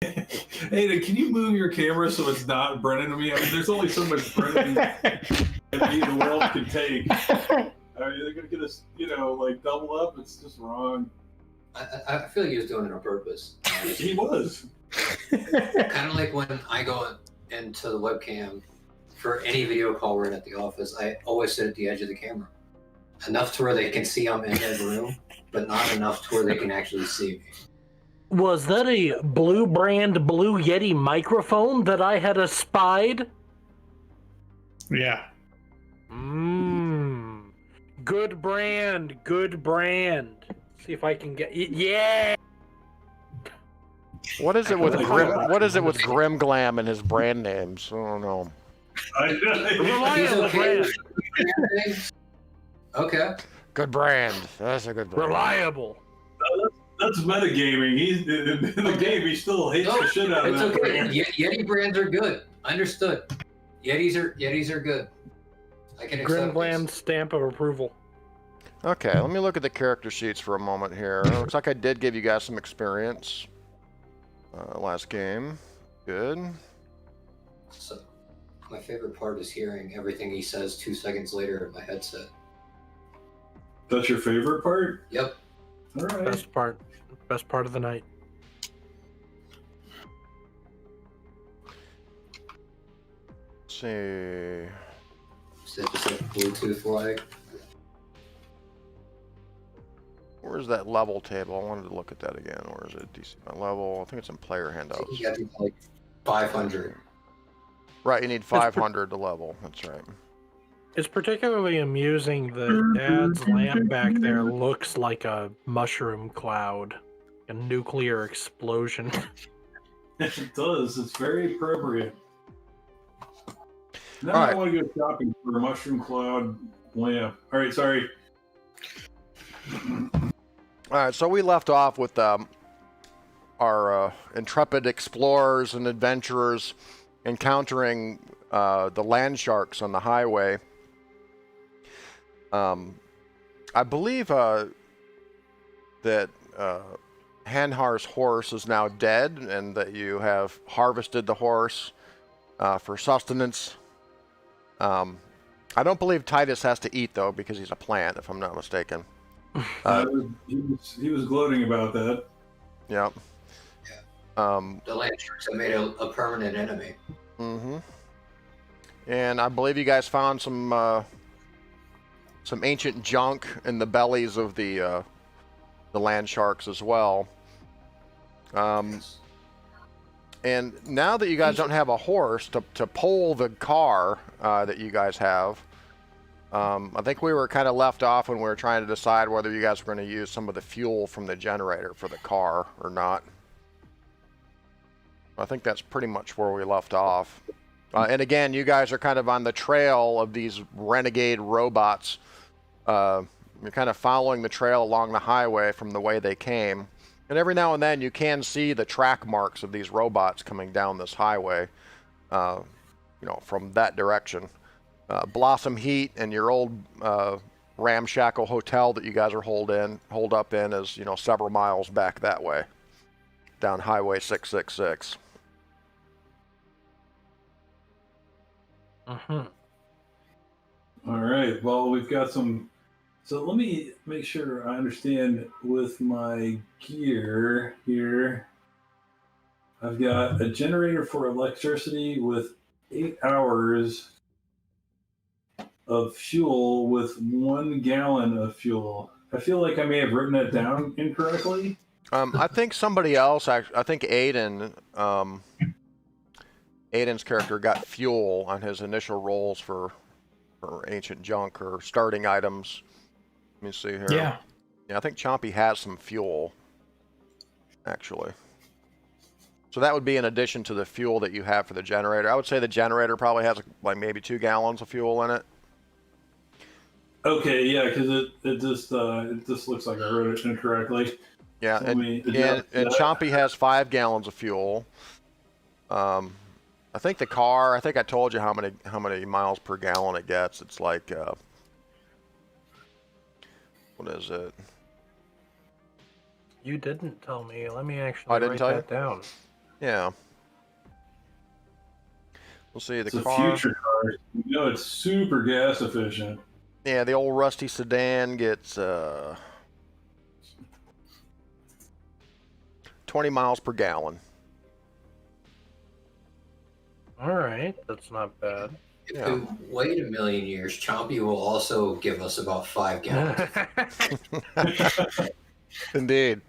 Hey, can you move your camera so it's not Brennan to me? I mean, there's only so much Brennan the world can take. I mean, they're gonna get us, like double up. It's just wrong. I feel like he was doing it on purpose. He was. Kind of like when I go into the webcam for any video call we're in at the office, I always sit at the edge of the camera. Enough to where they can see I'm in the room, but not enough to where they can actually see me. Was that a Blue Brand Blue Yeti microphone that I had espied? Yeah. Good brand, good brand. See if I can get yeah. What is it with Grim Glam and his brand names? I don't know. Reliable brand. Okay. Good brand. That's a good brand. Reliable. That's metagaming. He's in the game. He still hates the shit out of that. It's okay. Yeti brands are good. Understood. Yetis are good. I can accept Grim Glam stamp of approval. Okay, let me look at the character sheets for a moment here. Looks like I did give you guys some experience last game. Good. So, my favorite part is hearing everything he says 2 seconds later in my headset. That's your favorite part? Yep. All right. Best part of the night. Let's see. Set this up Bluetooth flag. Where's that level table? I wanted to look at that again. Where is it? DC my level. I think it's in player handouts. You got to like 500. Right, you need 500 to level. That's right. It's particularly amusing that Dad's lamp back there looks like a mushroom cloud, a nuclear explosion. It does. It's very appropriate. Now All I right. want to go shopping for a mushroom cloud lamp. All right, sorry. All right, so we left off with our intrepid explorers and adventurers encountering the land sharks on the highway. I believe that Hanhar's horse is now dead, and that you have harvested the horse for sustenance. I don't believe Titus has to eat, though, because he's a plant, if I'm not mistaken. He was gloating about that. Yep. The land sharks have made a permanent enemy. Mm-hmm. And I believe you guys found some ancient junk in the bellies of the land sharks as well. Yes. And now that you guys don't have a horse to pull the car that you guys have, I think we were kind of left off when we were trying to decide whether you guys were going to use some of the fuel from the generator for the car or not. I think that's pretty much where we left off. And again, you guys are kind of on the trail of these renegade robots. You're kind of following the trail along the highway from the way they came. And every now and then you can see the track marks of these robots coming down this highway, from that direction. Blossom Heat and your old ramshackle hotel that you guys are holed up in is, several miles back that way, down Highway 666. Mm-hmm. All right. Well, we've got some. So let me make sure I understand with my gear here. I've got a generator for electricity with 8 hours of fuel with 1 gallon of fuel. I feel like I may have written that down incorrectly. I think somebody else, I think Aiden, Aiden's character got fuel on his initial rolls for ancient junk or starting items. Let me see here. Yeah. Yeah, I think Chompy has some fuel, actually. So that would be in addition to the fuel that you have for the generator. I would say the generator probably has like maybe 2 gallons of fuel in it. Okay, yeah, because it just looks like I wrote it incorrectly. Yeah, So and Chompy has 5 gallons of fuel. I think the car, I think I told you how many miles per gallon it gets. It's like, what is it? You didn't tell me. Let me actually I didn't write tell that down. Yeah. We'll see the It's a car. future car. You know, it's super gas efficient. Yeah, the old rusty sedan gets 20 miles per gallon. All right, that's not bad. If Yeah. we wait a million years, Chompy will also give us about 5 gallons. Indeed.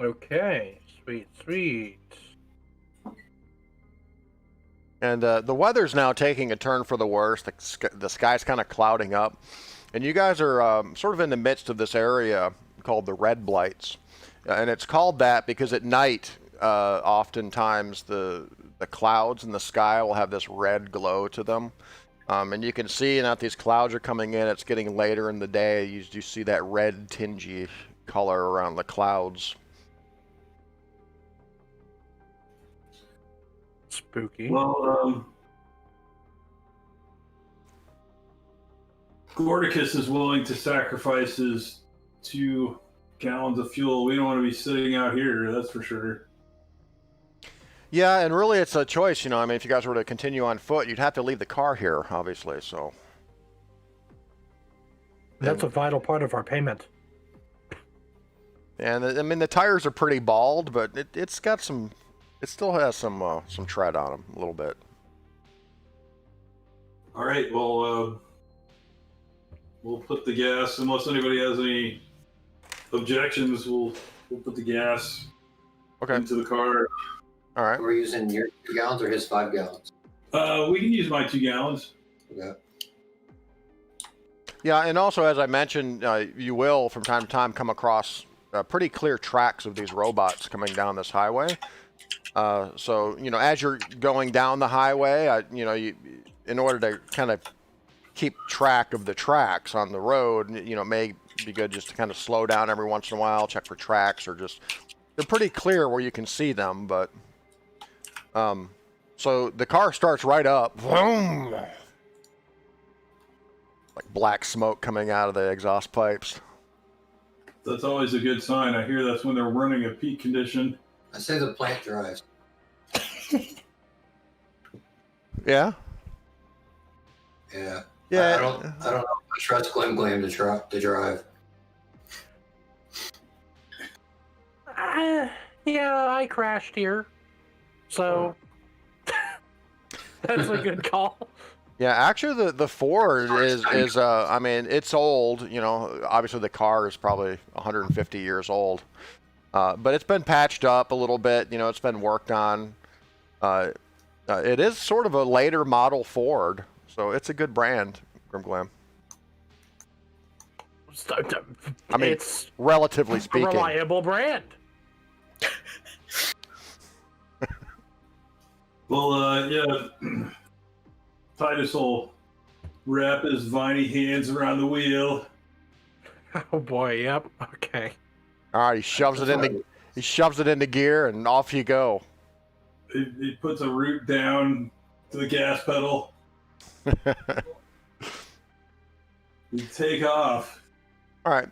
Okay, sweet. And the weather's now taking a turn for the worse. The sky's kind of clouding up. And you guys are sort of in the midst of this area called the Red Blights. And it's called that because at night, oftentimes the clouds in the sky will have this red glow to them. And you can see now that these clouds are coming in, it's getting later in the day. You see that red tingy color around the clouds. Spooky. Well, Gordicus is willing to sacrifice his 2 gallons of fuel. We don't want to be sitting out here, that's for sure. Yeah, and really it's a choice, you know. I mean, if you guys were to continue on foot, you'd have to leave the car here, obviously, so. That's a vital part of our payment. And I mean, the tires are pretty bald, but it's got some, it still has some tread on them a little bit. All right, well, we'll put the gas, unless anybody has any objections, we'll put the gas into the car. All right. We're using your 2 gallons or his 5 gallons? We can use my 2 gallons. Okay. Yeah, and also, as I mentioned, you will, from time to time, come across pretty clear tracks of these robots coming down this highway. So, you know, as you're going down the highway, you know, in order to kind of keep track of the tracks on the road, you know, it may be good just to kind of slow down every once in a while, check for tracks, or just, they're pretty clear where you can see them, but, so the car starts right up, boom, like black smoke coming out of the exhaust pipes. That's always a good sign. I hear that's when they're running at peak condition. I say the plant drives. Yeah? Yeah. Yeah. I don't know if I trust Glim to drive. Yeah, I crashed here. So, that's a good call. Yeah, actually, the Ford is I mean, it's old. You know, obviously the car is probably 150 years old, but it's been patched up a little bit. You know, it's been worked on. It is sort of a later model Ford, so it's a good brand, Grimglam. I mean, it's relatively speaking, a reliable brand. Well, yeah, Titus will wrap his viney hands around the wheel. Oh boy, yep. Okay. All right, he shoves it into gear, and off you go. He puts a root down to the gas pedal. We take off. All right.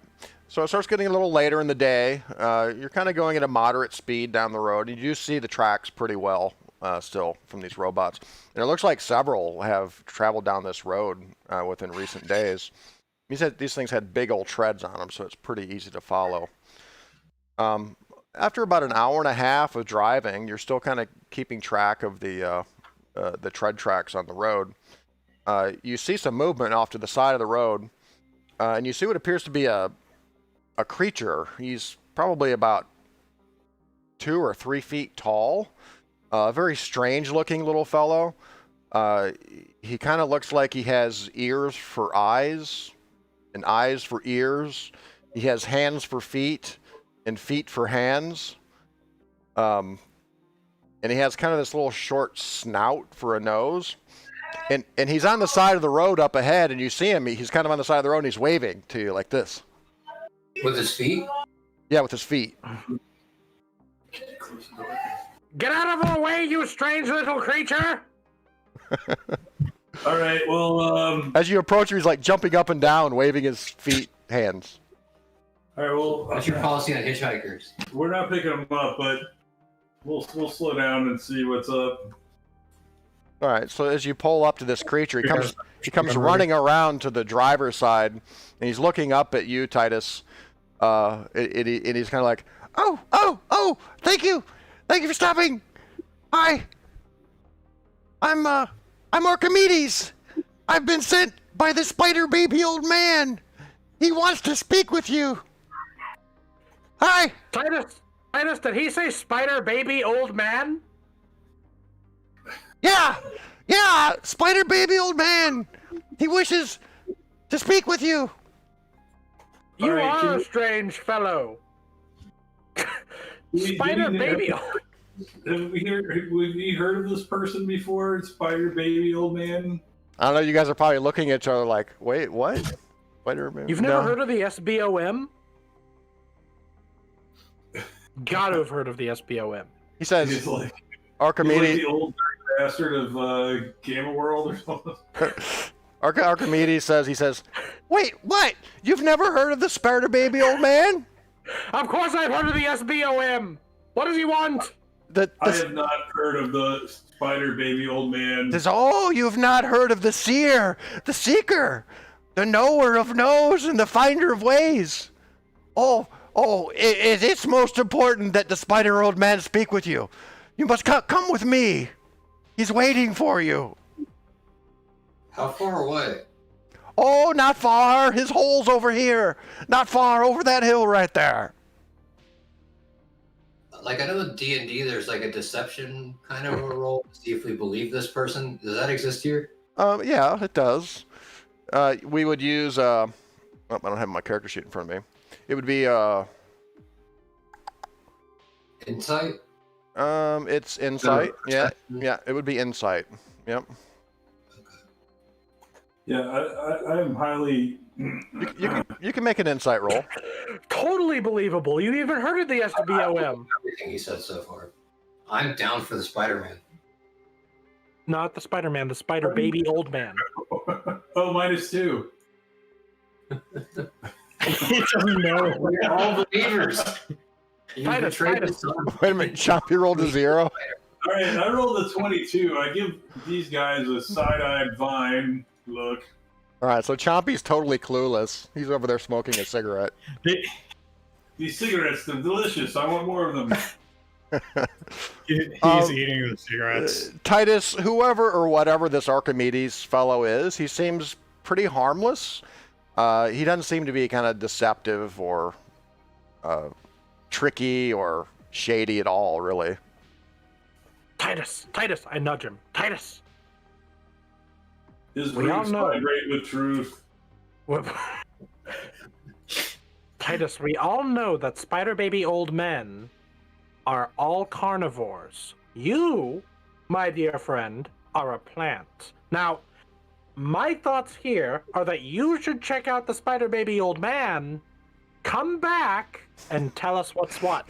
So it starts getting a little later in the day. You're kind of going at a moderate speed down the road. You do see the tracks pretty well still from these robots. And it looks like several have traveled down this road within recent days. These things had big old treads on them, so it's pretty easy to follow. After about an hour and a half of driving, you're still kind of keeping track of the tread tracks on the road. You see some movement off to the side of the road, and you see what appears to be a creature. He's probably about 2 or 3 feet tall. A very strange looking little fellow. He kind of looks like he has ears for eyes and eyes for ears. He has hands for feet and feet for hands. And he has kind of this little short snout for a nose. And he's on the side of the road up ahead, and you see him. He's kind of on the side of the road, and he's waving to you like this. With his feet? Yeah, with his feet. Get out of our way, you strange little creature! All right, well, As you approach him, he's like jumping up and down, waving his feet, hands. All right, well, What's your policy on hitchhikers? we're not picking them up, but we'll slow down and see what's up. All right, so as you pull up to this creature, he comes running around to the driver's side, and he's looking up at you, Titus. And he's kind of like, oh, thank you for stopping. Hi, I'm Archimedes. I've been sent by the spider baby old man. He wants to speak with you. Hi. Titus, did he say spider baby old man? Yeah, spider baby old man. He wishes to speak with you. You Alright, are a strange fellow. Spider baby. Have we heard of this person before? Spider baby old man? I don't know, you guys are probably looking at each other like, wait, what? Spider baby? You've never heard of the SBOM? Gotta have heard of the SBOM. He says, He's like Archimedes. the old bastard of Gamma World or something. Archimedes says, wait, what? You've never heard of the spider baby old man? Of course I've heard of the SBOM. What does he want? I have not heard of the spider baby old man. You've not heard of the seer, the seeker, the knower of knows and the finder of ways. It's most important that the spider old man speak with you. You must come with me. He's waiting for you. How far away? Oh, not far. His hole's over here. Not far, over that hill right there. Like, I know in D&D there's like a deception kind of a role to see if we believe this person. Does that exist here? Yeah, it does. We would use, I don't have my character sheet in front of me. It would be, Insight? It's insight. Yeah, it would be insight. Yep. Yeah, I am highly. You can make an insight roll. Totally believable. You even heard of the SBOM. Everything he said so far. I'm down for the Spider-Man. Not the Spider-Man, the spider baby old man. Oh, -2. He doesn't know. We're all believers. Titus. Wait a minute, Chompy rolled a 0. All right, I rolled a 22. I give these guys a side-eyed vine look. All right, so Chompy's totally clueless. He's over there smoking a cigarette. These cigarettes, they're delicious. I want more of them. He's eating the cigarettes. Titus, whoever or whatever this Archimedes fellow is, he seems pretty harmless. He doesn't seem to be kind of deceptive or tricky or shady at all, really. Titus, I nudge him. Titus. His We all roots know. vibrate with truth. Titus, we all know that spider baby old men are all carnivores. You, my dear friend, are a plant. Now, my thoughts here are that you should check out the spider baby old man, come back, and tell us what's what.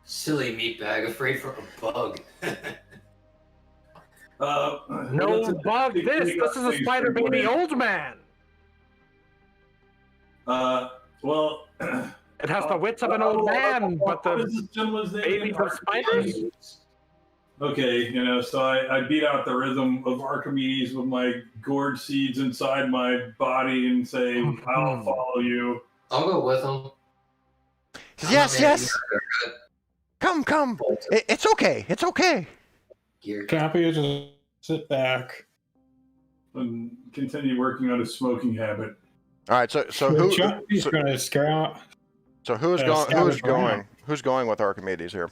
Silly meatbag, afraid for a bug. No bug this. This is a spider baby old man. Well, It has the wits of an old man, but what is the this gentleman's name? babies of spiders? Okay, so I beat out the rhythm of Archimedes with my gourd seeds inside my body and say, I'll follow you. I'll go with him. Yes. Come. It's okay. Gear. Chompy just sit back. And continue working on his smoking habit. All right, so who? Chompy's gonna scare out. So who's going? Who's going with Archimedes here?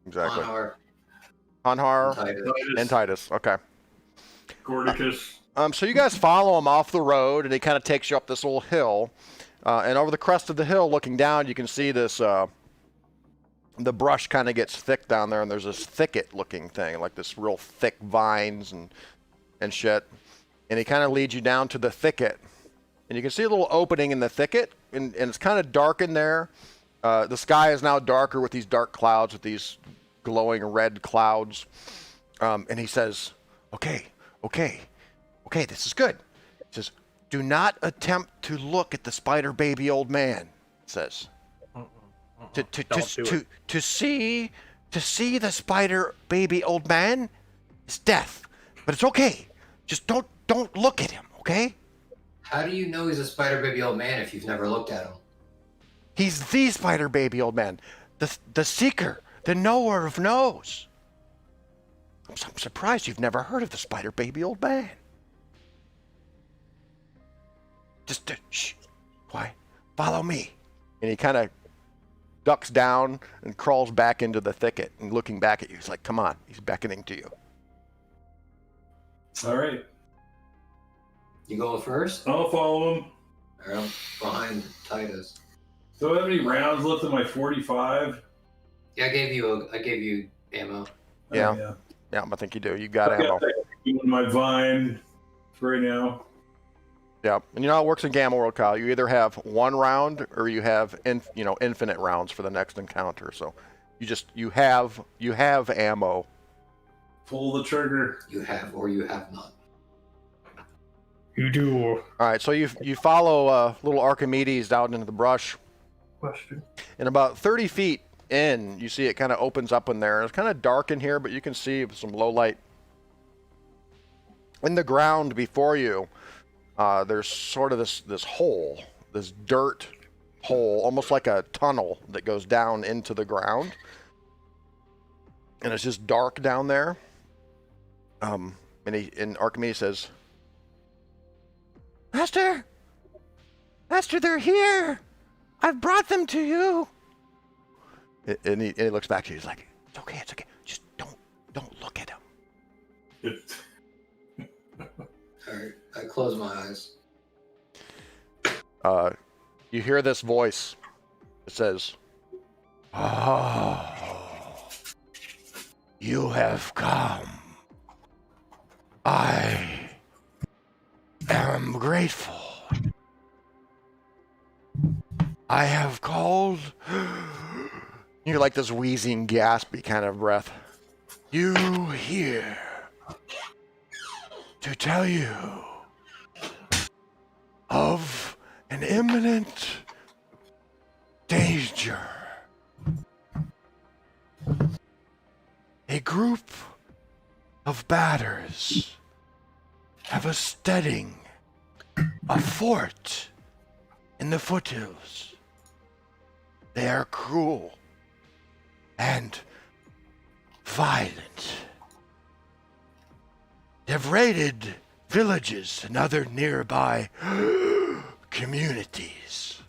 Exactly. Hanhar and Titus. Okay. Gordicus. So you guys follow him off the road, and he kind of takes you up this little hill, and over the crest of the hill, looking down, you can see this. The brush kind of gets thick down there, and there's this thicket-looking thing, like this real thick vines and shit. And he kind of leads you down to the thicket, and you can see a little opening in the thicket, and it's kind of dark in there. The sky is now darker with these dark clouds, with these glowing red clouds. And he says, okay, this is good. He says, Do not attempt to look at the spider baby old man, it says. To see the spider baby old man is death. But it's okay. Just don't look at him, okay? How do you know he's a spider baby old man if you've never looked at him? He's the spider baby old man. The seeker, the knower of knows. I'm surprised you've never heard of the spider baby old man. Just shh. Why? Follow me. And he kind of ducks down and crawls back into the thicket and looking back at you. He's like, come on. He's beckoning to you. All right. You go first? I'll follow him. Or I'm behind Titus. Do I have any rounds left in my 45? Yeah, I gave you ammo. Yeah. Oh, yeah. Yeah, I think you do. You got I've ammo. got my vine for right now. Yeah, and you know how it works in Gamma World, Kyle. You either have one round or you have infinite rounds for the next encounter. So you have ammo. Pull the trigger. You have or you have not. You do. All right, so you follow little Archimedes down into the brush. Question. And about 30 feet in, you see it kind of opens up in there. It's kind of dark in here, but you can see some low light. In the ground before you, there's sort of this hole, this dirt hole, almost like a tunnel that goes down into the ground. And it's just dark down there. And Archimedes says, Master, they're here. I've brought them to you. And he looks back to you. He's like, it's okay. Just don't look at him. Alright, I close my eyes. You hear this voice. It says, "Oh, you have come. I am grateful. I have called." You're like this wheezing, gaspy kind of breath. You here to tell you of an imminent danger. A group of batters have a steading, a fort in the foothills. They are cruel and violent. They've raided villages and other nearby communities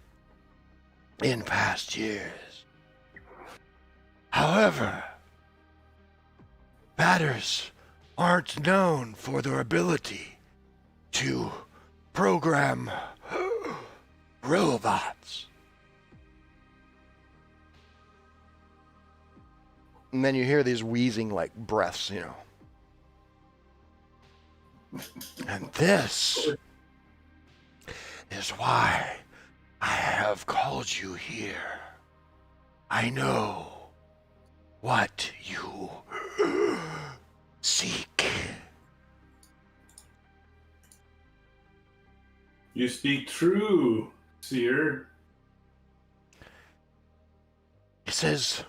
in past years. However, batters aren't known for their ability to program robots. And then you hear these wheezing like breaths, you know. And this is why I have called you here. I know what you seek. You speak true, seer. It says,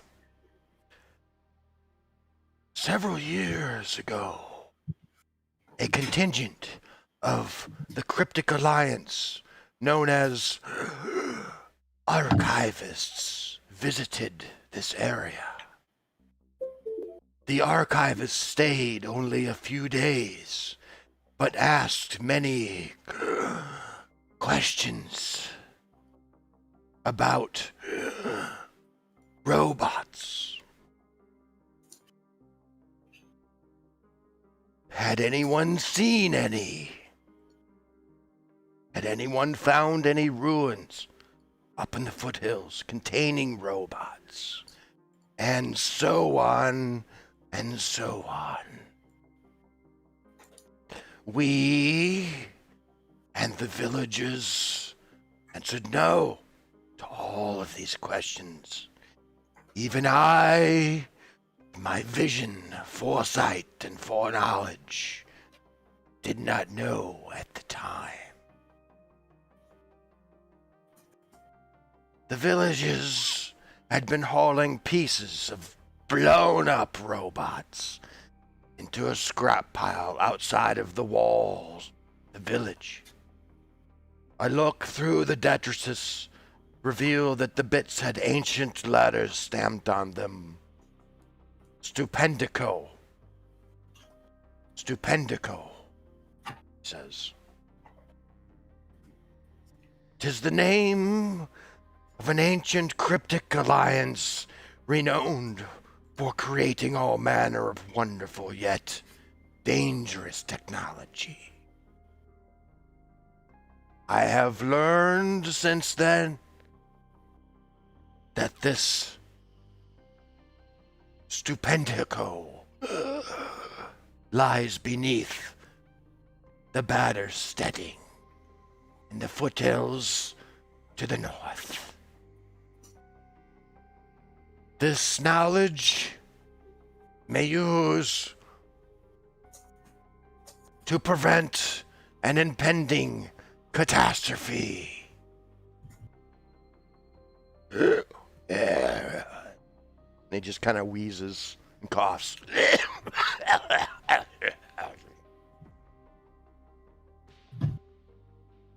several years ago, a contingent of the Cryptic Alliance, known as archivists, visited this area. The archivists stayed only a few days, but asked many questions about robots. Had anyone seen any? Had anyone found any ruins up in the foothills containing robots? And so on, and so on. We and the villagers answered no to all of these questions. Even I, my vision, foresight, and foreknowledge, did not know at the time. the villages had been hauling pieces of blown-up robots into a scrap pile outside of the walls of the village. I looked through the detritus, revealed that the bits had ancient letters stamped on them. Stupendico. Stupendico, he says. 'Tis the name of an ancient cryptic alliance renowned for creating all manner of wonderful yet dangerous technology. I have learned since then that this Stupendico lies beneath the batter's steading in the foothills to the north. This knowledge may use to prevent an impending catastrophe. And he just kind of wheezes and coughs.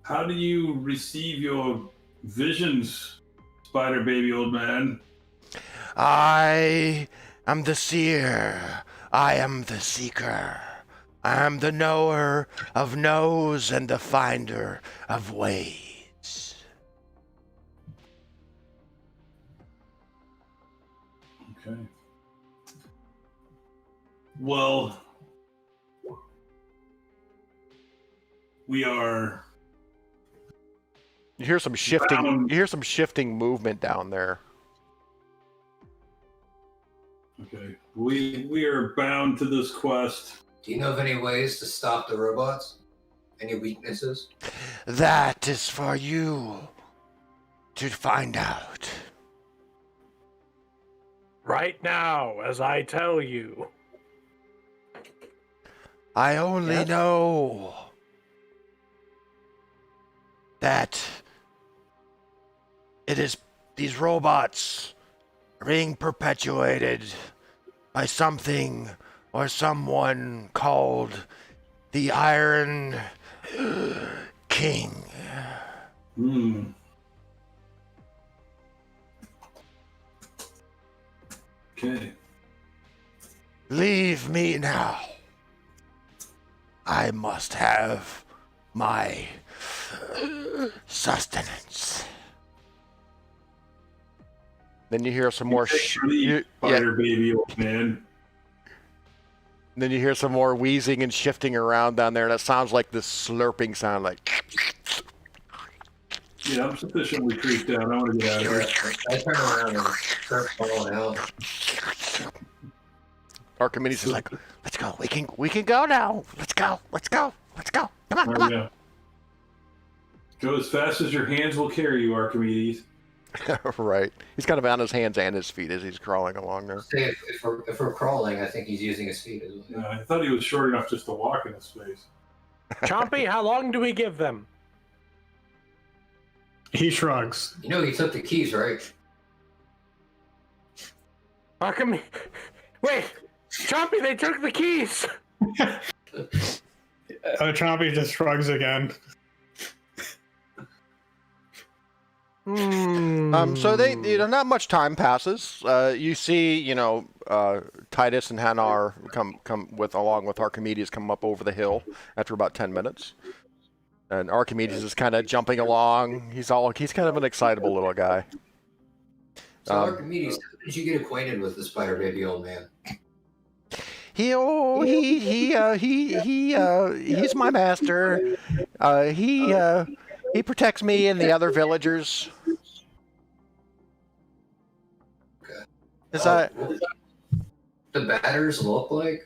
How do you receive your visions, spider baby old man? I am the seer. I am the seeker. I am the knower of knows and the finder of ways. Okay. Well, we are. You hear some shifting. Down. You hear some shifting movement down there. Okay. We are bound to this quest. Do you know of any ways to stop the robots? Any weaknesses? That is for you to find out. Right now, as I tell you. I only Yes? know that it is these robots are being perpetuated by something or someone called the Iron King. Hmm. Okay. Leave me now. I must have my sustenance. Then you hear some more Spider baby old man. Then you hear some more wheezing and shifting around down there, and it sounds like this slurping sound, like. Yeah, I'm sufficiently creeped out. I want to get out of here. I turn around and start falling out. Archimedes is like, "Let's go. We can go now. Let's go. Come on, come on." Yeah. Go as fast as your hands will carry you, Archimedes. Right. He's kind of on his hands and his feet as he's crawling along there. Say if we're crawling, I think he's using his feet as well. I thought he was short enough just to walk in his space. Chompy, how long do we give them? He shrugs. You know he took the keys, right? Archimedes. Wait! Chompy, they took the keys! Chompy just shrugs again. So they, not much time passes. You see, Titus and Hanar come along with Archimedes come up over the hill after about 10 minutes. And Archimedes is kind of jumping along. He's kind of an excitable little guy. So Archimedes, how did you get acquainted with the spider baby old man? He's my master. He protects me and the other villagers. Okay. Is that What the batters look like?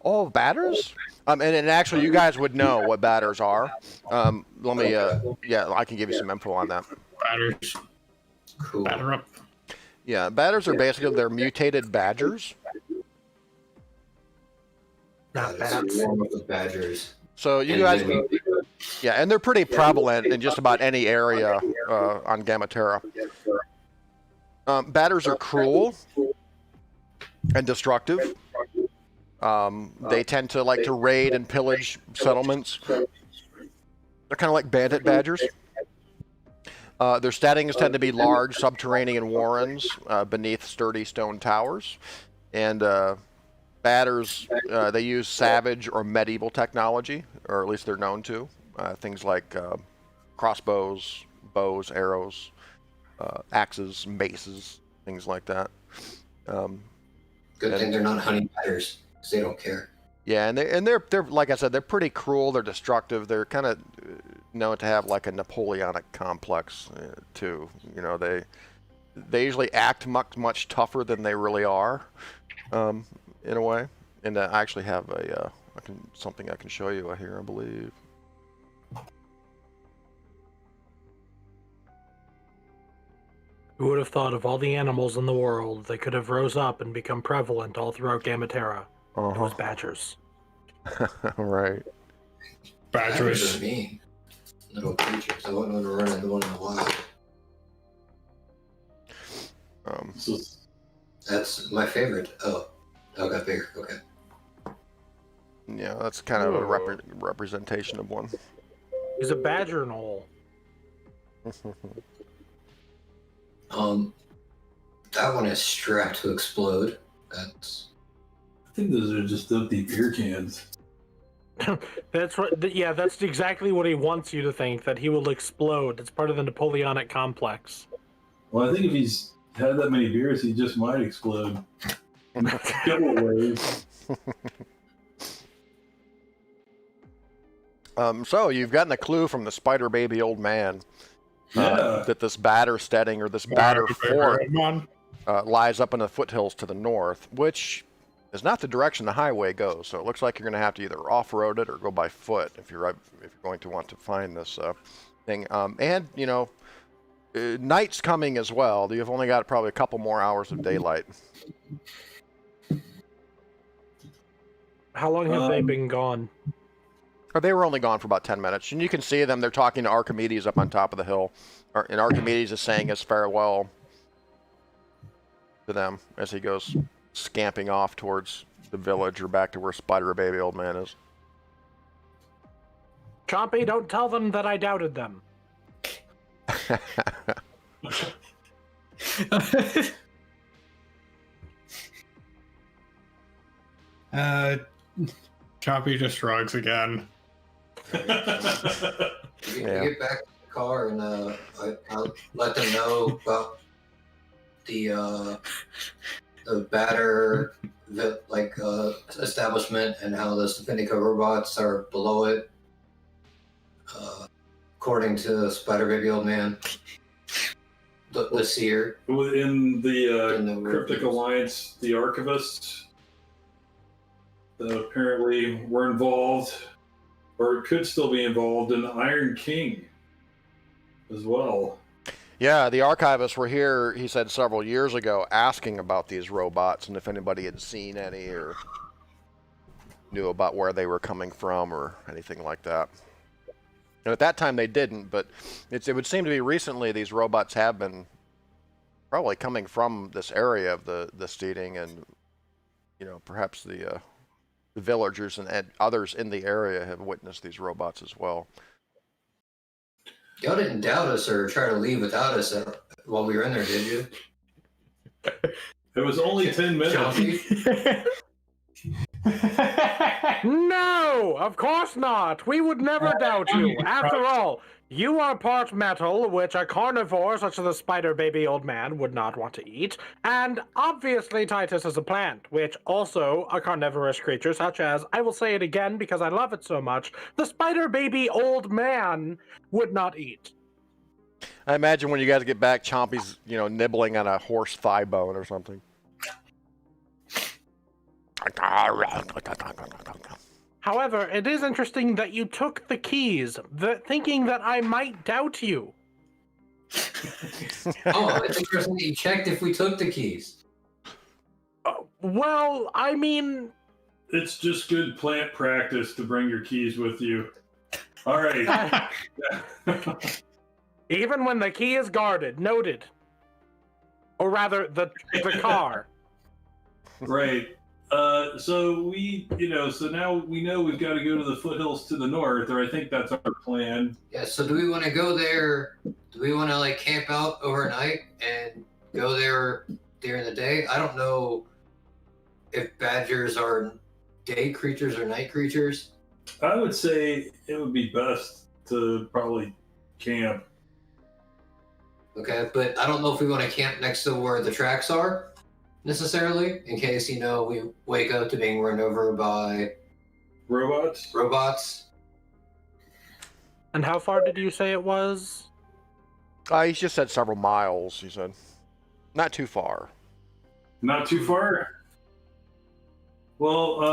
all batters? And actually, you guys would know what batters are. Let me. I can give you some info on that. Batters. Cool. Batter up. Yeah, batters are basically they're mutated badgers. Not That's bats. warm up with badgers. So you And guys, then Yeah, and they're pretty prevalent in just about any area on Gamma-Terra. Batters are cruel and destructive. They tend to like to raid and pillage settlements. They're kind of like bandit badgers. Their steadings tend to be large subterranean warrens beneath sturdy stone towers. And batters, they use savage or medieval technology, or at least they're known to. Things like crossbows, bows, arrows, axes, maces, things like that. Good thing they're not honey batters, because they don't care. Yeah, and they're like I said, they're pretty cruel. They're destructive. They're kind of known to have like a Napoleonic complex too. You know, they usually act much tougher than they really are, in a way. And I actually have something I can show you here, I believe. Who would have thought of all the animals in the world that could have rose up and become prevalent all throughout Gamma-Terra? It was badgers. Right. Badgers. Are mean little creatures. I wouldn't want to run into one in the wild. That's my favorite. Oh, got bigger. Okay. Yeah, that's kind of a representation of one. He's a badger knoll. That one is strapped to explode. That's. I think those are just empty beer cans. That's right. Yeah, that's exactly what he wants you to think, that he will explode. It's part of the Napoleonic complex. Well, I think if he's had that many beers, he just might explode. In a couple of ways. So you've gotten a clue from the spider baby old man that this batter steading or this batter fort lies up in the foothills to the north, which is not the direction the highway goes. So it looks like you're going to have to either off-road it or go by foot if you're going to want to find this thing. And you know, night's coming as well. You've only got probably a couple more hours of daylight. How long have they been gone? Or they were only gone for about 10 minutes. And you can see them. They're talking to Archimedes up on top of the hill. And Archimedes is saying his farewell to them as he goes scamping off towards the village or back to where Spider Baby Old Man is. Chompy, don't tell them that I doubted them. Chompy just shrugs again. We get back to the car and I'll let them know about the batter establishment and how the Stefanica robots are below it. According to Spider Baby Old Man, the seer. Within the Cryptic Alliance, the archivists apparently were involved, or could still be involved, in the Iron King as well. Yeah, the archivists were here, he said, several years ago asking about these robots and if anybody had seen any or knew about where they were coming from or anything like that. And at that time they didn't, but it would seem to be recently these robots have been probably coming from this area of the steading, and you know, perhaps the villagers and others in the area have witnessed these robots as well. Y'all didn't doubt us or try to leave without us while we were in there, did you? It was only 10 minutes. No, of course not. We would never doubt you. After all, you are part metal, which a carnivore such as the Spider Baby Old Man would not want to eat, and obviously Titus is a plant, which also a carnivorous creature such as, I will say it again because I love it so much, the Spider Baby Old Man would not eat. I imagine when you guys get back, Chompy's, you know, nibbling on a horse thigh bone or something. However, it is interesting that you took the keys, thinking that I might doubt you. Oh, it's interesting that you checked if we took the keys. Well, I mean... It's just good plant practice to bring your keys with you. All right. Even when the key is guarded, noted. Or rather, the car. Right. So so now we know we've got to go to the foothills to the north, or I think that's our plan. Yeah, so do we want to go there? Do we want to like camp out overnight and go there during the day? I don't know if badgers are day creatures or night creatures. I would say it would be best to probably camp. Okay, but I don't know if we want to camp next to where the tracks are necessarily, in case we wake up to being run over by robots. And how far did you say it was? He just said several miles. He said, not too far. Not too far. Well,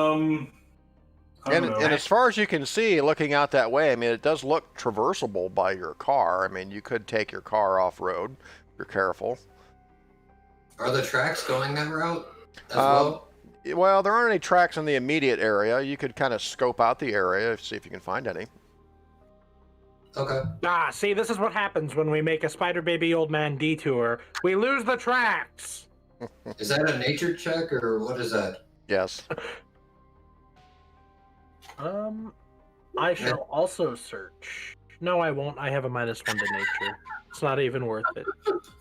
I don't know. And as far as you can see, looking out that way, I mean, it does look traversable by your car. I mean, you could take your car off road if you're careful. Are the tracks going that route as well? Well, there aren't any tracks in the immediate area. You could kind of scope out the area, see if you can find any. Okay. See, this is what happens when we make a spider baby old man detour. We lose the tracks. Is that a nature check or what is that? Yes. I shall also search. No, I won't. I have a -1 to nature. It's not even worth it.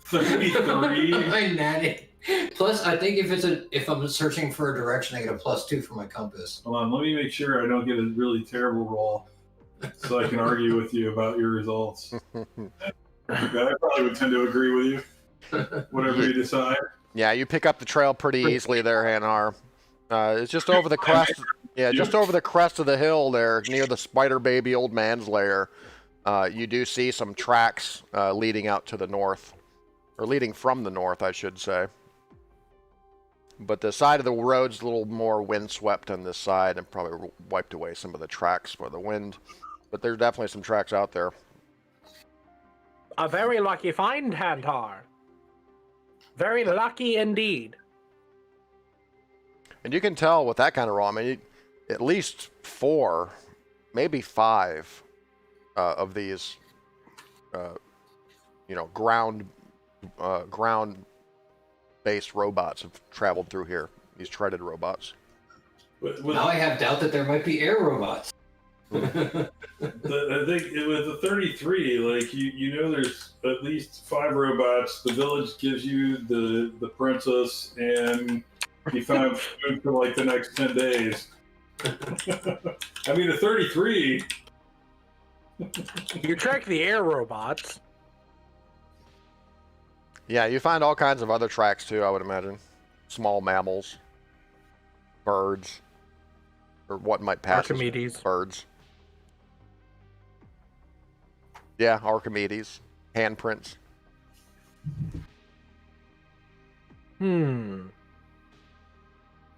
33. My natty. Plus, I think if I'm searching for a direction, I get a +2 for my compass. Hold on, let me make sure I don't get a really terrible roll, so I can argue with you about your results. I probably would tend to agree with you. Whatever you decide. Yeah, you pick up the trail pretty easily there, Hanar. It's just over the crest. Yeah, just over the crest of the hill there, near the spider baby old man's lair. You do see some tracks leading out to the north, or leading from the north, I should say. But the side of the road's a little more windswept on this side, and probably wiped away some of the tracks for the wind. But there's definitely some tracks out there. A very lucky find, Hanar. Very lucky indeed. And you can tell with that kind of roll, I mean, at least 4, maybe 5 of these, ground-based robots have traveled through here. These treaded robots. Now I have doubt that there might be air robots. I think with the 33, like there's at least 5 robots. The village gives you the princess, and you found food for like the next 10 days. I mean, the 33. You track the air robots. Yeah, you find all kinds of other tracks too, I would imagine. Small mammals, birds, or what might pass Archimedes. as birds. Yeah, Archimedes, handprints.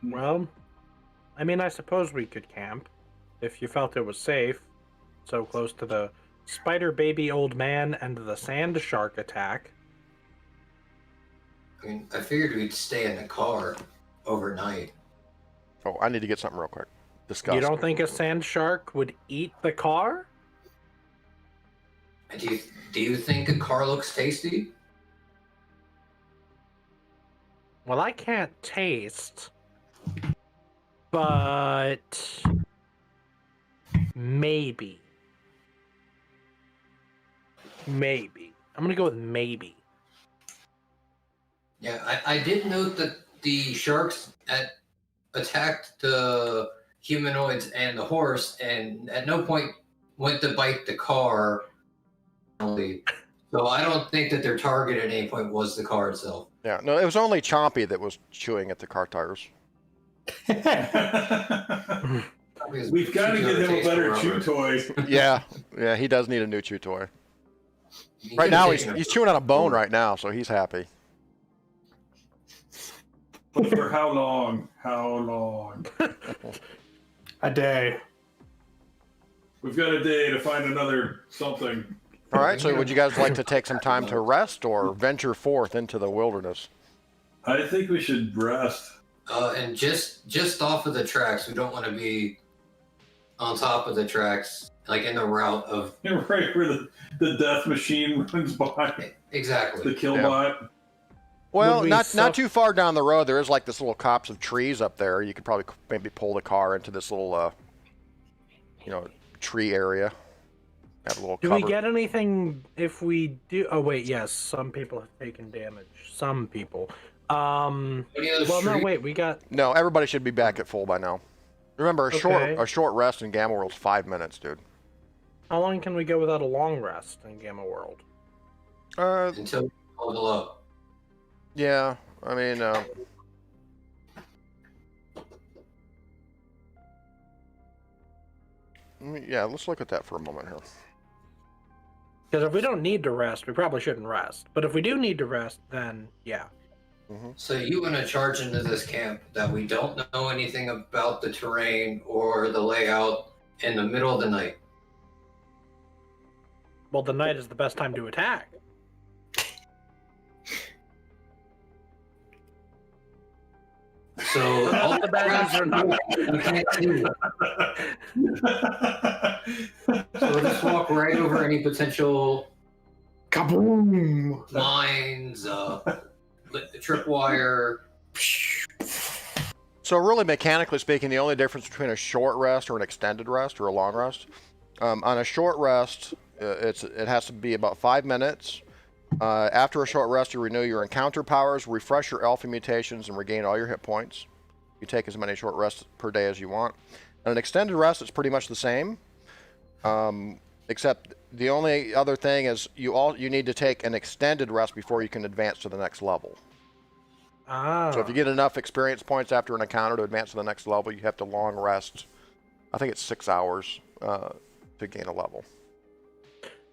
Well, I mean, I suppose we could camp if you felt it was safe. So close to the spider baby old man and the sand shark attack. I mean, I figured we'd stay in the car overnight. Oh, I need to get something real quick. Discuss. You don't think a sand shark would eat the car? Do you think a car looks tasty? Well, I can't taste, but maybe. I'm gonna go with maybe. Yeah, I did note that the sharks attacked the humanoids and the horse, and at no point went to bite the car. So I don't think that their target at any point was the car itself. Yeah, no, it was only Chompy that was chewing at the car tires. We've got to give him a better chew toy. Yeah, he does need a new chew toy. Right now, he's chewing on a bone right now, so he's happy. For how long? How long? A day. We've got a day to find another something. All right, so would you guys like to take some time to rest or venture forth into the wilderness? I think we should rest. And just off of the tracks, we don't want to be on top of the tracks like in the route of Right where the death machine runs by. exactly. The killbot. Well, Would we not too far down the road, there is like this little copse of trees up there. You could probably maybe pull the car into this little, tree area. Have a little Do cover. we get anything if we do? Oh wait, yes. Some people have taken damage. Some people. Well, no, wait. We got. No, everybody should be back at full by now. Remember, Okay. a short rest in Gamma World's 5 minutes, dude. How long can we go without a long rest in Gamma World? Until we level up. Yeah. I mean, yeah. Let's look at that for a moment here. Because if we don't need to rest, we probably shouldn't rest. But if we do need to rest, then yeah. So you want to charge into this camp that we don't know anything about the terrain or the layout in the middle of the night. Well, the night is the best time to attack. So all the baddies are not. You can't see. So we'll just walk right over any potential Kaboom! mines, tripwire. So really, mechanically speaking, the only difference between a short rest or an extended rest or a long rest, on a short rest, it has to be about 5 minutes. After a short rest, you renew your encounter powers, refresh your alpha mutations, and regain all your hit points. You take as many short rests per day as you want. On an extended rest, it's pretty much the same, except the only other thing is you need to take an extended rest before you can advance to the next level. Ah. So if you get enough experience points after an encounter to advance to the next level, you have to long rest. I think it's 6 hours to gain a level.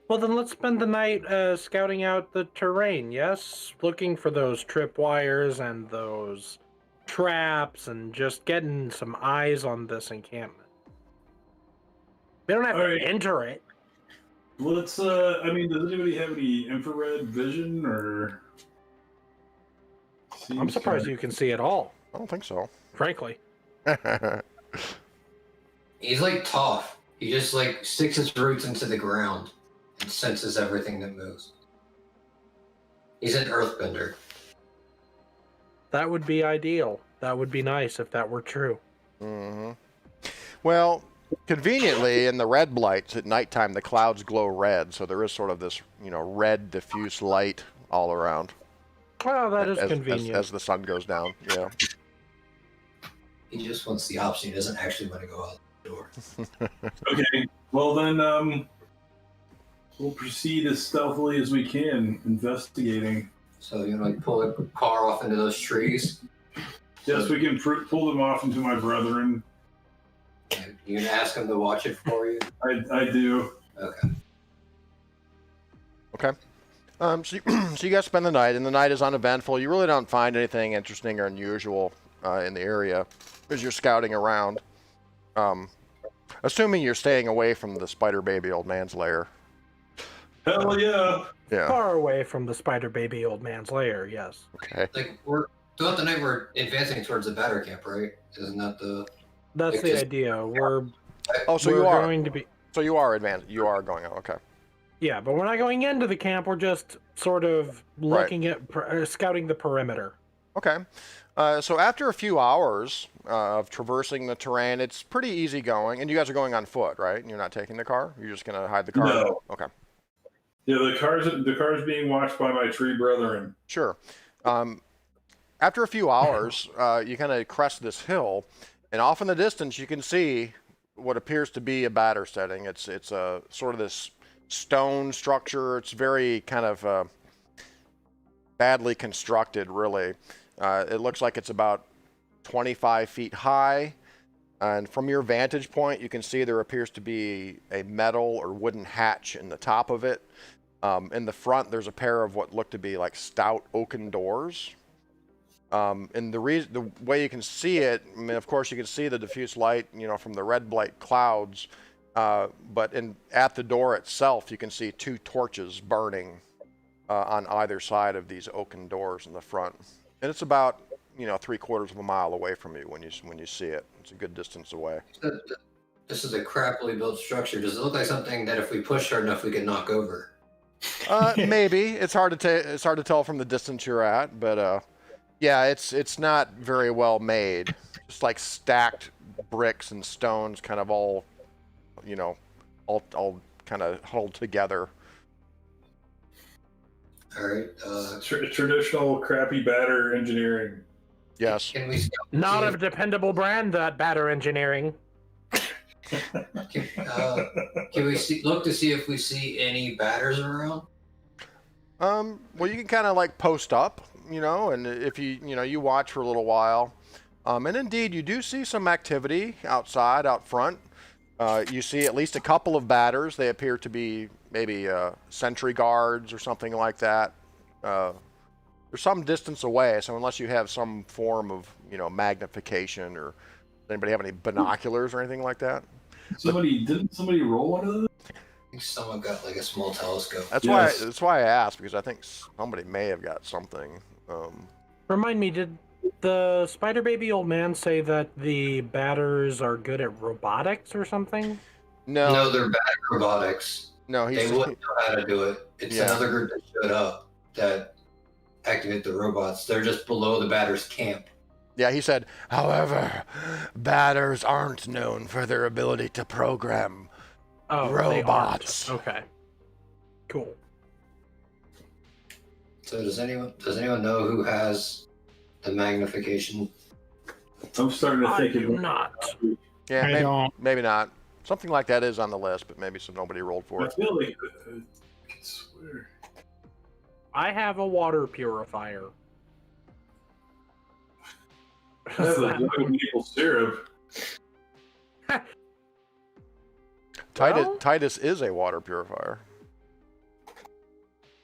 Well, then let's spend the night scouting out the terrain, yes? Looking for those tripwires and those traps and just getting some eyes on this encampment. We don't have to enter it. Let's, I mean, does anybody have any infrared vision or... I'm surprised you can see it all, I don't think so. frankly. He's like tough. He just like sticks his roots into the ground and senses everything that moves. He's an earthbender. That would be ideal. That would be nice if that were true. Mm-hmm. Well, conveniently, in the red blights at nighttime, the clouds glow red, so there is sort of this, red diffuse light all around. Well, that is convenient. As the sun goes down, yeah. He just wants the option. He doesn't actually want to go out the door. Okay, well then, we'll proceed as stealthily as we can, investigating. So you like pull a car off into those trees. Yes, we can pull them off into my brethren. You gonna ask him to watch it for you? I do. Okay. Okay. So you guys spend the night, and the night is uneventful. You really don't find anything interesting or unusual in the area as you're scouting around. Assuming you're staying away from the spider baby old man's lair. Hell yeah. Yeah. Far away from the spider baby old man's lair, yes. Okay. Like we're throughout the night, we're advancing towards the batter camp, right? Isn't that the? That's Like the just- idea. We're Oh, so we're you are. going to be. So you are advanced. You are going out. Okay. Yeah, but we're not going into the camp. We're just sort of looking at scouting the perimeter. Okay. So after a few hours of traversing the terrain, it's pretty easy going, and you guys are going on foot, right? You're not taking the car. You're just gonna hide the car. No. Okay. Yeah, the car's being watched by my tree brethren. Sure. After a few hours, you kind of crest this hill, and off in the distance, you can see what appears to be a batter setting. It's a sort of this stone structure. It's very kind of badly constructed, really. It looks like it's about 25 feet high, and from your vantage point, you can see there appears to be a metal or wooden hatch in the top of it. In the front, there's a pair of what look to be like stout oaken doors. And the way you can see it, I mean, of course, you can see the diffuse light, from the red blight clouds. But at the door itself, you can see 2 torches burning on either side of these oaken doors in the front. And it's about 3/4 of a mile away from you when you see it. It's a good distance away. The This is a crappily built structure. Does it look like something that if we push hard enough, we could knock over? Maybe it's hard to tell from the distance you're at, but yeah, it's not very well made. Just like stacked bricks and stones, kind of all, you know, all kind of huddled together. All right. Traditional crappy batter engineering. Yes. Can we? Not a dependable brand, that batter engineering. Can we look to see if we see any batters around? Well, you can kind of like post up, you know, and if you watch for a little while, and indeed you do see some activity outside, out front. You see at least a couple of batters. They appear to be maybe sentry guards or something like that. They're some distance away, so unless you have some form of, you know, magnification, or does anybody have any binoculars or anything like that? Didn't somebody roll one of those? I think someone got like a small telescope. That's Yes. why I asked, because I think somebody may have got something. Remind me, did the spider baby old man say that the batters are good at robotics or something? No, they're bad at robotics. No, They wouldn't know how to do it. It's Yeah. another group that showed up that activate the robots. They're just below the batter's camp. Yeah, he said, however, batters aren't known for their ability to program robots. They aren't. Okay. Cool. So does anyone know who has the magnification? I'm starting to I think do it. not. Yeah, maybe not. Something like that is on the list, but maybe nobody rolled for I it. feel like I can swear. I have a water purifier. That's a jug of maple syrup. Well? Titus is a water purifier.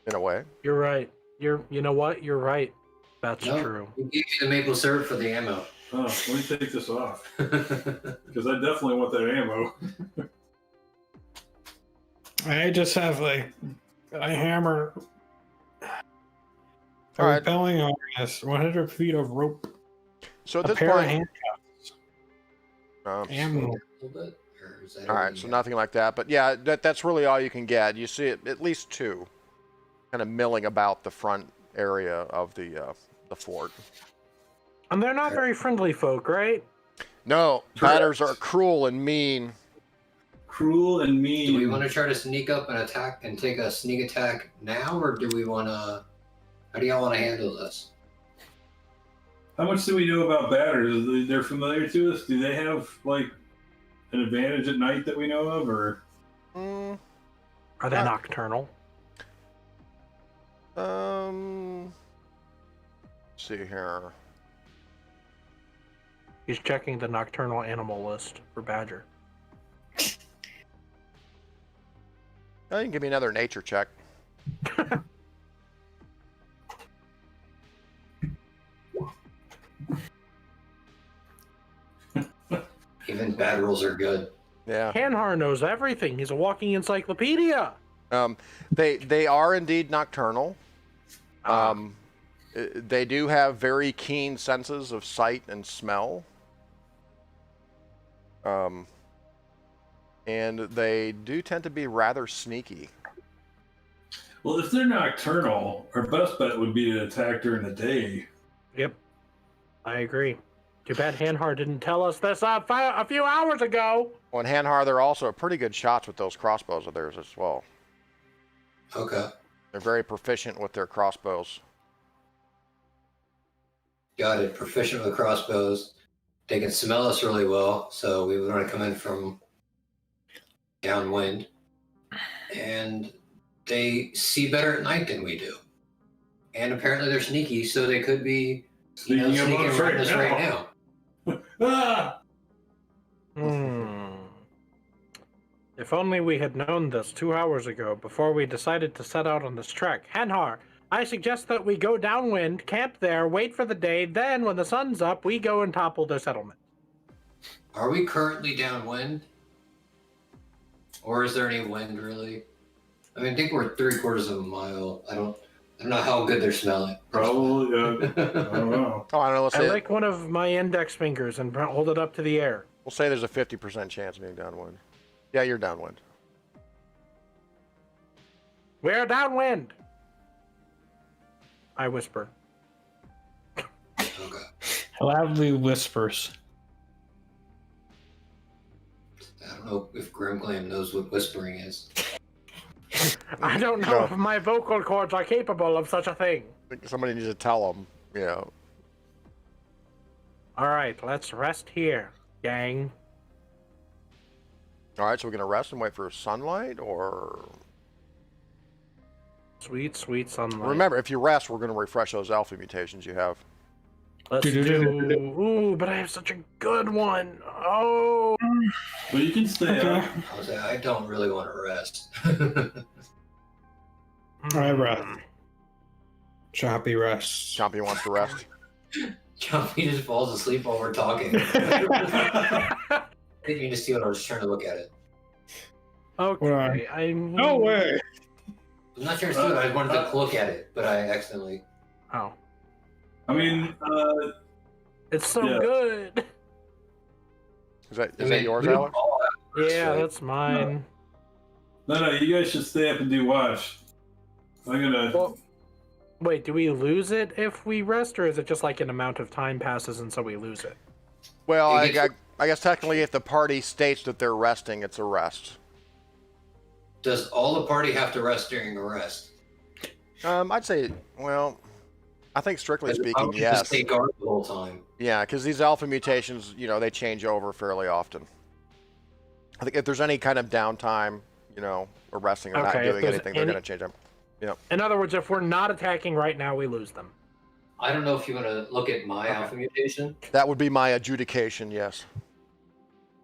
In a way. You're right. You know what? You're right. That's No, true. we gave you the maple syrup for the ammo. Oh, let me take this off, because I definitely want that ammo. I just have like a hammer. All right. Repelling on this 100 feet of rope. So at A this pair of point, handcuffs. Ammo. A little bit, or is that all right, so nothing like that. But yeah, that's really all you can get. You see at least two kind of milling about the front area of the fort. And they're not very friendly folk, right? No, batters are cruel and mean. Cruel and mean. Do we want to try to sneak up and attack and take a sneak attack now, or do we want to? How do y'all want to handle this? How much do we know about batters? They're familiar to us. Do they have like an advantage at night that we know of, or? Mm, Are they Uh, nocturnal? let's see here. He's checking the nocturnal animal list for badger. Oh, you can give me another nature check. Even bad rules are good. Yeah. Hanhar knows everything. He's a walking encyclopedia. They are indeed nocturnal. Ah. They do have very keen senses of sight and smell. And they do tend to be rather sneaky. Well, if they're nocturnal, our best bet would be to attack during the day. Yep. I agree. Too bad Hanhar didn't tell us this a few hours ago. On Hanhar, they're also pretty good shots with those crossbows of theirs as well. Okay, They're very proficient with their crossbows. got it. Proficient with crossbows. They can smell us really well, so we would want to come in from downwind. And they see better at night than we do. And apparently they're sneaky, so they could be Sneaking up on us around us right right now. now. Ah! If only we had known this 2 hours ago before we decided to set out on this trek. Hanhar, I suggest that we go downwind, camp there, wait for the day, then when the sun's up, we go and topple their settlement. Are we currently downwind? Or is there any wind really? I mean, I think we're 3/4 of a mile. I don't know how good they're smelling. Probably. I don't know. Oh, I don't know. Let's I see. lick one of my index fingers and hold it up to the air. We'll say there's a 50% chance of being downwind. Yeah, you're downwind. We're downwind. I whisper. Okay. Loudly whispers. I don't know if Grimglam knows what whispering is. I don't know if my vocal cords are capable of such a thing. Somebody needs to tell them, you know. All right, let's rest here, gang. All right, so we're going to rest and wait for sunlight, or... Sweet, sweet sunlight. Remember, if you rest, we're going to refresh those alpha mutations you have. Let's do... Ooh, but I have such a good one. Oh. Well, you can stay up. I don't really want to rest. I rest. Choppy rests. Chompy wants to rest. Chompy just falls asleep while we're talking. I didn't mean to steal it, I was trying to look at it. Okay, I'm... No way! I'm not trying to steal it, I wanted to look at it, but I accidentally... Oh. I mean, It's so Yeah. good. Is that yours, Alex? Yeah, that's mine. no, you guys should stay up and do watch. I'm gonna. Well, wait, do we lose it if we rest, or is it just like an amount of time passes and so we lose it? Well, I guess technically if the party states that they're resting, it's a rest. Does all the party have to rest during a rest? I'd say, well, I think strictly Does it speaking, probably yes. just stay guard the whole time? Yeah, because these alpha mutations, you know, they change over fairly often. I think if there's any kind of downtime, you know, or resting or not Okay, if doing there's anything, they're any- going to change them. In other words, if we're not attacking right now, we lose them. I don't know if you want to look at my alpha mutation. That would be my adjudication, yes.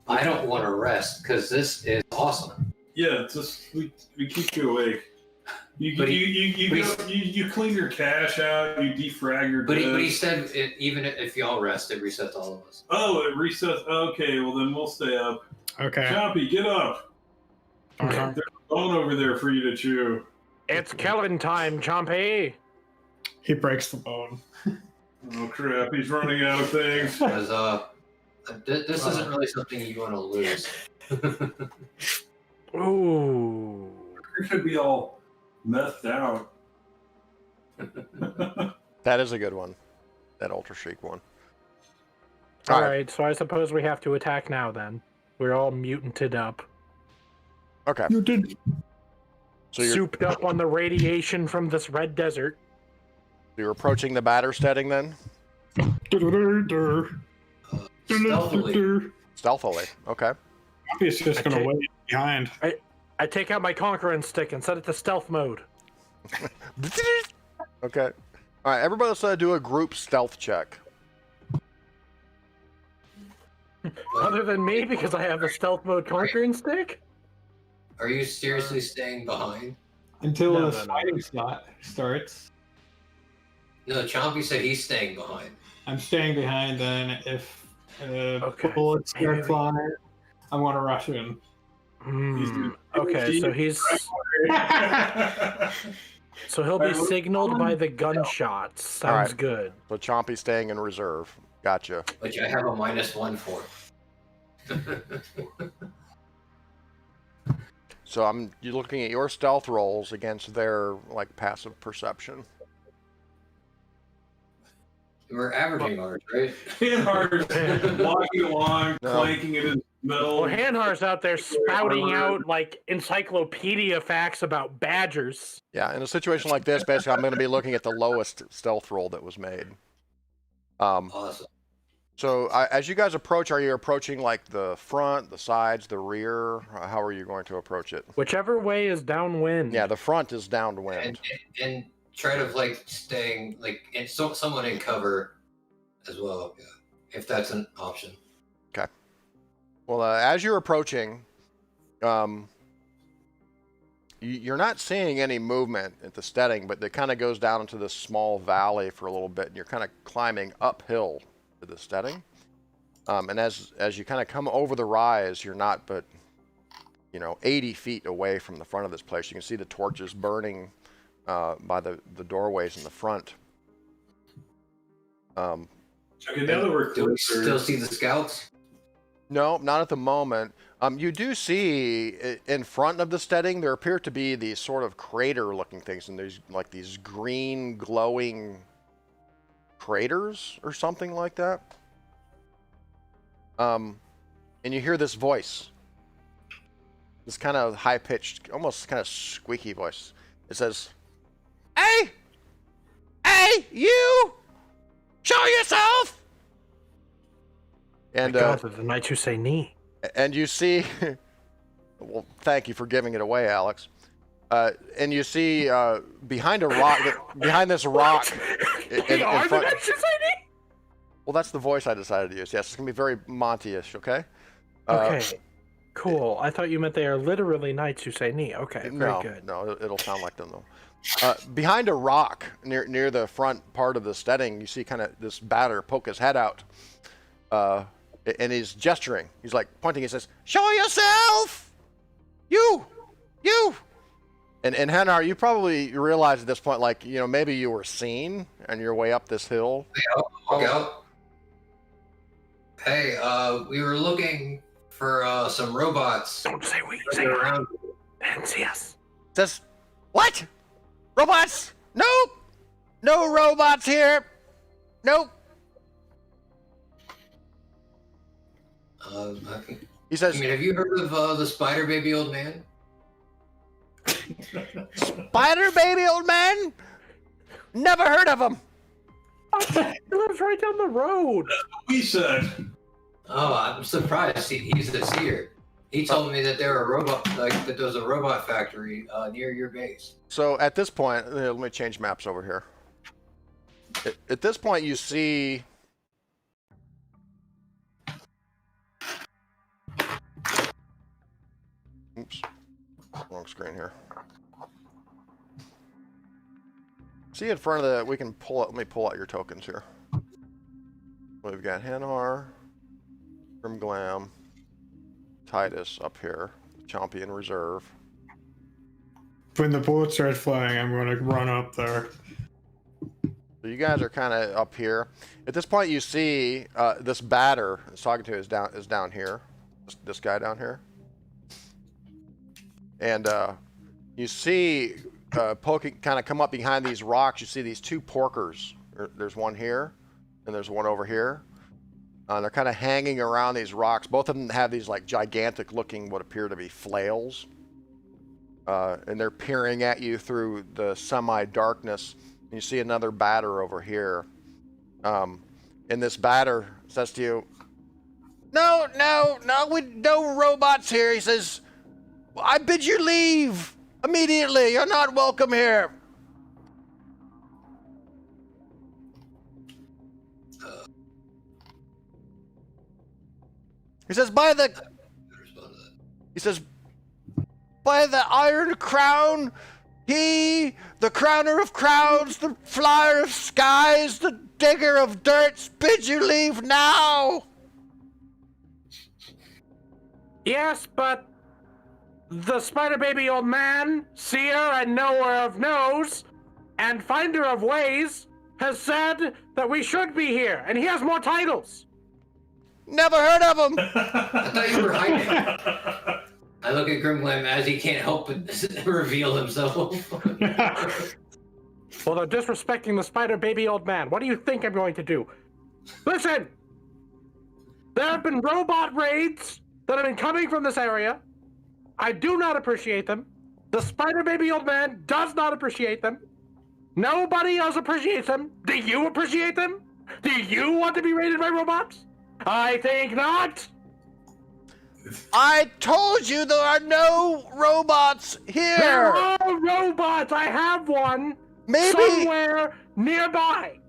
I don't want to rest because this is awesome. Yeah, just we keep you awake. You But you clean your cache out. You defrag your. But he disks. said even if y'all rest, it resets all of us. Oh, it resets. Okay, well then we'll stay up. Okay. Chompy, get up. Okay. There's a bone over there for you to chew. It's killing time, Chompy. He breaks the bone. Oh crap, he's running out of things. Because this isn't really something you want to lose. Ooh. It could be all methed out. That is a good one. That Ultra Shriek one. All right, so I suppose we have to attack now then. We're all mutanted up. Okay. You did. So you're, Souped up on the radiation from this red desert. you're approaching the batter steading then? Stealthily. Stealthily. Okay. He's just gonna Okay. wait behind. I take out my conquering stick and set it to stealth mode. Okay. All right, everybody let's do a group stealth check. Other than me, because I have the stealth mode conquering stick? Are you seriously staying behind? Until No, the no, no. fighting slot starts. No, Chompy said he's staying behind. I'm staying behind. Then if Okay. bullets Maybe start we- flying, I want to rush in. Okay, so he'll be signaled by the gunshots. Sounds Alright. good. So Chompy staying in reserve. Gotcha. Which I have a -1 for. So you're looking at your stealth rolls against their like passive perception. We're averaging ours, right? Hanhar's walking along, No. clanking it in the middle. Well, Hanhar's out there spouting out like encyclopedia facts about badgers. Yeah, in a situation like this, basically I'm going to be looking at the lowest stealth roll that was made. Awesome. So as you guys approach, are you approaching like the front, the sides, the rear? How are you going to approach it? Whichever way is downwind. Yeah, the front is downwind. And try to like staying like and someone in cover as well, yeah, if that's an option. Well, as you're approaching, you're not seeing any movement at the steading, but it kind of goes down into this small valley for a little bit, and you're kind of climbing uphill to the steading. And as you kind of come over the rise, you're not but 80 feet away from the front of this place. You can see the torches burning by the doorways in the front. Okay, now that we're Do we closer, still see the scouts? No, not at the moment. You do see in front of the steading, there appear to be these sort of crater-looking things, and there's like these green glowing craters or something like that. And you hear this voice, this kind of high-pitched, almost kind of squeaky voice. It says, "Hey, you, show yourself!" And God, the night you say knee. And you see, well, thank you for giving it away, Alex. And you see behind a rock, behind this rock, in front. Well, that's the voice I decided to use. Yes, it's gonna be very Monty-ish. Okay. Okay. Cool. I thought you meant they are literally knights who say knee. Okay. Very good. No, it'll sound like them though. Behind a rock near the front part of the steading, you see kind of this batter poke his head out. And he's gesturing. He's like pointing. He says, "Show yourself! You! And Hanar, you probably realize at this point, like, you know, maybe you were seen on your way up this hill. Walk out. Hey, we were looking for some robots. Don't say we. Say around. And see us. Says, what? Robots? Nope. No robots here. Nope. He says, I mean, have you heard of the spider baby old man? Spider baby old man? Never heard of him. He lives right down the road. We said. Oh, I'm surprised. He's the seer. He told me that there was a robot factory near your base. So at this point, let me change maps over here. At this point, you see. Oops, wrong screen here. See in front of the, we can pull out, let me pull out your tokens here. We've got Hanar, Grim Titus up here, Chompy in reserve. When the bullets start flying, I'm going to run up there. So you guys are kind of up here. At this point, you see this batter that's talking to you is down here. This guy down here. And you see poking, kind of come up behind these rocks. You see these two porkers. There's one here, and there's one over here. They're kind of hanging around these rocks. Both of them have these like gigantic-looking, what appear to be flails, and they're peering at you through the semi-darkness. And you see another batter over here, and this batter says to you, "No, no robots here." He says, "I bid you leave immediately. You're not welcome here." He says, "By the Iron Crown, he, the crowner of crowns, the flyer of skies, the digger of dirt, bids you leave now." Yes, but the spider baby old man, seer and knower of knows, and finder of ways, has said that we should be here, and he has more titles. Never heard of him. I thought you were hiding. I look at Grimglam as he can't help but reveal himself. Well, they're disrespecting the spider baby old man. What do you think I'm going to do? Listen! There have been robot raids that have been coming from this area. I do not appreciate them. The spider baby old man does not appreciate them. Nobody else appreciates them. Do you appreciate them? Do you want to be raided by robots? I think not. I told you there are no robots here. There are robots. I have one. Maybe somewhere nearby.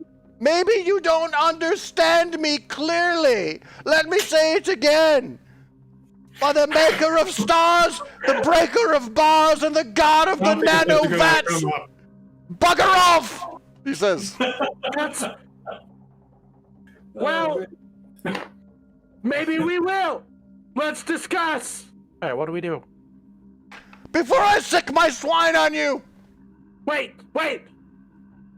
Maybe you don't understand me clearly. Let me say it again. By the maker of stars, the breaker of bars, and the god of the nanovats. Bugger off, he says. That's... Well, maybe we will. Let's discuss. All right, what do we do? Before I sick my swine on you. Wait.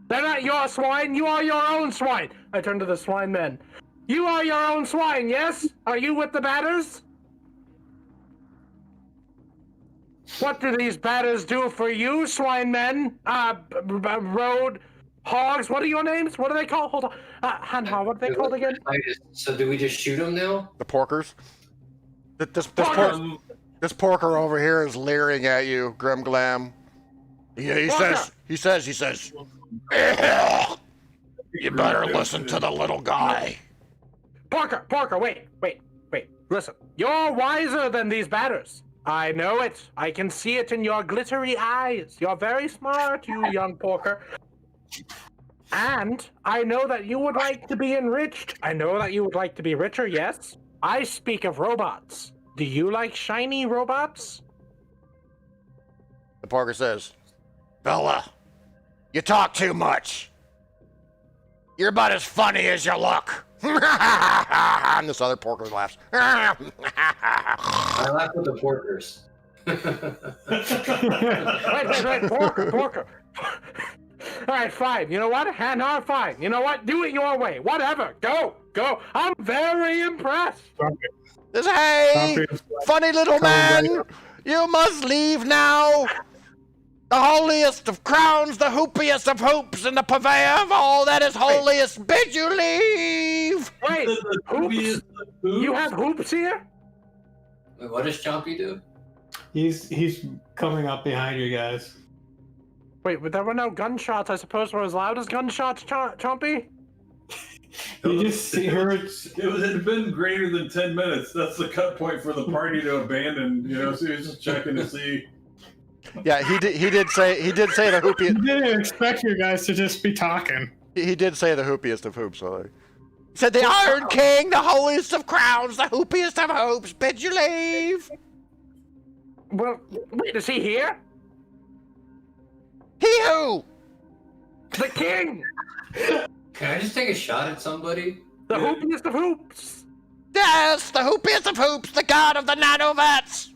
They're not your swine. You are your own swine. I turn to the swine men. You are your own swine, yes? Are you with the batters? What do these batters do for you, swine men? Road hogs? What are your names? What are they called? Hold on. Hanha, what are they called again? So do we just shoot them now? The porkers. This porker over here is leering at you, Grimglam. Yeah, he says, you better listen to the little guy. Porker, wait. Listen, you're wiser than these batters. I know it. I can see it in your glittery eyes. You're very smart, you young porker. And I know that you would like to be enriched. I know that you would like to be richer, yes? I speak of robots. Do you like shiny robots? The porker says, fella, you talk too much. You're about as funny as you look. And this other porker laughs. I laugh with the porkers. Wait, porker. All right, fine. You know what? Hanha, fine. You know what? Do it your way. Whatever. Go. I'm very impressed. Says, hey, funny little man, you must leave now. The holiest of crowns, the hoopiest of hoops, and the purveyor of all that is holiest, bid you leave. Wait, hoops? You have hoops here? Wait, what does Chompy do? He's coming up behind you guys. Wait, but there were no gunshots. I suppose were as loud as gunshots, Chompy? You just heard. It had been greater than 10 minutes. That's the cut point for the party to abandon. So he's just checking to see. Yeah, he did say the hoopiest. You didn't expect you guys to just be talking. He did say the hoopiest of hoops. So he said the Iron King, the holiest of crowns, the hoopiest of hoops, bid you leave. Well, wait, is he here? He who? The king! Can I just take a shot at somebody? The hoopiest of hoops! Yes, the hoopiest of hoops, the god of the nanovats.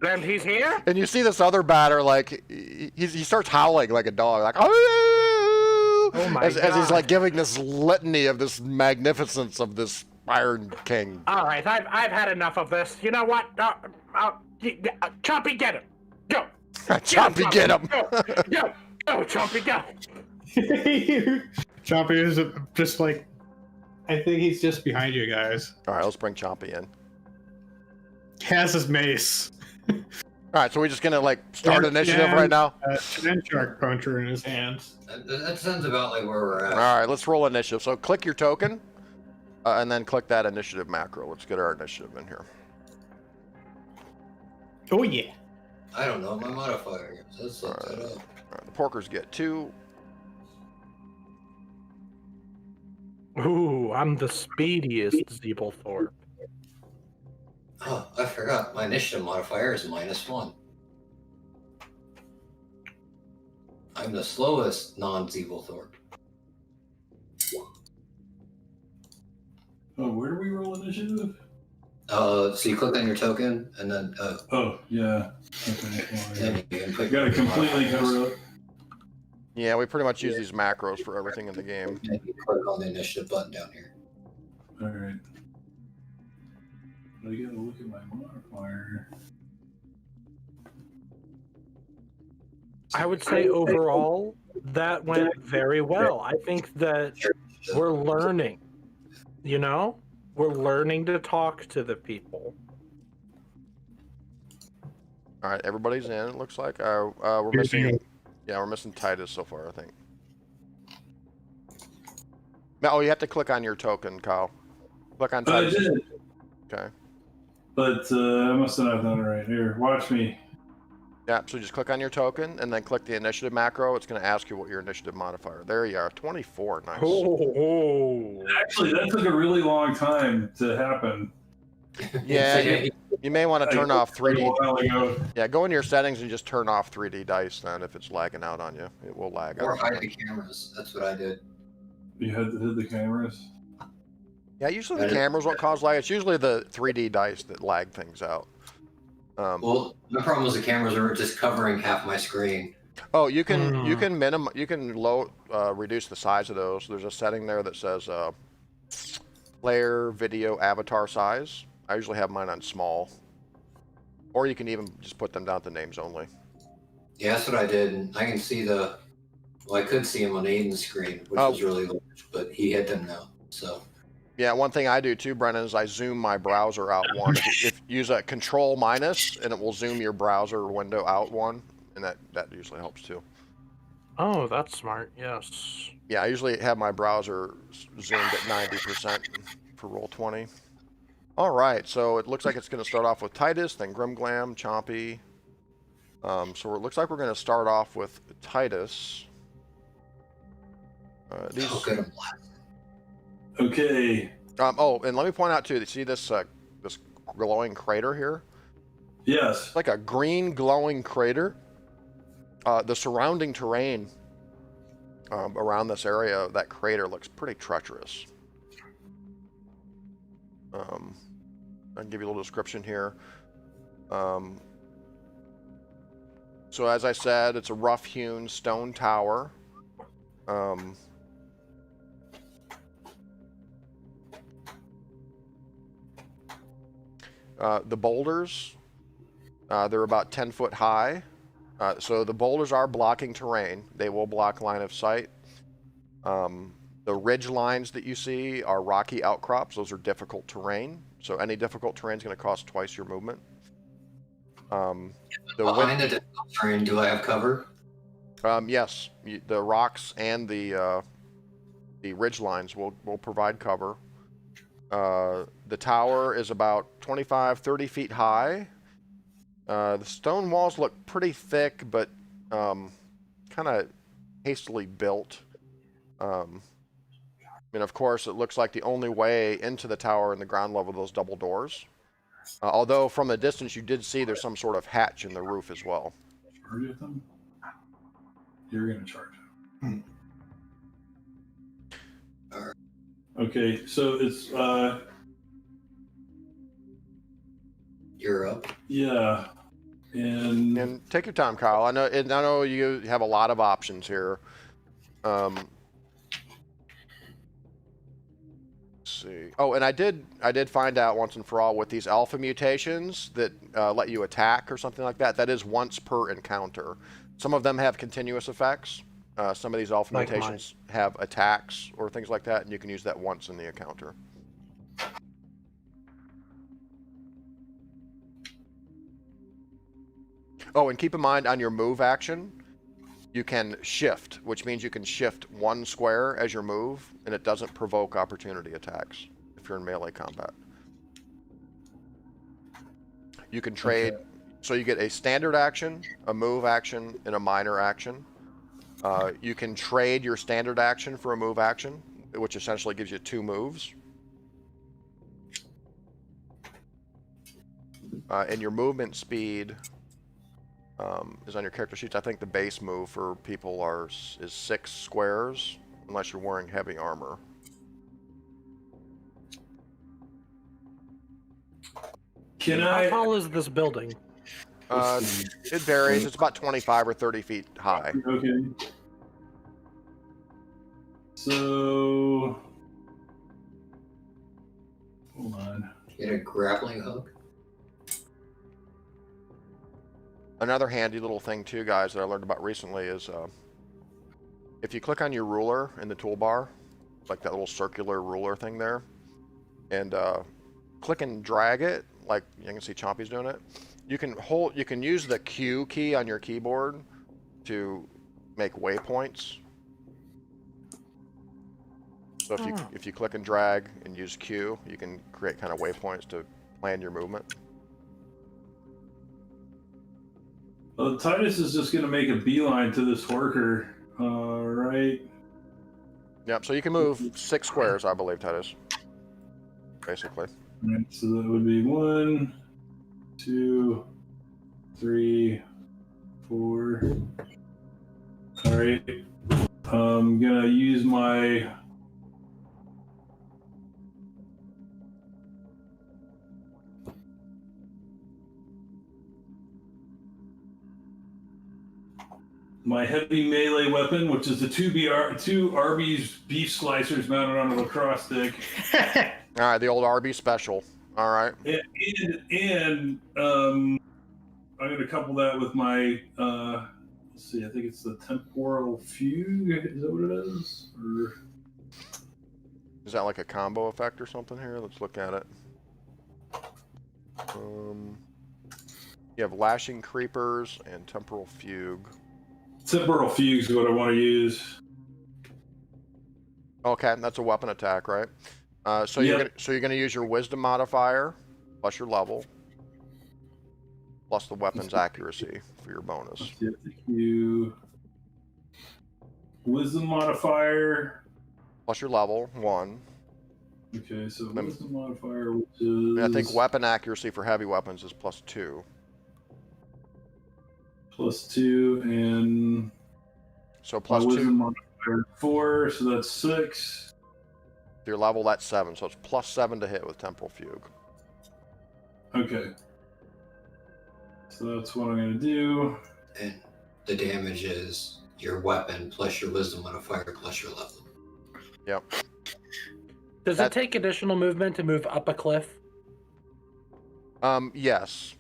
And he's here? And you see this other batter, like, he starts howling like a dog, like, oh my as he's God. like giving this litany of this magnificence of this Iron King. All right, I've had enough of this. You know what? Chompy, get him. Go. Chompy, get him. Go, Chompy, go. Chompy is just like, I think he's just behind you guys. All right, let's bring Chompy in. He has his mace. All right, so we're just gonna like start initiative right now. An shark puncher in his hands. That sounds about like where we're at. All right, let's roll initiative. So click your token, and then click that initiative macro. Let's get our initiative in here. Oh yeah. I don't know my modifier. So let's look that up. All right, the porkers get 2. Ooh, I'm the speediest Zeeblethorpe. Oh, I forgot. My initiative modifier is -1. I'm the slowest non-Zeeblethorpe. Oh, where do we roll initiative? So you click on your token, and then Oh, yeah. Okay. then you can You put gotta completely modifiers, cover up. Yeah, we pretty much use these macros for everything in the game. and you click on the initiative button down here. Alright. I gotta look at my modifier. I would say overall, that went very well. I think that we're learning, you know? We're learning to talk to the people. All right, everybody's in. It looks like we're missing. Yeah, we're missing Titus so far, I think. No, you have to click on your token, Kyle. Click on I Titus. did, Okay. but I must not have done it right. Here, watch me. Yeah, so just click on your token and then click the initiative macro. It's going to ask you what your initiative modifier. There you are, 24. Nice. Oh. Actually, that took a really long time to happen. Yeah, you may want to turn off 3D. A while ago. Yeah, go into your settings and just turn off 3D dice then if it's lagging out on you. It will lag Or out. hide the cameras. That's what I did. You had to hit the cameras. Yeah, usually the cameras won't cause lag. It's usually the 3D dice that lag things out. Well, my problem was the cameras were just covering half my screen. Oh, you can reduce the size of those. There's a setting there that says player video avatar size. I usually have mine on small. Or you can even just put them down to names only. Yeah, that's what I did. And I can see the. Well, I could see him on Aiden's screen, which was really large, but he hid them now. So. Yeah, one thing I do too, Brennan, is I zoom my browser out one. If you use a Control minus, and it will zoom your browser window out one, and that usually helps too. Oh, that's smart. Yes. Yeah, I usually have my browser zoomed at 90% for Roll20. All right, so it looks like it's going to start off with Titus, then Grimglam, Chompy. So it looks like we're going to start off with Titus. Okay. Oh, and let me point out too. You see this this glowing crater here? Yes. It's like a green glowing crater. The surrounding terrain around this area, that crater looks pretty treacherous. I can give you a little description here. So as I said, it's a rough-hewn stone tower. The boulders, they're about 10 foot high. So the boulders are blocking terrain. They will block line of sight. The ridge lines that you see are rocky outcrops. Those are difficult terrain. So any difficult terrain is going to cost twice your movement. Behind the difficult terrain, do I have cover? Yes, the rocks and the ridge lines will provide cover. The tower is about 25, 30 feet high. The stone walls look pretty thick, but kind of hastily built. And of course, it looks like the only way into the tower in the ground level are those double doors. Although from a distance, you did see there's some sort of hatch in the roof as well. Charge them? You're going to charge them. Okay, so it's You're up. Yeah, and take your time, Kyle. I know you have a lot of options here. Let's see. Oh, and I did find out once and for all with these alpha mutations that let you attack or something like that. That is once per encounter. Some of them have continuous effects. Some of these alpha mutations have attacks or things like that, and you can use that once in the encounter. Oh, and keep in mind on your move action, you can shift, which means you can shift one square as your move, and it doesn't provoke opportunity attacks if you're in melee combat. You can trade, so you get a standard action, a move action, and a minor action. You can trade your standard action for a move action, which essentially gives you 2 moves. And your movement speed is on your character sheets. I think the base move for people is 6 squares, unless you're wearing heavy armor. How tall is this building? It varies. It's about 25 or 30 feet high. Okay. So, hold on. Get a grappling hook. Another handy little thing too, guys, that I learned about recently is if you click on your ruler in the toolbar, like that little circular ruler thing there, and click and drag it, like you can see Chompy's doing it. You can use the Q key on your keyboard to make waypoints. So if you click and drag and use Q, you can create kind of waypoints to plan your movement. Well, Titus is just going to make a beeline to this worker. All right. Yep, so you can move 6 squares, I believe, Titus. Basically. All right, so that would be 1, 2, 3, 4. All right. I'm going to use my... my heavy melee weapon, which is the two Arby's beef slicers mounted on a lacrosse stick. All right, the old RB special. All right. And I'm going to couple that with my, let's see, I think it's the temporal fugue. Is that what it is? Or... Is that like a combo effect or something here? Let's look at it. You have lashing creepers and temporal fugue. Temporal fugue is what I want to use. Okay, that's a weapon attack, right? So you're gonna use your wisdom modifier plus your level plus the weapon's accuracy for your bonus. You wisdom modifier Plus your level 1. Okay, so wisdom modifier, which is... I think weapon accuracy for heavy weapons is +2. +2, and... So +2. Wisdom modifier 4, so that's 6. Your level, that's 7, so it's +7 to hit with temporal fugue. Okay. So that's what I'm going to do. And the damage is your weapon plus your wisdom modifier plus your level. Yep. Does it take additional movement to move up a cliff? Yes.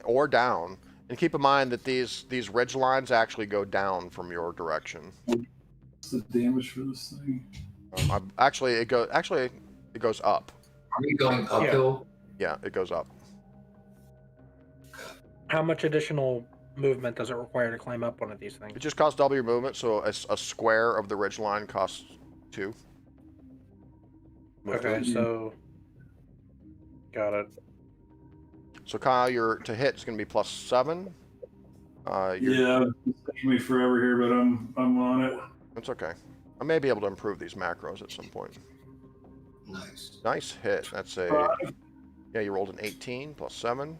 Or down. And keep in mind that these ridge lines actually go down from your direction. What's the damage for this thing? Actually, it goes up. Are you going uphill? Yeah, it goes up. How much additional movement does it require to climb up one of these things? It just costs double your movement, so a square of the ridge line costs 2. Okay, so got it. So Kyle, to hit is going to be +7. Yeah, it's taking me forever here, but I'm on it. That's okay. I may be able to improve these macros at some point. Nice. Nice hit. That's a... Yeah, you rolled an 18 +7.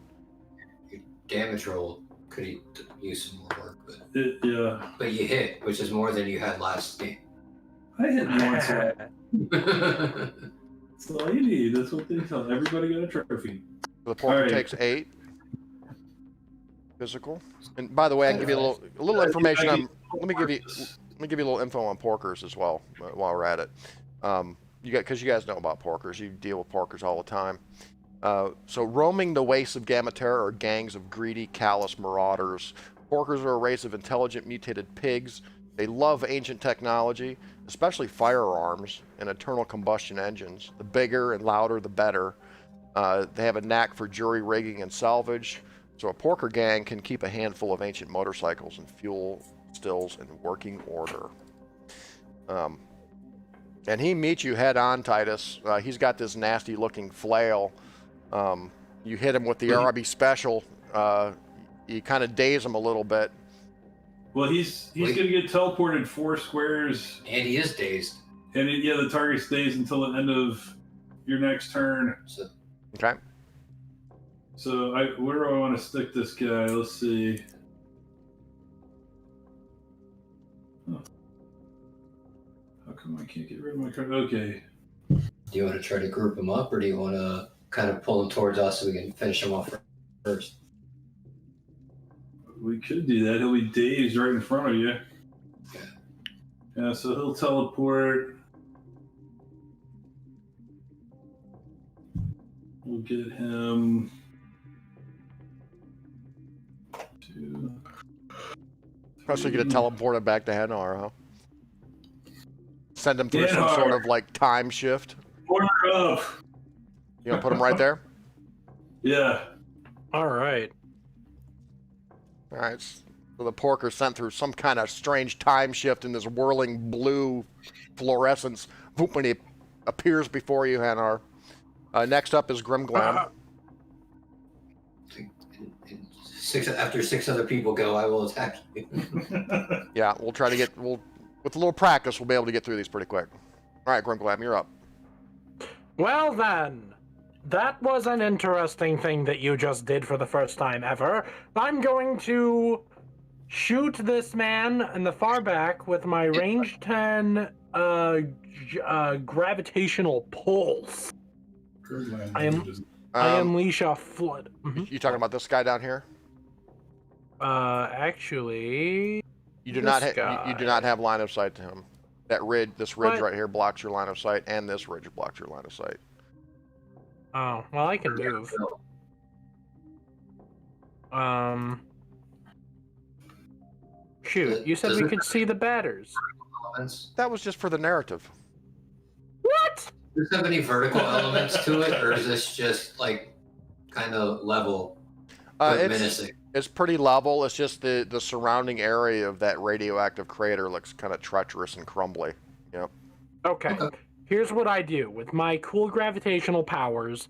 Your damage roll could use some more work, but... Yeah. But you hit, which is more than you had last game. I hit once. That's all you need. That's what they tell. Everybody got a trophy. The porker takes 8. Physical. And by the way, I can give you a little information on... Let me give you a little info on porkers as well while we're at it. Because you guys know about porkers. You deal with porkers all the time. So roaming the wastes of Gamma-Terra are gangs of greedy, callous marauders. Porkers are a race of intelligent, mutated pigs. They love ancient technology, especially firearms and internal combustion engines. The bigger and louder, the better. They have a knack for jury rigging and salvage. So a porker gang can keep a handful of ancient motorcycles and fuel stills in working order. And he meets you head on, Titus. He's got this nasty looking flail. You hit him with the RB special. You kind of daze him a little bit. Well, he's going to get teleported 4 squares. And he is dazed. And the target stays until the end of your next turn. Okay. So where do I want to stick this guy? Let's see. Oh. How come I can't get rid of my card? Okay. Do you want to try to group him up, or do you want to kind of pull him towards us so we can finish him off first? We could do that. He'll be dazed right in front of you. Okay. Yeah, so he'll teleport. We'll get him to... So you're going to teleport him back to Hanar, huh? Send him through some Hanar. sort of like time shift. Order up! You gonna put him right there? Yeah. All right. All right. So the porker sent through some kind of strange time shift in this whirling blue fluorescence when he appears before you, Hanar. Next up is Grimglam. After 6 other people go, I will attack you. Yeah, we'll try to get... with a little practice, we'll be able to get through these pretty quick. All right, Grimglam, you're up. Well then, that was an interesting thing that you just did for the first time ever. I'm going to shoot this man in the far back with my range 10 gravitational pulse. I unleash a flood. You talking about this guy down here? Actually, you do not have line of sight to him. This ridge right here blocks your line of sight, and this ridge blocks your line of sight. Oh, well, I can move. Shoot, you said we could see the batters. Elements? That was just for the narrative. What? Does this have any vertical elements to it, or is this just like kind of level? But menacing. It's pretty level. It's just the surrounding area of that radioactive crater looks kind of treacherous and crumbly. Yep. Okay. Here's what I do. With my cool gravitational powers,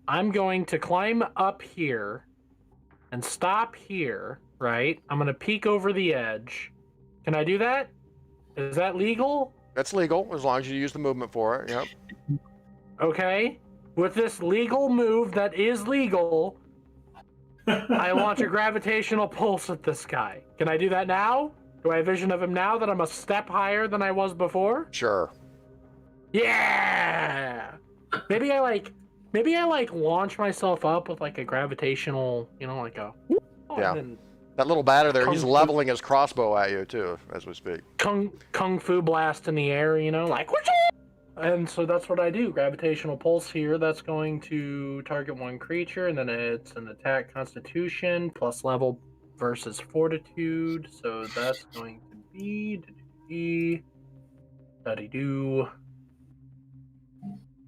I'm going to climb up here and stop here, right? I'm going to peek over the edge. Can I do that? Is that legal? That's legal, as long as you use the movement for it. Yep. Okay. With this legal move that is legal, I launch a gravitational pulse at this guy. Can I do that now? Do I have vision of him now that I'm a step higher than I was before? Sure. Yeah! Maybe I launch myself up with like a gravitational, like a... Yeah. And then That little batter there, Kung he's Fu. leveling his crossbow at you, too, as we speak. Kung Fu blast in the air, like... And so that's what I do. Gravitational pulse here. That's going to target one creature, and then it's an attack constitution plus level versus fortitude. So that's going to be do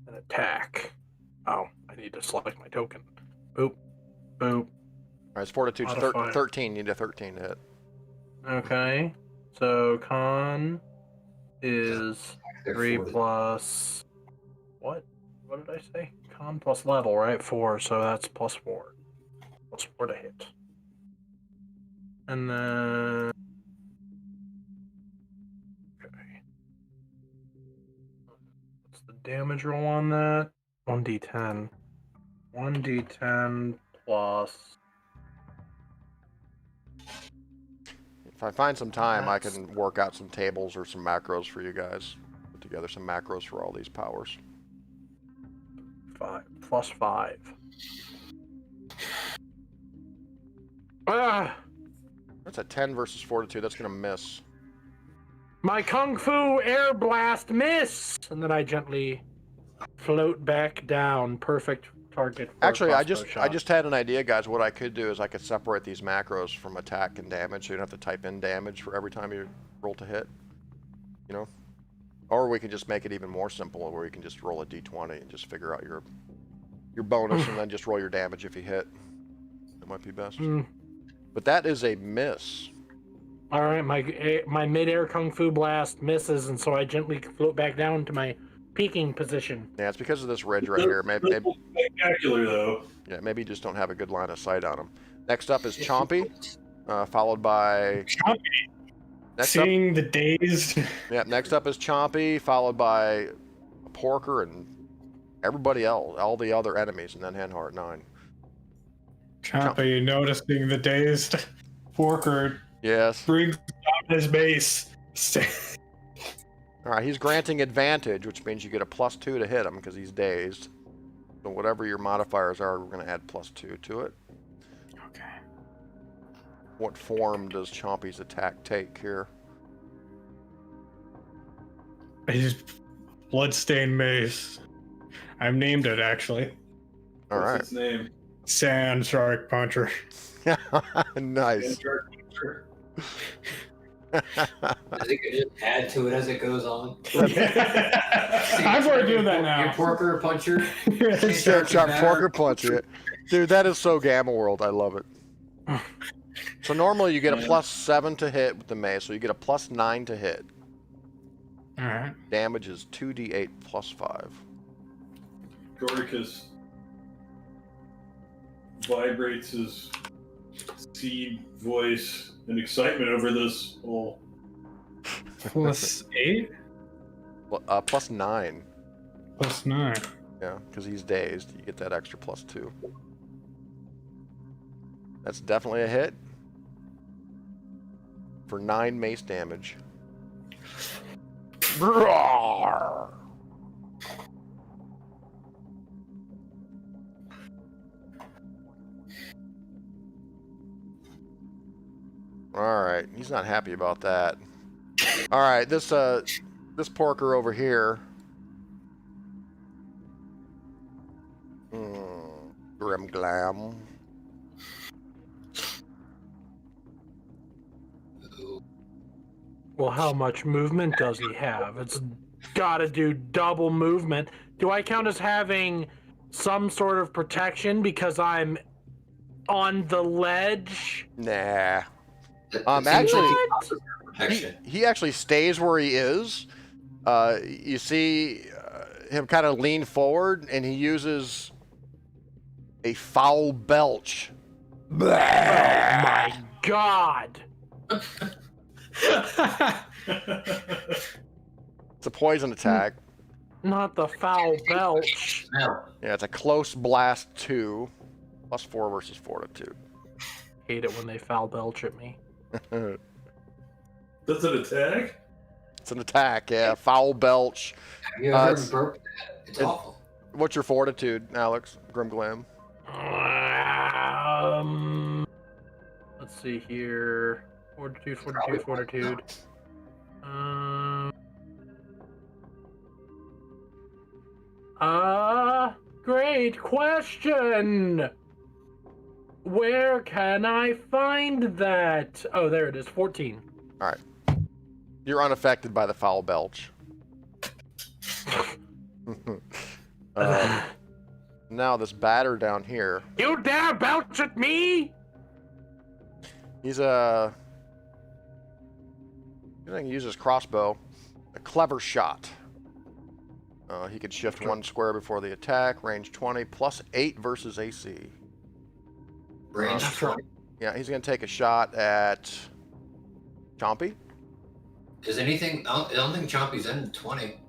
an attack. Oh, I need to select my token. Boop, boop. All right, his fortitude's Modifier. 13. You need a 13 to hit. Okay, so con is 3 plus what? What did I say? Con plus level, right? 4, so that's plus 4. Plus 4 to hit. And then okay. What's the damage roll on that? 1d10. 1d10 plus. If I find some time, I can work out some tables or some macros for you guys. Put together some macros for all these powers. 5 plus 5. Ah! That's a 10 versus fortitude. That's going to miss. My Kung Fu air blast miss! And then I gently float back down. Perfect target for Actually, a I crossbow shot. just had an idea, guys. What I could do is I could separate these macros from attack and damage, so you don't have to type in damage for every time you roll to hit. You know? Or we can just make it even more simple, where you can just roll a d20 and just figure out your bonus, and then just roll your damage if you hit. That might be best. But that is a miss. All right, my mid-air Kung Fu blast misses, and so I gently float back down to my peaking position. Yeah, it's because of this ridge right here. Maybe Spectacular, though. yeah, maybe you just don't have a good line of sight on him. Next up is Chompy, followed by... Seeing the dazed. Yeah, next up is Chompy, followed by Porker and everybody else, all the other enemies, and then Henhart 9. Chompy noticing the dazed Porker Yes. brings down his base. All right, he's granting advantage, which means you get a +2 to hit him because he's dazed. So whatever your modifiers are, we're going to add +2 to it. Okay. What form does Chompy's attack take here? His bloodstained mace. I've named it, actually. All right. What's its name? Sand Shark Puncher. Nice. I think I just add to it as it goes on. I've already doing that now. Your porker puncher. Shark Porker Punch it. Dude, that is so Gamma World. I love it. So normally you get a +7 to hit with the mace, so you get a +9 to hit. Alright. Damage is 2d8 +5. Goricus vibrates his seed voice in excitement over this whole. +8? Well, +9. +9. Yeah, because he's dazed. You get that extra +2. That's definitely a hit. For 9 mace damage. Roar! Alright, he's not happy about that. Alright, this Porker over here Grim Glam. Ooh. Well, how much movement does he have? It's gotta do double movement. Do I count as having some sort of protection because I'm on the ledge? Nah. It seems Actually, like the opposite of protection. he actually stays where he is. You see him kind of lean forward, and he uses a foul belch. Oh my god! It's a poison attack. Not the foul belch. Smell. Yeah, it's a close blast 2, +4 versus fortitude. Hate it when they foul belch at me. That's an attack? It's an attack, yeah. Foul belch. Have you ever it's- burped that? It's awful. What's your fortitude, Alex? Grim Glam. Let's see here. Fortitude. Great question. Where can I find that? Oh, there it is. 14. You're unaffected by the foul belch. Now this batter down here. You dare belch at me? He's gonna use his crossbow. A clever shot. He can shift 1 square before the attack. Range 20, +8 versus AC. Range That's 20. Yeah, he's gonna take a shot at Chompy. Is anything? I don't think Chompy's in 20.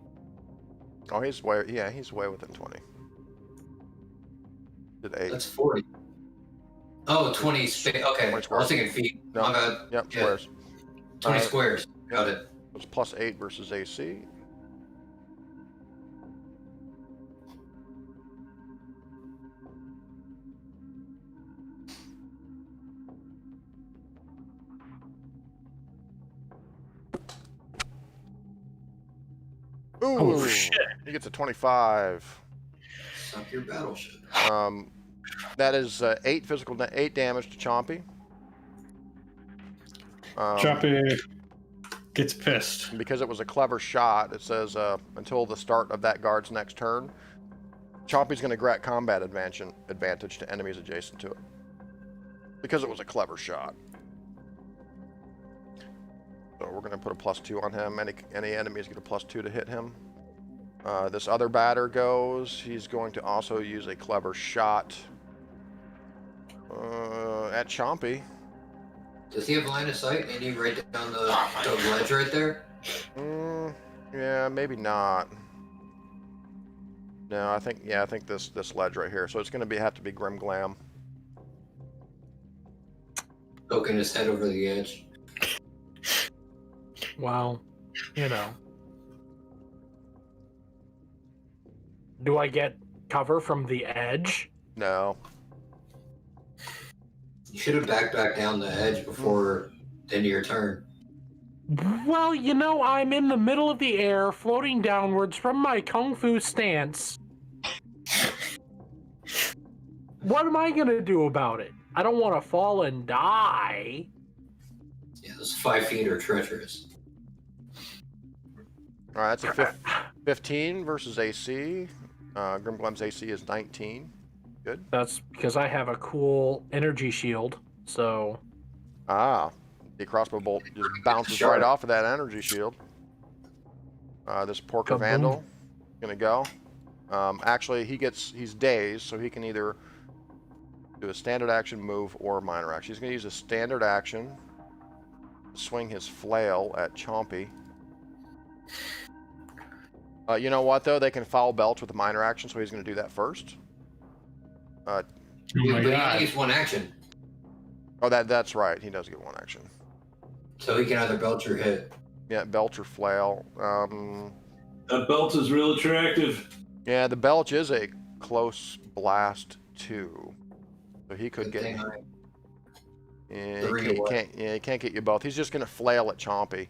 Oh, he's way within 20. Did 8. That's 40. Oh, 20 space. Okay, 20 I squares. was thinking feet. No. My bad. Yep, Yeah. squares. 20 squares. Got it. It's +8 versus AC. Ooh, Oh, shit. He gets a 25. Sunk your battleship. That is 8 damage to Chompy. Choppy gets pissed. Because it was a clever shot, it says until the start of that guard's next turn, Chompy's going to grant combat advantage to enemies adjacent to it. Because it was a clever shot. So we're going to put a +2 on him. Any enemies get a +2 to hit him. This other batter goes. He's going to also use a clever shot at Chompy. Does he have line of sight? And you right down the ledge right there? Yeah, maybe not. No, I think this ledge right here. So it's going to have to be Grim Glam. Poking his head over the edge. Well, you know. Do I get cover from the edge? No. You should have backed back down the edge before the end of your turn. Well, you know, I'm in the middle of the air, floating downwards from my kung fu stance. What am I gonna do about it? I don't want to fall and die. Yeah, those 5 feet are treacherous. All right, that's a 15 versus AC. Grim Glam's AC is 19. Good. That's because I have a cool energy shield, so... The crossbow bolt just bounces Sure. right off of that energy shield. This Porker Kaboom. Vandal gonna go. Actually, he's dazed, so he can either do a standard action move or a minor action. He's gonna use a standard action, swing his flail at Chompy. You know what though? They can foul belch with a minor action, so he's gonna do that first. Oh Yeah, my but god. he needs one action. Oh, that's right. He does get one action. So he can either belch or hit. Yeah, belch or flail. That belt is real attractive. Yeah, the belch is a close blast 2, so he could Good get. thing I- Yeah, Three he away. can't get you both. He's just gonna flail at Chompy.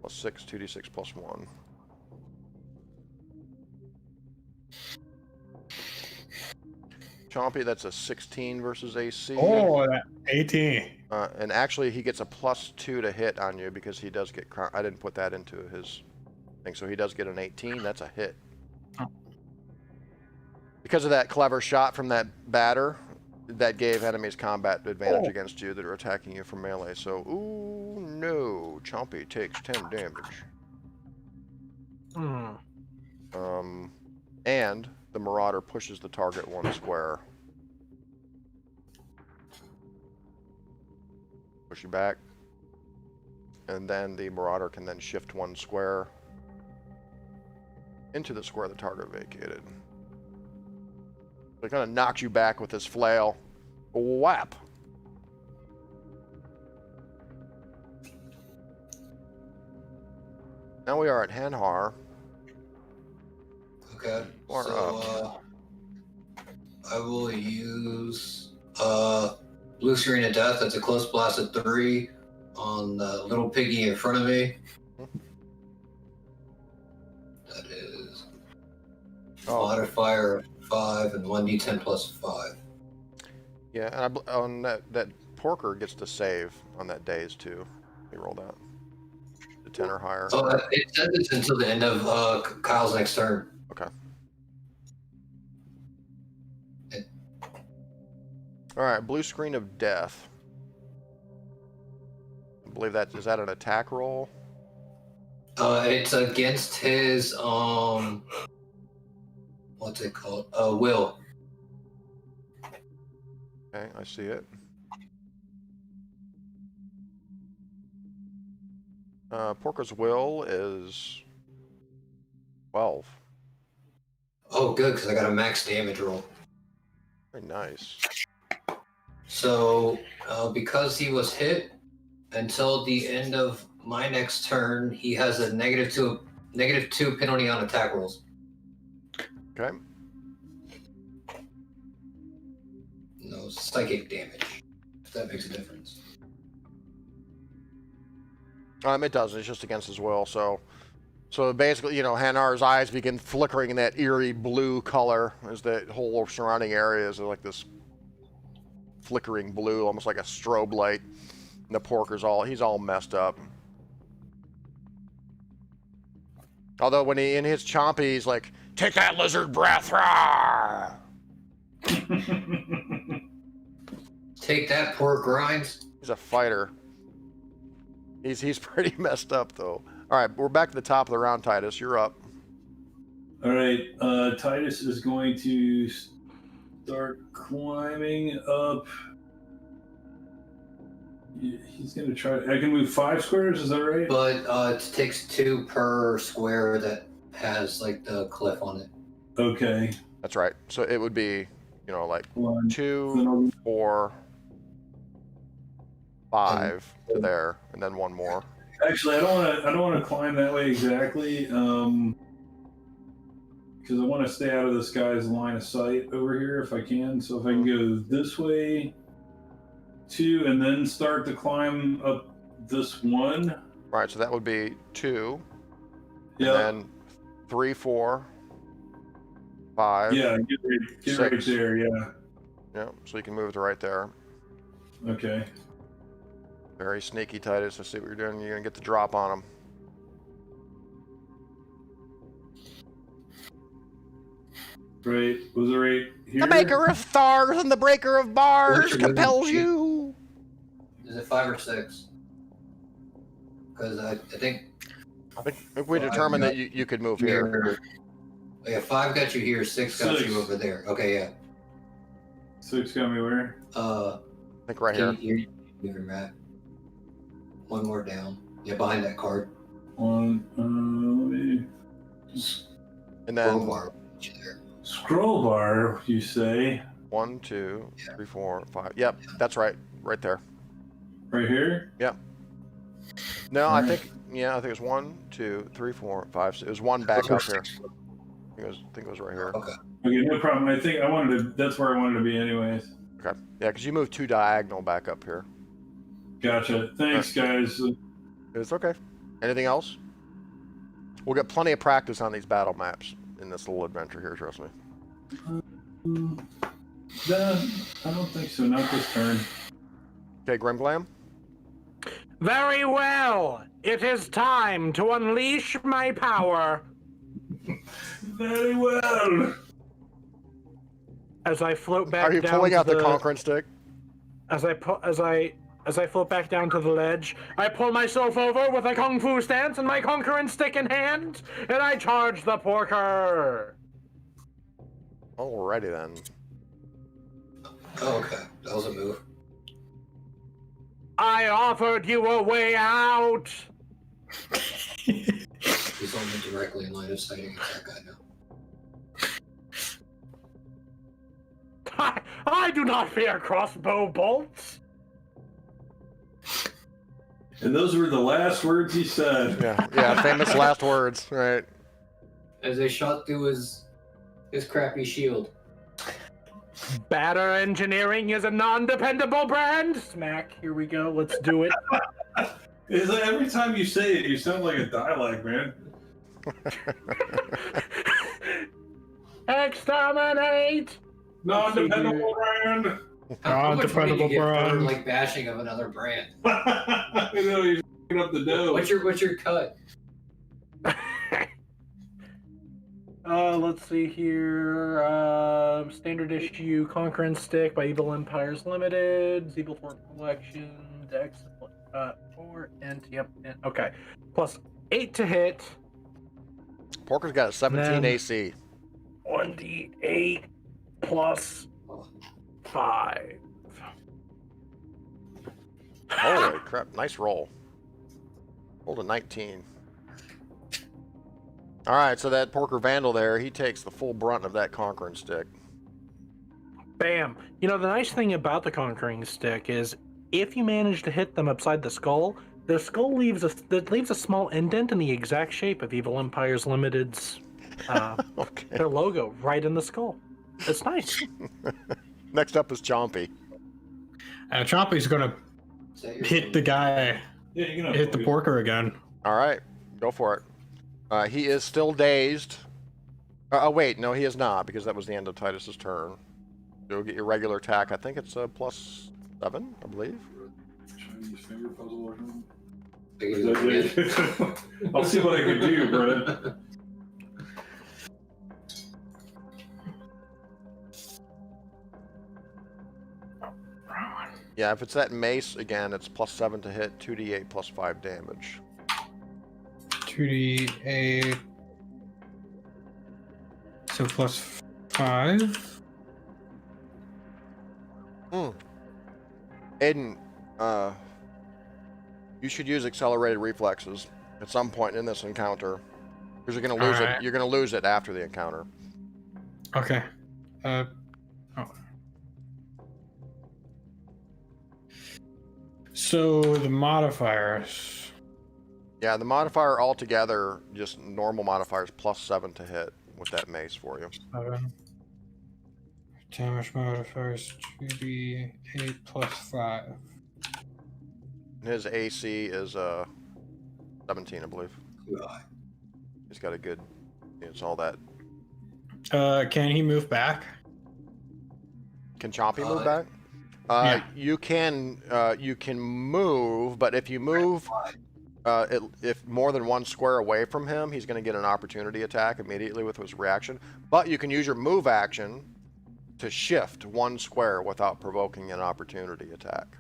+6, 2d6 +1. Chompy, that's a 16 versus AC. Oh, that 18. And actually, he gets a +2 to hit on you because he does get. I didn't put that into his thing, so he does get an 18. That's a hit. Oh. Because of that clever shot from that batter, that gave enemies combat advantage against you that are attacking you from melee. So, ooh, no. Chompy takes 10 damage. And the Marauder pushes the target 1 square. Push you back. And then the Marauder can then shift 1 square into the square the target vacated. So it kind of knocks you back with his flail. Whap! Now we are at Hanhar. Okay. Or So I will use blue screen of death. That's a close blast of 3 on the little piggy in front of me. That is modifier 5 and 1d10 plus 5. Yeah, and on that Porker gets to save on that daze too. Let me roll that. The 10 or higher. So it says it's until the end of Kyle's next turn. Okay. All right, blue screen of death. I believe is that an attack roll? It's against his what's it called? Will. Okay, I see it. Porker's will is 12. Oh, good, because I got a max damage roll. Very nice. So, because he was hit, until the end of my next turn, he has a -2 penalty on attack rolls. Okay. No psychic damage, if that makes a difference. It doesn't. It's just against his will. So basically, Hanar's eyes begin flickering in that eerie blue color as the whole surrounding area is like this flickering blue, almost like a strobe light. And the Porker's he's all messed up. Although when he hits Chompy, he's like, "Take that lizard breath!" Rawr! Take that, poor grinds. He's a fighter. He's pretty messed up though. All right, we're back to the top of the round, Titus. You're up. All right, Titus is going to start climbing up. He's going to try. I can move 5 squares. Is that right? But it takes 2 per square that has like the cliff on it. Okay. That's right. So it would be, like 1, 2, 4, 5 to there, and then 1 more. Actually, I don't want to climb that way exactly, because I want to stay out of this guy's line of sight over here if I can. So if I can go this way, 2, and then start to climb up this 1. Right. So that would be 2. Yeah. And then 3, 4, 5. Yeah. Get right 6. there. Yeah. Yeah. So you can move to right there. Okay. Very sneaky, Titus. I see what you're doing. You're gonna get the drop on him. Right. Was it right here? The maker of stars and the breaker of bars Where's your compels movement sheet? you. Is it 5 or 6? Because I think I think if we determine that you could move here. Yeah, 5 got you here, 6 got 6. you over there. Okay, yeah. 6 got me where? I think right here. You're Matt. 1 more down. Yeah, behind that card. 1. Let me. And then Scroll bar. There. Scroll bar, you say? 1, 2, 3, 4, 5. Yep, that's right. Right there. Right here? Yep. No, I think it was 1, 2, 3, 4, 5. 6. It was 1 back up here. I think it was right here. Okay. Okay, no problem. I think that's where I wanted to be anyways. Okay. Yeah, because you moved 2 diagonal back up here. Gotcha. Thanks, guys. It's okay. Anything else? We'll get plenty of practice on these battle maps in this little adventure here, trust me. No, I don't think so. Not this turn. Okay, Grimglam. Very well. It is time to unleash my power. Very well. As I float back Are you down pulling to out the conquering stick? As I float back down to the ledge, I pull myself over with a kung fu stance and my conquering stick in hand, and I charge the porker. Alrighty then. Oh, okay. That was a move. I offered you a way out. He's only directly in line of sight against that guy now. I do not fear crossbow bolts. And those were the last words he said. Yeah, famous last words, right? As they shot through his crappy shield. Batter engineering is a non-dependable brand. Smack. Here we go. Let's do it. It's like every time you say it, you sound like a dialect, man. Exterminate. Non-dependable brand. How much money do you get for brand. like bashing of another brand? I know you're f***ing up the dough. What's your cut? Let's see here. Standard issue Conquering Stick by Evil Empires Limited. Zeeble for Collection. Dex. 4 and yep. And, okay. Plus 8 to hit. Porker's got a 17 Then- AC. 1d8 plus 5. Holy crap! Nice roll. Rolled a 19. All right, so that Porker Vandal there, he takes the full brunt of that conquering stick. Bam. You know, the nice thing about the Conquering Stick is if you manage to hit them upside the skull leaves a small indent in the exact shape of Evil Empires Limited's Okay. their logo right in the skull. It's nice. Next up is Chompy. Chompy's gonna Is that your hit the guy, Yeah, you know. hit the porker again. All right, go for it. He is still dazed. Oh, wait, no, he is not, because that was the end of Titus's turn. You'll get your regular attack. I think it's +7, I believe. Chinese finger puzzle or something. I give you the again? I'll see what I can do, Brennan. Yeah, if it's that mace, again, it's +7 to hit, 2d8 plus 5 damage. 2d8. So plus 5. Aiden, you should use accelerated reflexes at some point in this encounter, because you're gonna lose Alright. it. You're gonna lose it after the encounter. Okay. So the modifiers. Yeah, the modifier altogether, just normal modifiers, +7 to hit with that mace for you. 7. Damage modifiers 2d8 plus 5. And his AC is 17, I believe. He's got a good. It's all that. Can he move back? Can Chompy move Yeah. back? Yeah. You can move, but if you move, if more than one square away from him, he's going to get an opportunity attack immediately with his reaction. But you can use your move action to shift one square without provoking an opportunity attack.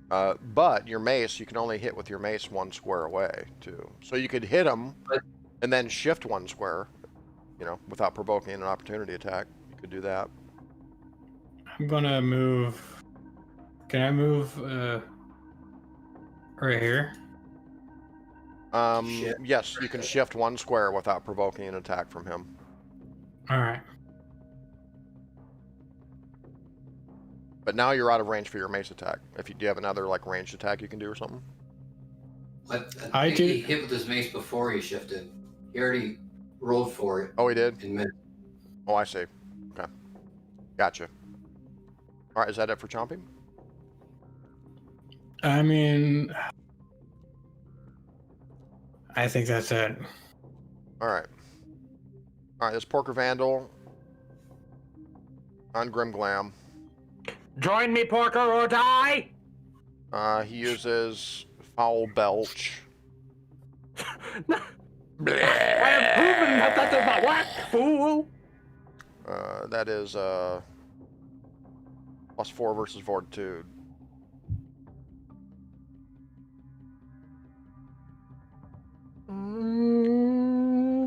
But your mace, you can only hit with your mace one square away too. So you could hit him and then shift one square, without provoking an opportunity attack. You could do that. I'm gonna move. Can I move right here? Shift. Yes, you can shift one square without provoking an attack from him. All right. But now you're out of range for your mace attack. Do you have another ranged attack you can do or something? I think he hit with his mace before he shifted. He already rolled for it. Oh, he did? And missed. Oh, I see. Okay. Gotcha. All right, is that it for Chompy? I mean, I think that's it. All right. All right, this Porker Vandal. On Grimglam. Join me, Porker, or die! He uses Foul Belch. I have proven that that does not work, fool! That is +4 versus Fortitude.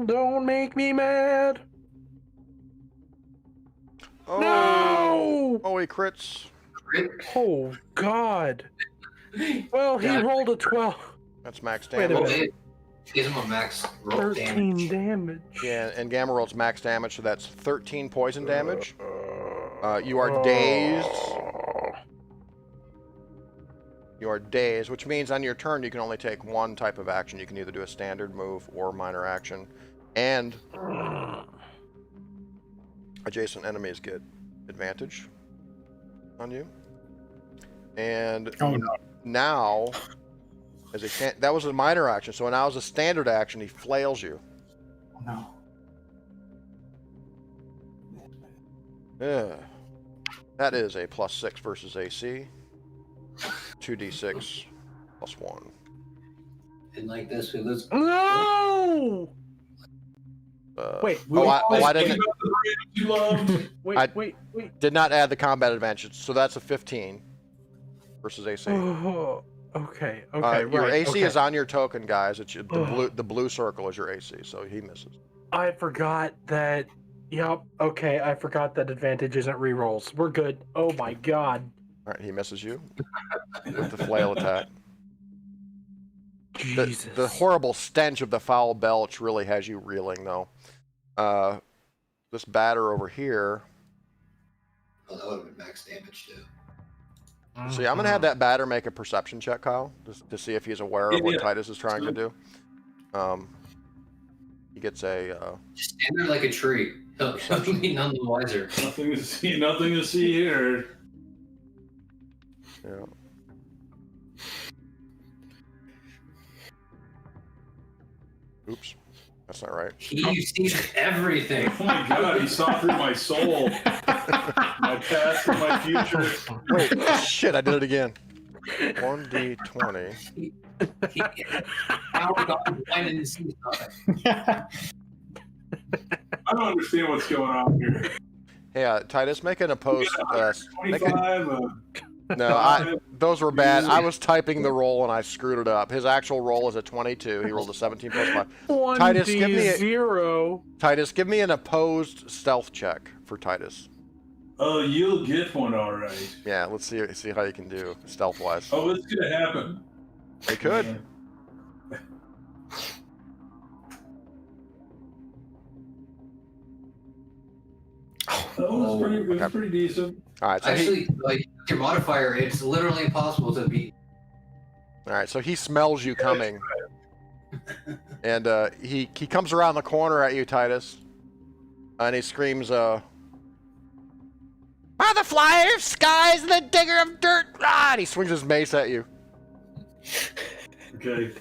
Don't make me mad. Oh, No! Oh, he crits. Oh, God. Well, he rolled a 12. That's max Wait a damage. minute. Gives him a max roll 13 damage. damage. Yeah, and Gamma rolls max damage, so that's 13 poison damage. You are dazed. You are dazed, which means on your turn you can only take one type of action. You can either do a standard move or minor action. And adjacent enemies get advantage on you. And now, as a that was a minor action, so now as a standard action, he flails you. No. Yeah. That is a +6 versus AC. 2d6 +1. And like this, we lose. No! Wait, I didn't. You loved. Wait. Did not add the combat advantage, so that's a 15 versus AC. Oh, okay, Your right. AC okay. is on your token, guys. It's the blue circle is your AC, so he misses. I forgot that. Yep. Okay, I forgot that advantage isn't rerolls. We're good. Oh my God. All right, he misses you with the flail attack. Jesus. The horrible stench of the foul belch really has you reeling, though. This batter over here. Oh, that would have been max damage too. So yeah, I'm gonna have that batter make a perception check, Kyle, just to see if he's aware of what Titus is trying to do. He gets a. Just stand there like a tree. He'll be none the wiser. Nothing to see. Nothing to see here. Yeah. Oops, that's not right. He sees everything. Oh my God! He saw through my soul, my past and my future. Wait, shit! I did it again. 1d20. How God blind and see something. I don't understand what's going on here. Hey, Titus, make an opposed. 25. No, those were bad. I was typing the roll and I screwed it up. His actual roll is a 22. He rolled a 17 plus 5. 1d0. Titus, give me an opposed stealth check for Titus. Oh, you'll get one, all right. Yeah, let's see how you can do stealth-wise. Oh, it's gonna happen. It could. That was pretty decent. All right, so Actually, like your modifier, it's literally impossible to beat. all right, so he smells you coming, and he comes around the corner at you, Titus, and he screams, "Are the flyer of skies and the digger of dirt!" Ah! And he swings his mace at you. Okay.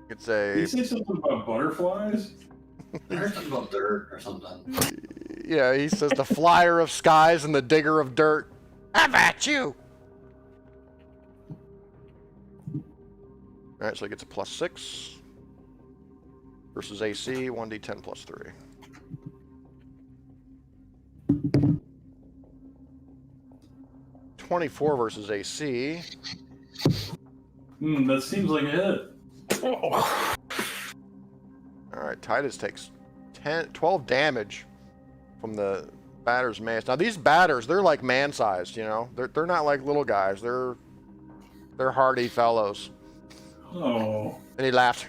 It's Did you a say something about butterflies? I heard something about dirt or something. yeah. He says, "The flyer of skies and the digger of dirt." Have at you. All right, so he gets a +6 versus AC, 1d10 plus 3. (24) versus AC. That seems like a hit. All right, Titus takes 12 damage from the batter's mace. Now these batters, they're like man-sized, you know. They're not like little guys. They're hardy fellows. Oh. And he laughs.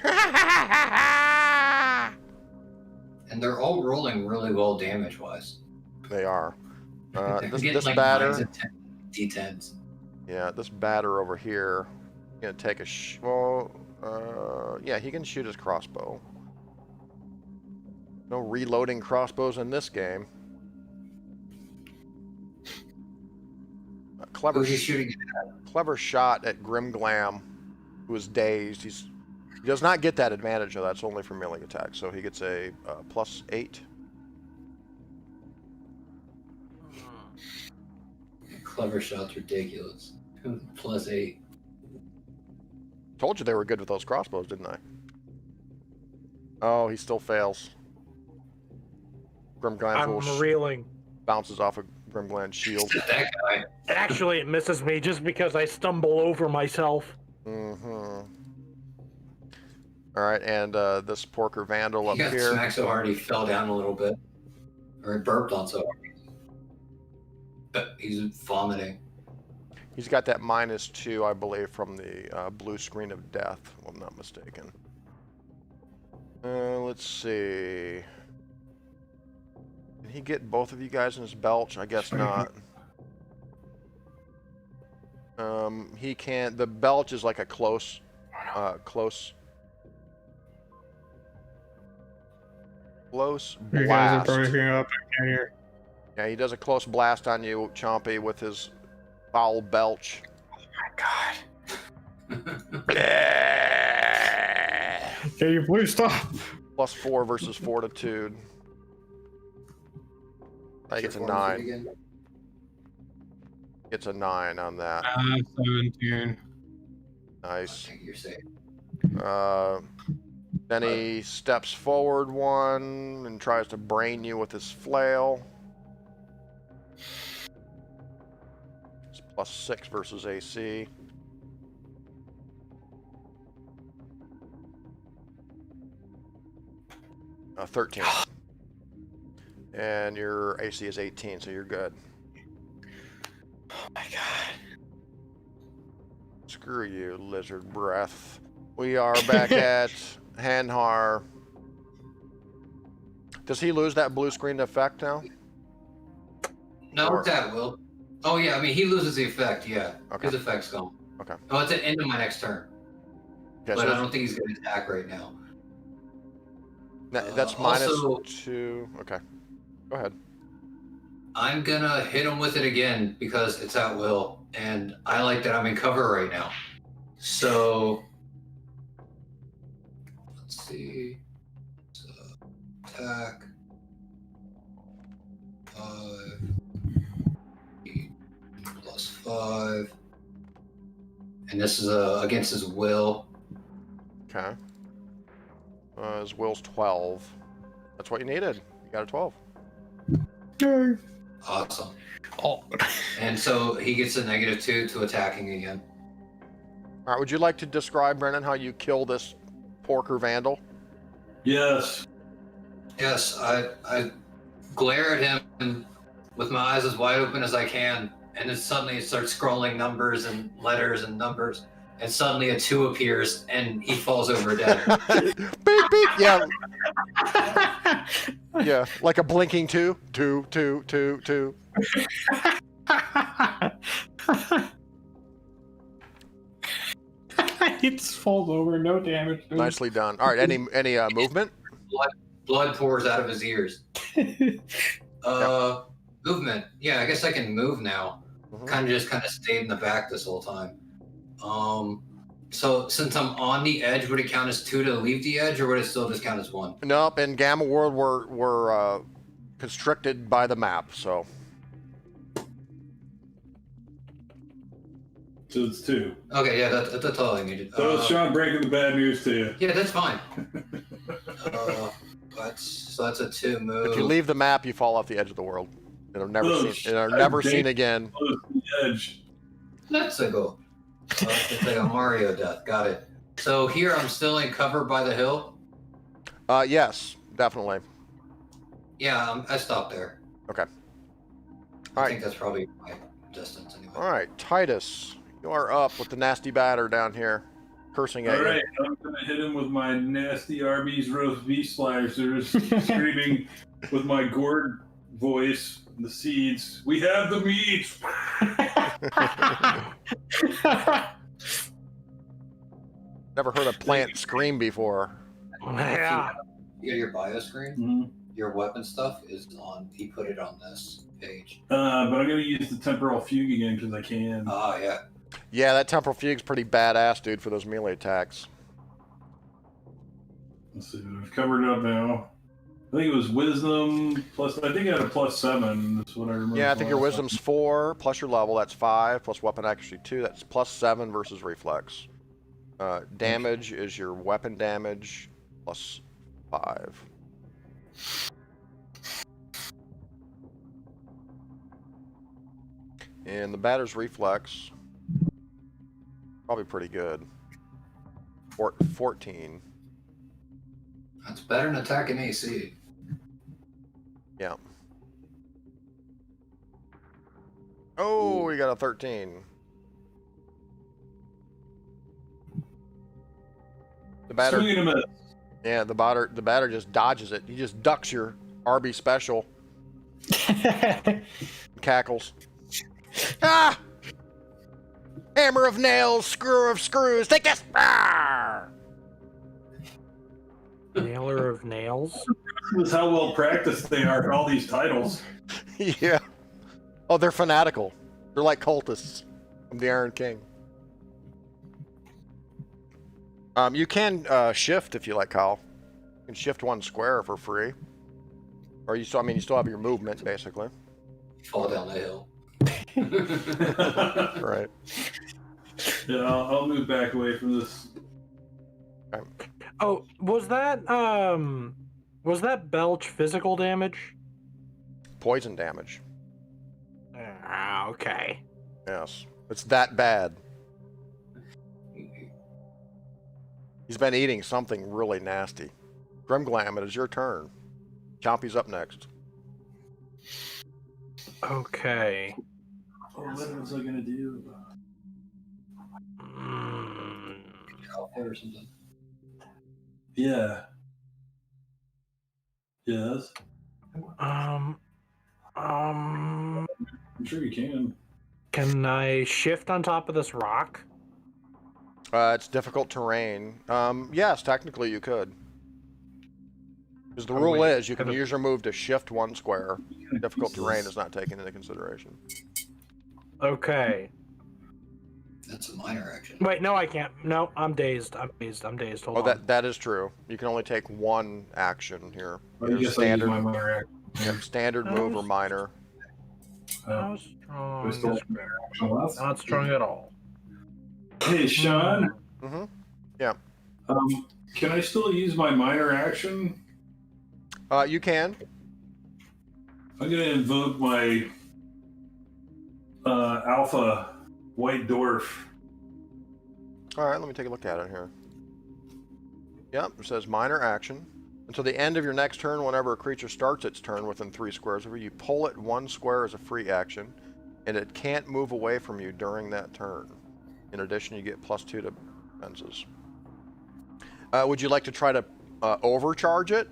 And they're all rolling really well damage-wise. They are. This like batter. 9s and D10s. Yeah, this batter over here. Gonna take a yeah, he can shoot his crossbow. No reloading crossbows in this game. Clever, Who's he shooting clever shot at Grimglam, who is dazed. He does not get that advantage, though. That's only for melee attack. So he gets a +8. Clever shot's ridiculous. +8. Told you they were good with those crossbows, didn't I? Oh, he still fails. Grimglan's I'm reeling. bounces off of Grimglan's shield. That guy. Actually, it misses me just because I stumble over myself. Mm-hmm. All right, and this Porker Vandal up He got here. smacked so hard he fell down a little bit. Or he burped on so hard. But he's vomiting. He's got that -2, I believe, from the blue screen of death, if I'm not mistaken. Let's see. Can he get both of you guys in his belch? I guess not. He can't. The belch is like a close You guys are blast. breaking up. I can't hear. Yeah, he does a close blast on you, Chompy, with his foul belch. Can you please stop? +4 versus fortitude. I think it's a 9. It's a 9 on that. 17. Nice. I think you're safe. Then he steps forward one and tries to brain you with his flail. It's +6 versus AC. Uh, 13. And your AC is 18, so you're good. Oh my god. Screw you, lizard breath. We are back at Hanhar. Does he lose that blue screen effect now? No, that will. Oh yeah, I mean he loses the effect. Yeah, Okay. his effect's gone. Okay. Oh, it's at the end of my next turn. Okay, But so I don't think he's going to attack right now. that's also- -2. Okay. Go ahead. I'm gonna hit him with it again because it's at will, and I like that I'm in cover right now. So let's see. So, attack. 5. 8 +5. And this is against his will. Okay. His will's 12. That's what you needed. You got a 12. Yay. Awesome. Oh. And so he gets a -2 to attacking again. All right. Would you like to describe, Brennan, how you kill this Porker Vandal? Yes. Yes, I glare at him with my eyes as wide open as I can, and then suddenly it starts scrolling numbers and letters and numbers, and suddenly a 2 appears, and he falls over dead. Beep beep. Yeah. Yeah. Like a blinking 2. 2, 2, 2, 2. He just falls over, no damage. Dude. Nicely done. All right. Any movement? Blood pours out of his ears. Movement. Yeah, I guess I can move now. Mhm. Kind of stayed in the back this whole time. So since I'm on the edge, would it count as 2 to leave the edge, or would it still just count as 1? Nope. In Gamma World, we're constricted by the map. So So it's 2. Okay, yeah, that's all I needed. So it's Sean breaking the bad news to you. Yeah, that's fine. So that's a 2 move. if you leave the map, you fall off the edge of the world and are never Oh, seen. And are never dang. seen again. Close to the edge. Let's go. It's like a Mario death. Got it. So here I'm still in cover by the hill. Yes, definitely. Yeah, I stopped there. Okay. I All think right. that's probably my distance anyway. All right, Titus, you are up with the nasty batter down here, cursing at All you. right, I'm gonna hit him with my nasty Arby's roast beef slicers, screaming with my gourd voice, the seeds. We have the meat. Never heard a plant scream before. Yeah. You got your bio screen? Mhm. Your weapon stuff is on. He put it on this page. But I'm gonna use the temporal fugue again because I can. Ah, yeah. Yeah, that temporal fugue's pretty badass, dude, for those melee attacks. Let's see. I've covered it up now. I think it was wisdom plus. I think I had a +7. That's what I remember. Yeah, I think your wisdom's 4 plus your level. That's 5 plus weapon accuracy 2. That's +7 versus reflex. Damage is your weapon damage +5. And the batter's reflex, probably pretty good. 14. That's better than attacking AC. Yeah. Oh, we got a 13. The batter. Swing and a miss. Yeah, the batter just dodges it. He just ducks your RB special. Cackles. Ah! Hammer of nails, screw of screws. Take this. Ah! Nailer of nails. This is how well practiced they are at all these titles. Yeah. Oh, they're fanatical. They're like cultists from the Iron King. You can shift if you like, Kyle. You can shift 1 square for free. Or you still, you still have your movement basically. Fall down the hill. Right. Yeah, I'll move back away from this. Oh, was that belch physical damage? Poison damage. Ah, okay. Yes. It's that bad. He's been eating something really nasty. Grimglam, it is your turn. Chompy's up next. Okay. Oh, what was I gonna do? Or something. Yeah. Yes. I'm sure you can. Can I shift on top of this rock? It's difficult terrain. Yes, technically you could. Because the rule is you can use your move to shift 1 square. Difficult terrain is not taken into consideration. Okay. That's a minor action. Wait, no, I can't. No, I'm dazed. I'm dazed. Hold on. That is true. You can only take 1 action here. I guess Standard, I use my minor action. yep, standard move or minor. How strong? Still Not strong at all. Hey, Sean. Mm-hmm. Yeah. Can I still use my minor action? You can. I'm gonna invoke my alpha white dwarf. All right, let me take a look at it here. Yep, it says minor action. Until the end of your next turn, whenever a creature starts its turn within 3 squares of you, you pull it 1 square as a free action, and it can't move away from you during that turn. In addition, you get +2 to defenses. Would you like to try to overcharge it?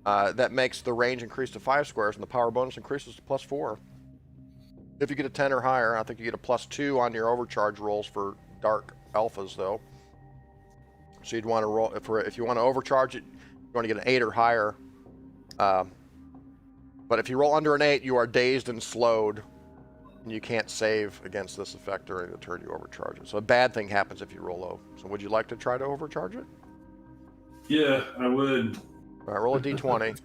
That makes the range increase to 5 squares, and the power bonus increases to +4. If you get a 10 or higher, I think you get a +2 on your overcharge rolls for dark alphas, though. So you'd want to roll if you want to overcharge it. You want to get an 8 or higher. But if you roll under an 8, you are dazed and slowed, and you can't save against this effect during the turn you overcharge it. So a bad thing happens if you roll low. So would you like to try to overcharge it? Yeah, I would. All right, roll a d20.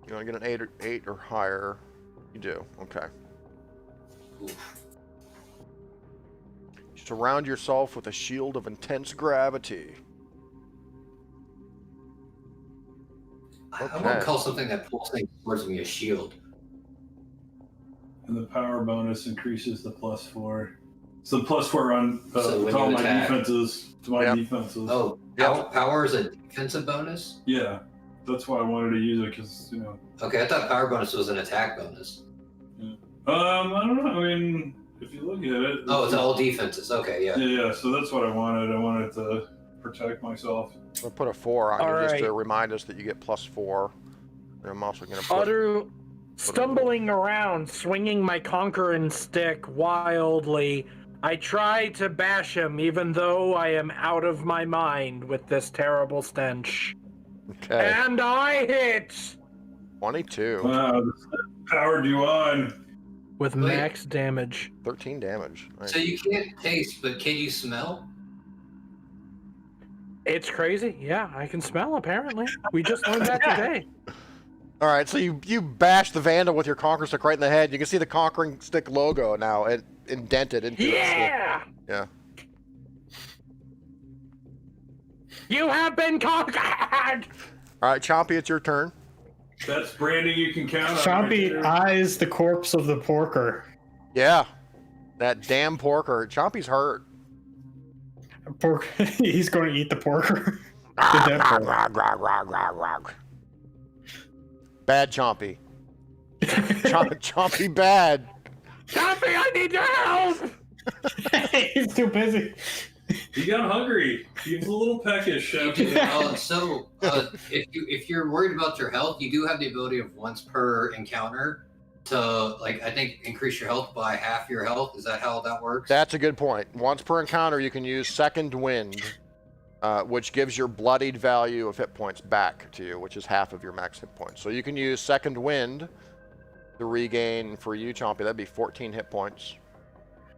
You want to get an 8 or higher? You do. Okay. Oof. Surround yourself with a shield of intense gravity. I want to call something that pulls things towards me a shield. And the power bonus increases the +4. So +4 on So when to all you my attack- defenses. To my Yep. defenses. Oh, power is a defensive bonus? Yeah, that's why I wanted to use it because Okay, I thought power bonus was an attack bonus. I don't know. I mean, if you look at it. Oh, it's all defenses. Okay, yeah. Yeah. So that's what I wanted. I wanted to protect myself. I'll put a 4 on All you just to right. remind us that you get +4. And I'm also going to put... Stumbling around, swinging my conquering stick wildly, I try to bash him even though I am out of my mind with this terrible stench. Okay. And I hit! 22. Wow, this powered you on. With Wait. max damage. 13 damage. Nice. So you can't taste, but can you smell? It's crazy. Yeah, I can smell, apparently. We just learned that today. All right, so you bash the vandal with your conquering stick right in the head. You can see the conquering stick logo now indented into Yeah! Yeah. You have been conquered! All right, Chompy, it's your turn. That's branding you can count on. Chompy right eyes the corpse of the porker. Yeah. That damn porker. Chompy's hurt. He's going to eat the porker. Ah, The dead porker. Bad Chompy. Chompy bad. Chompy, I need your help! He's too busy. He got hungry. He was a little peckish. If you're worried about your health, you do have the ability of once per encounter to, like, I think increase your health by half your health. Is that how that works? That's a good point. Once per encounter, you can use Second Wind, which gives your bloodied value of hit points back to you, which is half of your max hit points. So you can use Second Wind to regain, for you, Chompy, that'd be 14 hit points,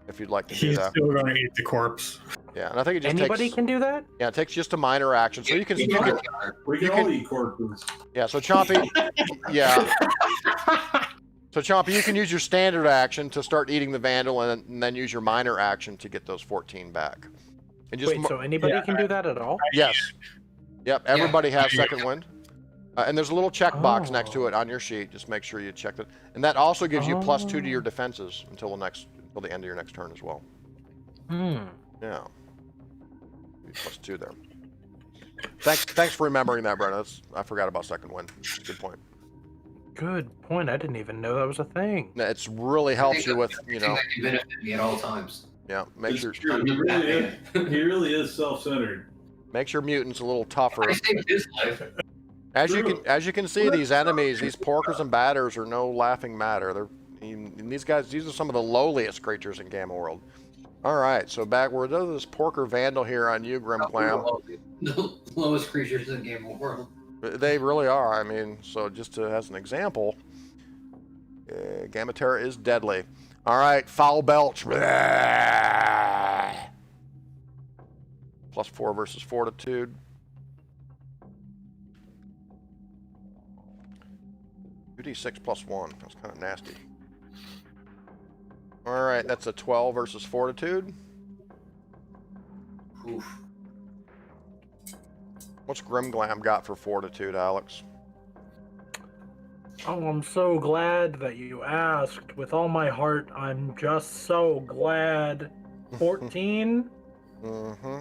if you'd like to do He's that. still going to eat the corpse. Yeah, and I think it just Anybody takes... can do that? Yeah, it takes just a minor action. So you can... We can all eat corpses. Yeah, so Chompy... Yeah. So Chompy, you can use your standard action to start eating the vandal, and then use your minor action to get those 14 back. And just Wait, so anybody can do that at all? Yes. Yep, everybody has Second Wind. And there's a little checkbox next to it on your sheet. Just make sure you check that. And that also gives you +2 to your defenses until the end of your next turn as well. Yeah. +2 there. Thanks for remembering that, Brenna. I forgot about Second Wind. Good point. Good point. I didn't even know that was a thing. It's really helps you with, you know. That can benefit me at all times. Yeah, make sure. True. He really is self-centered. Makes your mutants a little tougher. I saved his life. As you can see, these enemies, these porkers and batters, are no laughing matter. These are some of the lowliest creatures in Gamma World. All right, so back we're to this porker vandal here on you, Grim Clam. The lowest creatures in the Game of World. They really are. I mean, so just as an example, Gamma Terra is deadly. All right, foul belch. +4 versus fortitude. 2d6 +1. That's kind of nasty. All right, that's a 12 versus fortitude. Oof. What's Grimglam got for fortitude, Alex? Oh, I'm so glad that you asked. With all my heart, I'm just so glad. 14? Mm-hmm.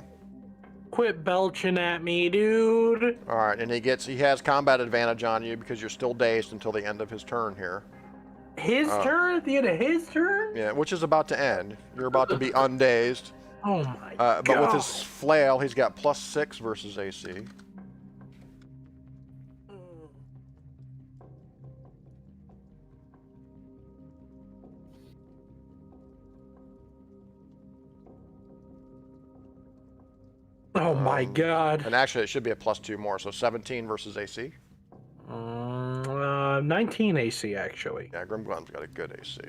Quit belching at me, dude. All right, and he has combat advantage on you because you're still dazed until the end of his turn here. His turn? At the end of his turn? Yeah, which is about to end. You're about to be undazed. Oh my god. But with his flail, he's got +6 versus AC. Oh my god. And actually, it should be a +2 more, so 17 versus AC. 19 AC, actually. Yeah, Grimglam's got a good AC.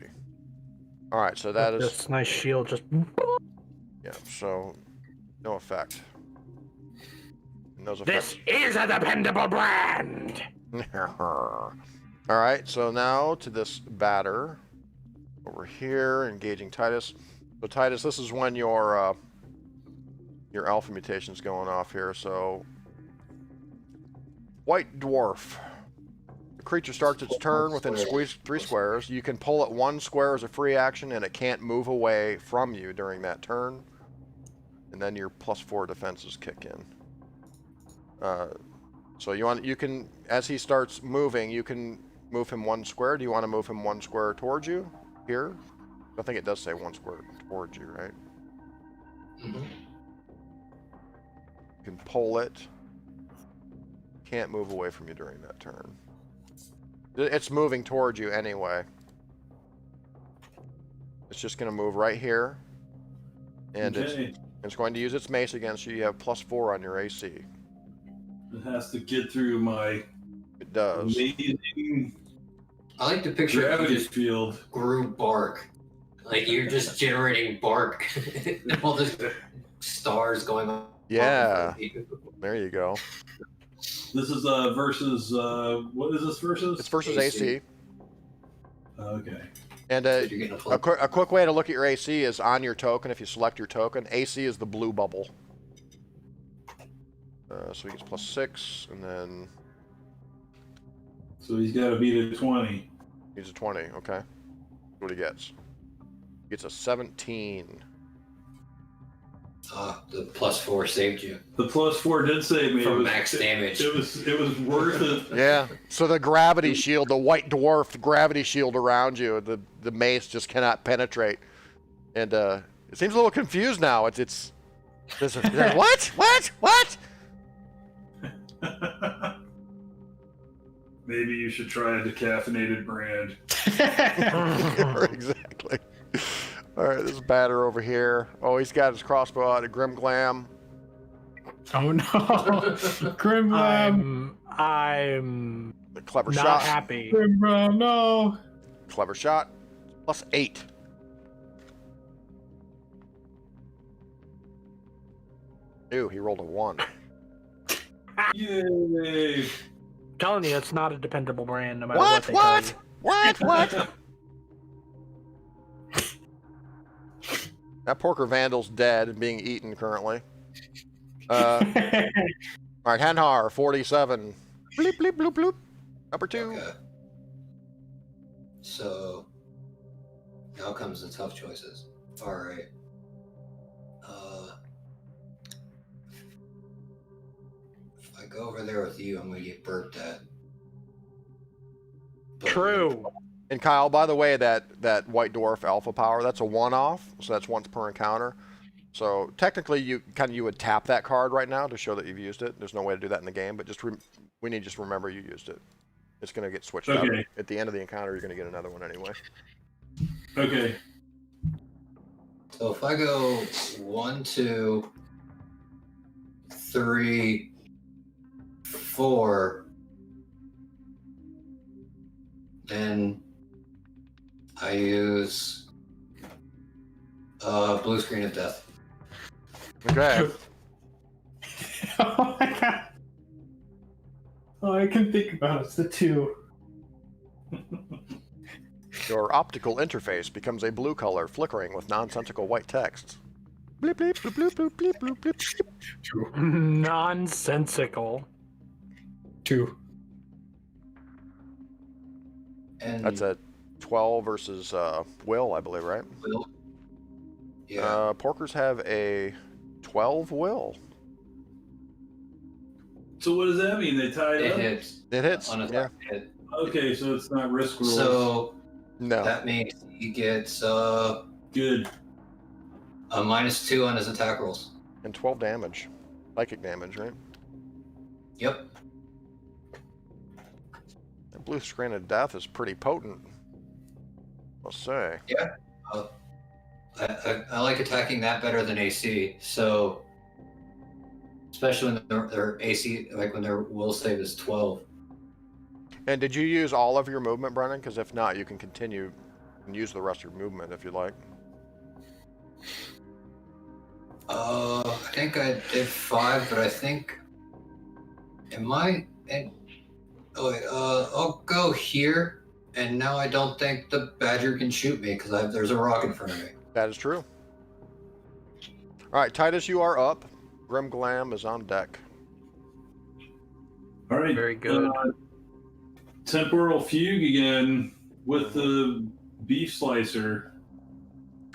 All right, so that is... This nice shield just... Yeah, so no effect. And those This is a dependable brand! All right, so now to this batter. Over here, engaging Titus. So Titus, this is when your alpha mutation's going off here, so... White Dwarf. The creature starts its turn within 3 squares. You can pull it 1 square as a free action, and it can't move away from you during that turn. And then your +4 defenses kick in. So you can, as he starts moving, you can move him 1 square. Do you want to move him 1 square towards you? Here? I think it does say 1 square towards you, right? Mm-hmm. You can pull it. Can't move away from you during that turn. It's moving towards you anyway. It's just going to move right here. And it's going to use its mace against you. You have +4 on your AC. It has to get through my It does. amazing I like to picture you gravity just field. grew bark. Like you're just generating bark. All this stars going on. Yeah. There you go. This is versus what is this versus? It's versus AC. AC. Okay. And So you're getting a a quick way to look at your AC is on your token. If you select your token, AC is the blue bubble. So he gets +6, and then So he's got to beat a 20. he's a 20. Okay. That's what he gets. He gets a 17. The +4 saved you The +4 did save me. from It was- max damage. It was worth it. Yeah. So the gravity shield, the white dwarf gravity shield around you, the mace just cannot penetrate. And it seems a little confused now. It's what? Maybe you should try a decaffeinated brand. Exactly. All right, this is batter over here. Oh, he's got his crossbow out. A Grim Glam. Oh no. Grim Lamb. I'm A clever not shot. happy. Grim Lamb, no. Clever shot. +8. Ew, he rolled a 1. Yay! Telling you, it's not a dependable brand, no matter what they tell What? you. What? That porker vandal's dead and being eaten currently. All right, Henhar, 47. Bleep, bleep, bloop, bloop. Number 2. Okay. So now comes the tough choices. All right. If I go over there with you, I'm gonna get burped at. But- True. And Kyle, by the way, that white dwarf alpha power, that's a one-off, so that's once per encounter. So technically, you would tap that card right now to show that you've used it. There's no way to do that in the game, but we need to just remember you used it. It's going to get switched out. Okay. At the end of the encounter, you're going to get another one anyway. Okay. So if I go 1, 2, 3, 4, then I use blue screen of death. Okay. Oh my god. Oh, I can think about it. It's the 2. Your optical interface becomes a blue color, flickering with nonsensical white text. Bleep, bleep, bloop, bloop, bloop, bleep, bloop, bleep. Nonsensical. 2. And That's a 12 versus Will, I believe, right? Will. Yeah. Porkers have a 12 Will. So what does that mean? They tied it up? hits. It hits. On a Yeah. hit. Okay, so it's not risk rules. So No. that means he gets Good. a -2 on his attack rolls. And 12 damage. Psychic damage, right? Yep. That blue screen of death is pretty potent. I'll say. I like attacking that better than AC. So especially when their AC, like when their will save is 12. And did you use all of your movement, Brennan? Because if not, you can continue and use the rest of your movement if you like. I think I did 5, but I think I'll go here, and now I don't think the badger can shoot me because there's a rock in front of me. That is true. All right, Titus, you are up. Grim Glam is on deck. All right. Very good. Temporal fugue again with the beef slicer.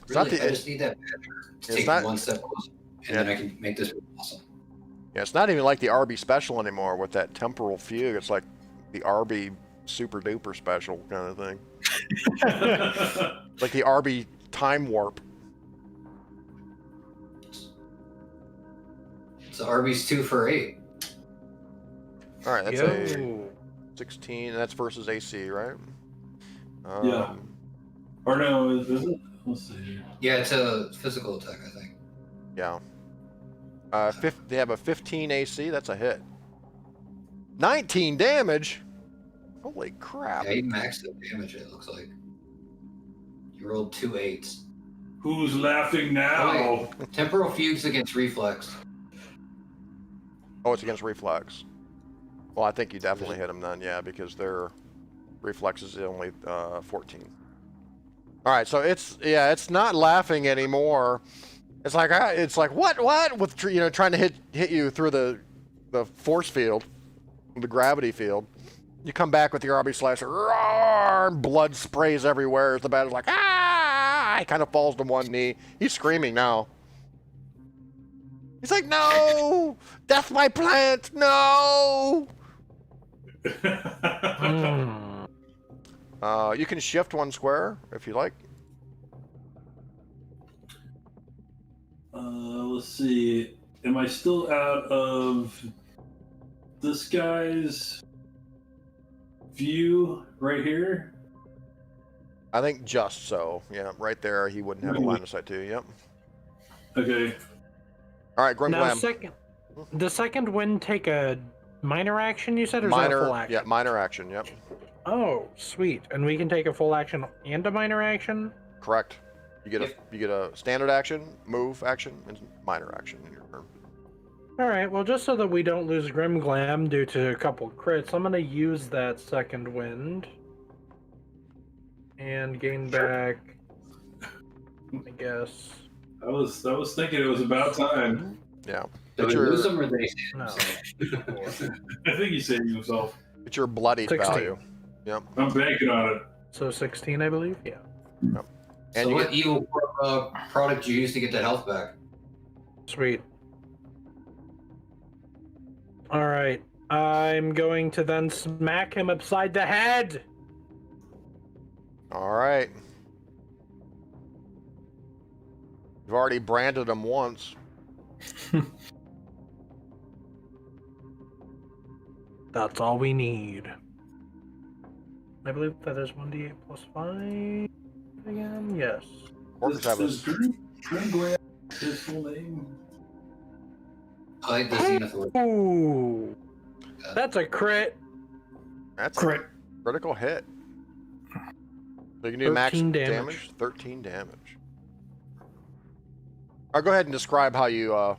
It's not Really, the- I just need that badger to it's take not- one step closer, and then I can make this awesome. Yeah, it's not even like the RB special anymore with that temporal fugue. It's like the RB super duper special kind of thing. Like the RB time warp. So Arby's 2 for 8. All right, that's a Yo. 16. That's versus AC, right? Yeah. Or no, is it? Let's see. Yeah, it's a physical attack, I think. Yeah. They have a 15 AC. That's a hit. 19 damage. Holy crap! Yeah, he maxed the damage. It looks like you rolled 2 8s. Who's laughing now? Temporal fugue's against reflex. Oh, it's against reflex. Well, I think you definitely hit them then, yeah, because their reflex is only 14. All right, so it's not laughing anymore. It's like what with trying to hit you through the force field, the gravity field. You come back with your RB slasher, roar, blood sprays everywhere. The bat is like, ah! He kind of falls to one knee. He's screaming now. He's like, no! Death my plant! No! You can shift one square if you like. Let's see. Am I still out of this guy's view right here? I think just so. Yeah, right there. He wouldn't have a line of sight to you. Yep. Okay. All right, Grim Now, Glam. the second wind take a minor action, you said, or is that a full action? Yeah, minor action. Yep. Oh, sweet. And we can take a full action and a minor action? Correct. You get a standard action, move action, and minor action in your turn. Alright, well, just so that we don't lose Grim Glam due to a couple crits, I'm going to use that second wind. And gain back, I guess. I was thinking it was about time. Yeah. Do we lose them or they save No. themselves? I think he saved himself. It's your bloodied 16. value. Yep. I'm banking on it. So 16, I believe? Yeah. Yep. And So you what get, evil product you use to get that health back? Sweet. Alright, I'm going to then smack him upside the head! all right. You've already branded him once. That's all we need. I believe that is 1d8 plus 5 again? Yes. Orcus have Is a Grim Glam his full name? I like the Zenith word. Ooh! That's a crit! that's a Crit. critical hit. So you can do max 13 damage. damage. 13 damage. I'll go ahead and describe how you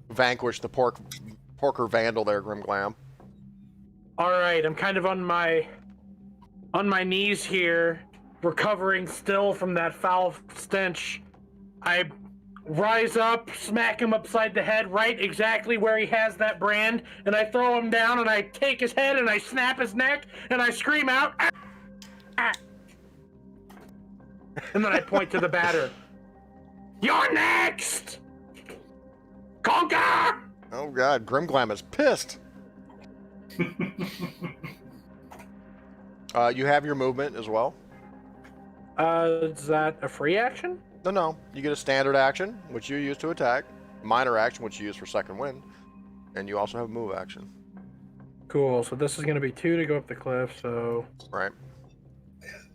vanquish the porker vandal there, Grim Glam. Alright, I'm kind of on my knees here, recovering still from that foul stench. I rise up, smack him upside the head, right exactly where he has that brand, and I throw him down, and I take his head, and I snap his neck, and I scream out, "Ah! Ah!" And then I point to the batter. You're next! Conquer! Oh god, Grim Glam is pissed. You have your movement as well. Is that a free action? No. You get a standard action, which you use to attack. Minor action, which you use for second wind. And you also have move action. Cool, so this is going to be 2 to go up the cliff, so... Right.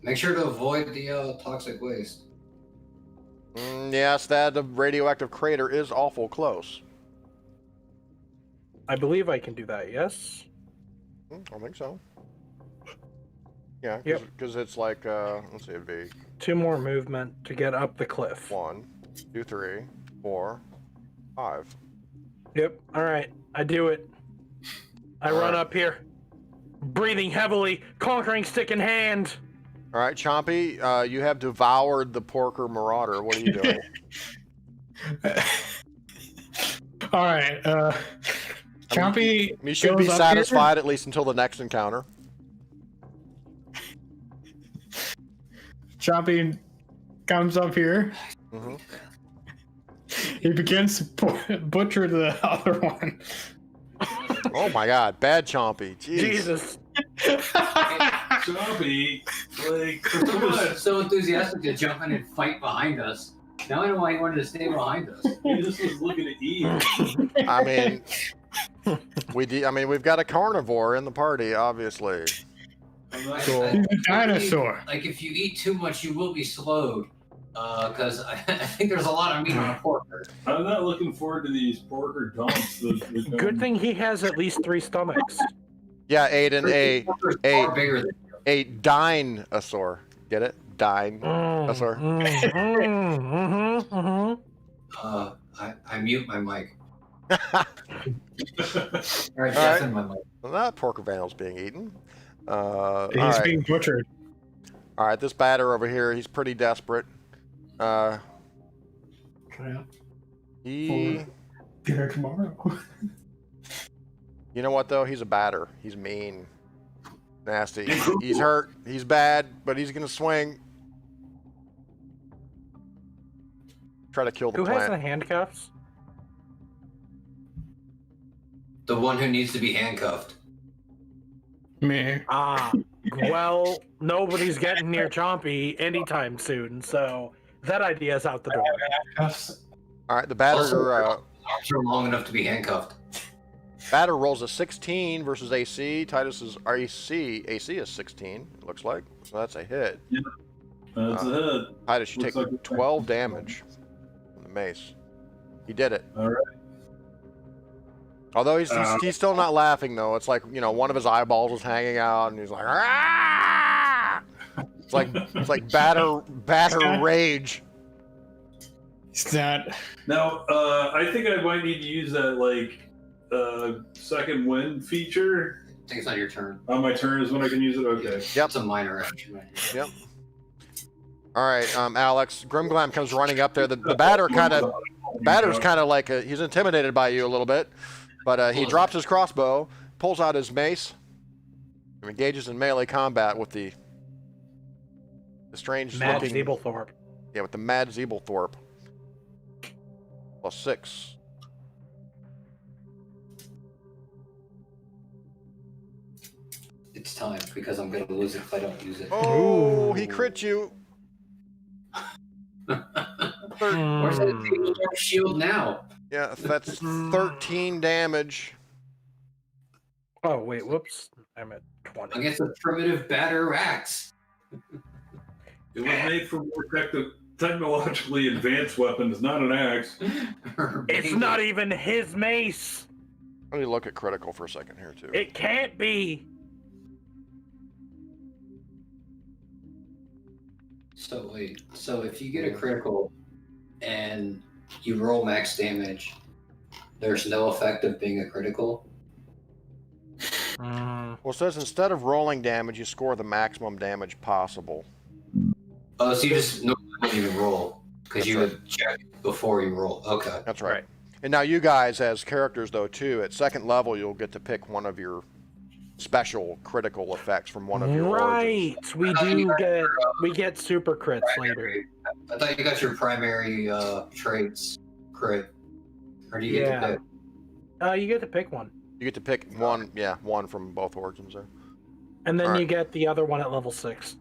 Make sure to avoid the toxic waste. Yes, that radioactive crater is awful close. I believe I can do that, yes? I think so. Yeah, Yep. because it's like, let's see, it'd be 2 more movement to get up the cliff. 1, 2, 3, 4, 5. Yep, alright, I do it. I run up here, breathing heavily, conquering stick in hand. All right, Chompy, you have devoured the porker marauder. What are you doing? All right. Chompy. You should be goes up satisfied at least until the next encounter. Here. Chompy comes up here. Mm-hmm. He begins to butcher the other one. Oh my god, bad Chompy. Jeez. Jesus. Chompy, like, Someone was so enthusiastic to jump in and fight behind us. Now I know why he wanted to stay behind us. he just was looking to eat. I mean, we've got a carnivore in the party, obviously. I'm not Cool. He's a dinosaur. Like, if you eat too much, you will be slowed. Because I think there's a lot of meat on a porker. I'm not looking forward to these porker dumps. Good thing he has at least 3 stomachs. Yeah, Aiden, Porker's far bigger than a dinosaur. Get it? dying. That's our... I mute my mic. All Alright, deafen my mic. Well, that pork vandal's being eaten. He's all right. being butchered. All right, this batter over here, he's pretty desperate. He... Dinner tomorrow. You know what, though? He's a batter. He's mean. Nasty. He's hurt. He's bad, but he's going to swing. Try to kill the Who has the plant. handcuffs? The one who needs to be handcuffed. Me. Well, nobody's getting near Chompy anytime soon, so that idea is out the door. All right, the batter... Arms are long enough to be handcuffed. Batter rolls a 16 versus AC. Titus's AC is 16, it looks like. So that's a hit. Yeah, that's a hit. Titus, you Looks take like 12 damage from the mace. He did it. All right. Although he's still not laughing, though. It's like, you know, one of his eyeballs is hanging out, and he's like, "Ah!" It's like batter rage. It's not. Now, I think I might need to use that second wind feature. I think it's not your turn. On my turn is when I can use it. Okay. Yep. It's a minor action. Yep. All right, Alex. Grimglam comes running up there. The batter's kind of like he's intimidated by you a little bit, but he drops his crossbow, pulls out his mace, and engages in melee combat with the strange Mad looking. Zeeblethorpe. Yeah, with the Mad Zeeblethorpe. +6. It's time, because I'm going to lose it if I don't use it. Oh, he crit you. Where's that shield now? Yeah, that's 13 damage. Oh, wait, whoops. I'm at 20. Against a primitive batter axe. It was made for more technologically advanced weapons, not an axe. It's not even his mace. Let me look at critical for a second here, too. It can't be. So wait, so if you get a critical and you roll max damage, there's no effect of being a critical? Well, it says instead of rolling damage, you score the maximum damage possible. Oh, so you just don't even roll, because you would check before you roll. Okay. That's right. And now you guys, as characters, though, too, at second level, you'll get to pick one of your special critical effects from one of your origins. We get super crits later. I thought you got your primary traits crit. Or do you get to pick? You get to pick one. You get to pick one, one from both origins there. And then you get the other one at level 6.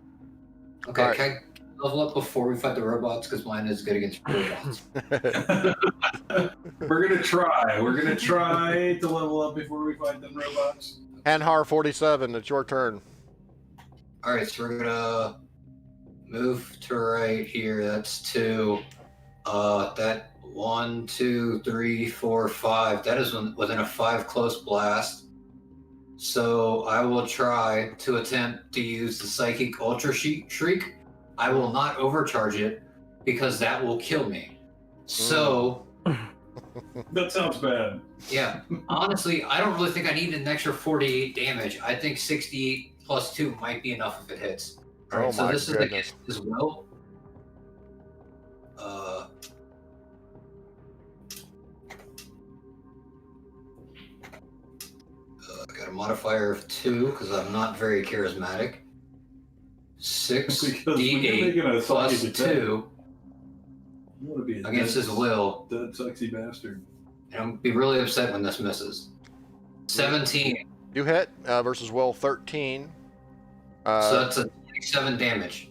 Okay, All right. can I level up before we fight the robots? Because mine is good against robots. We're gonna try. We're gonna try to level up before we fight them robots. Hanhar 47, it's your turn. Alright, so we're gonna move to right here. That's 2. That 1, 2, 3, 4, 5. That is within a 5 close blast. So I will try to attempt to use the Psychic Ultra Shriek. I will not overcharge it because that will kill me. So... That sounds bad. Yeah, honestly, I don't really think I need an extra 48 damage. I think 68 plus 2 might be enough if it hits. All right, Oh so my this goodness. is against his will. I got a modifier of 2 because I'm not very charismatic. 6 Because when you're making a D8 plus psychic 2 attack, you want to be a against his will. dead sexy bastard. And I'm gonna be really upset when this misses. 17. You hit versus Will 13. So that's a 27 damage.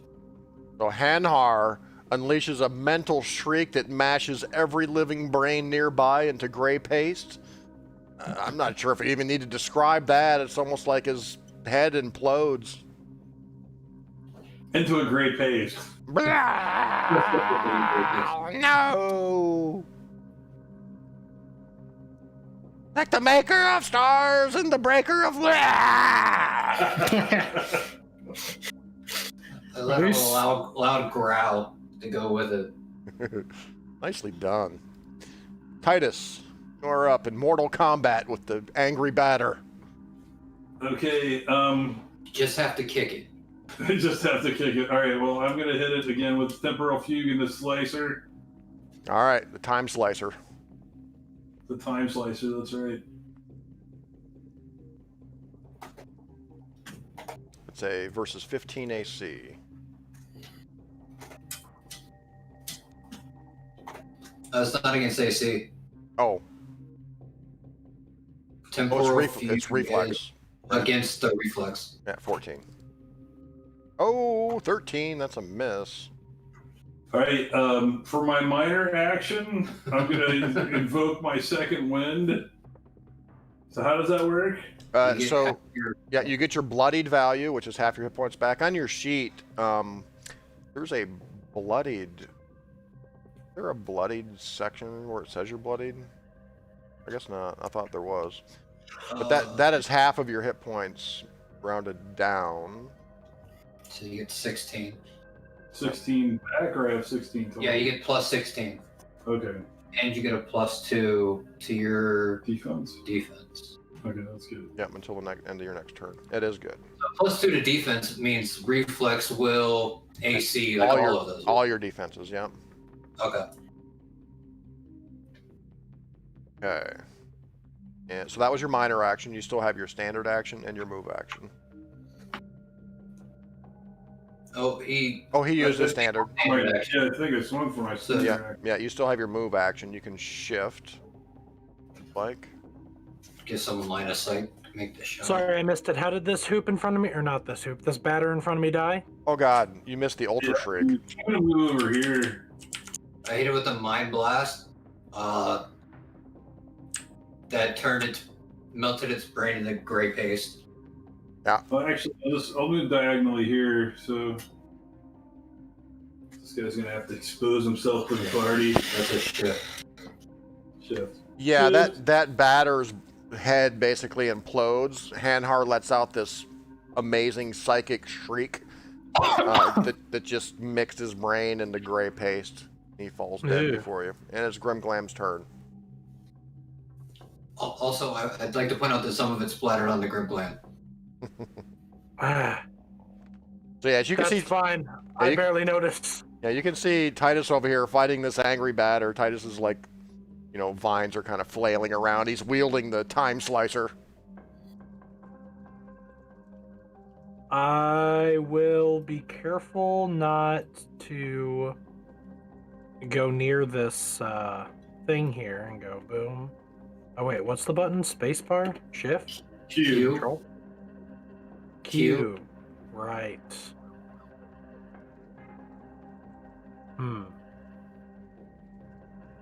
So Hanhar unleashes a mental shriek that mashes every living brain nearby into gray paste. I'm not sure if I even need to describe that. It's almost like his head implodes. Into a gray page. No! Like the maker of stars and the breaker of... I let out a loud growl to go with it. Nicely done. Titus, you're up in mortal combat with the angry batter. Okay, Just have to kick it. I just have to kick it. All right, well, I'm going to hit it again with Temporal Fugue and the Slicer. All right, the time slicer. The Time Slicer, that's right. It's a versus 15 AC. It's not against AC. Oh, Temporal it's reflex. is against the reflex. Yeah, 14. Oh, 13. That's a miss. All right, for my minor action, I'm going to invoke my second wind. So how does that work? Yeah, you get your bloodied value, which is half your hit points back. On your sheet, there's a bloodied... Is there a bloodied section where it says you're bloodied? I guess not. I thought there was. But that is half of your hit points rounded down. So you get 16. 16 back, or I have 16 total? Yeah, you get plus 16. Okay. And you get a +2 to your Defense? defense. Okay, that's good. Yep, until the end of your next turn. It is good. So +2 to defense means reflex, will, AC, like all of those. All your defenses, yeah. Okay. Okay. And so that was your minor action. You still have your standard action and your move action. Oh, he used his standard. Right, yeah, I think I swung for my standard Yeah, action. yeah. You still have your move action. You can shift, like. Get some line of sight. Make the shot. Sorry, I missed it. How did this hoop in front of me, or not this hoop, this batter in front of me die? Oh God, you missed the ultra shriek. I'm gonna move over here. I hit it with a mind blast. That melted its brain into gray paste. Well, actually, I'll move diagonally here, so this guy's gonna have to expose himself to the party. That's a shift. Yeah, that batter's head basically implodes. Hanhar lets out this amazing psychic shriek that just mixed his brain into gray paste. He falls dead before you, and it's Grimglam's turn. Also, I'd like to point out that some of it's splattered on the Grimglam. So yeah, as you can see, fine. I barely noticed. Yeah, you can see Titus over here fighting this angry batter. Titus is like, vines are kind of flailing around. He's wielding the time slicer. I will be careful not to go near this thing here and go boom. Oh wait, what's the button? Spacebar? Shift? Q. Control? Q. Right.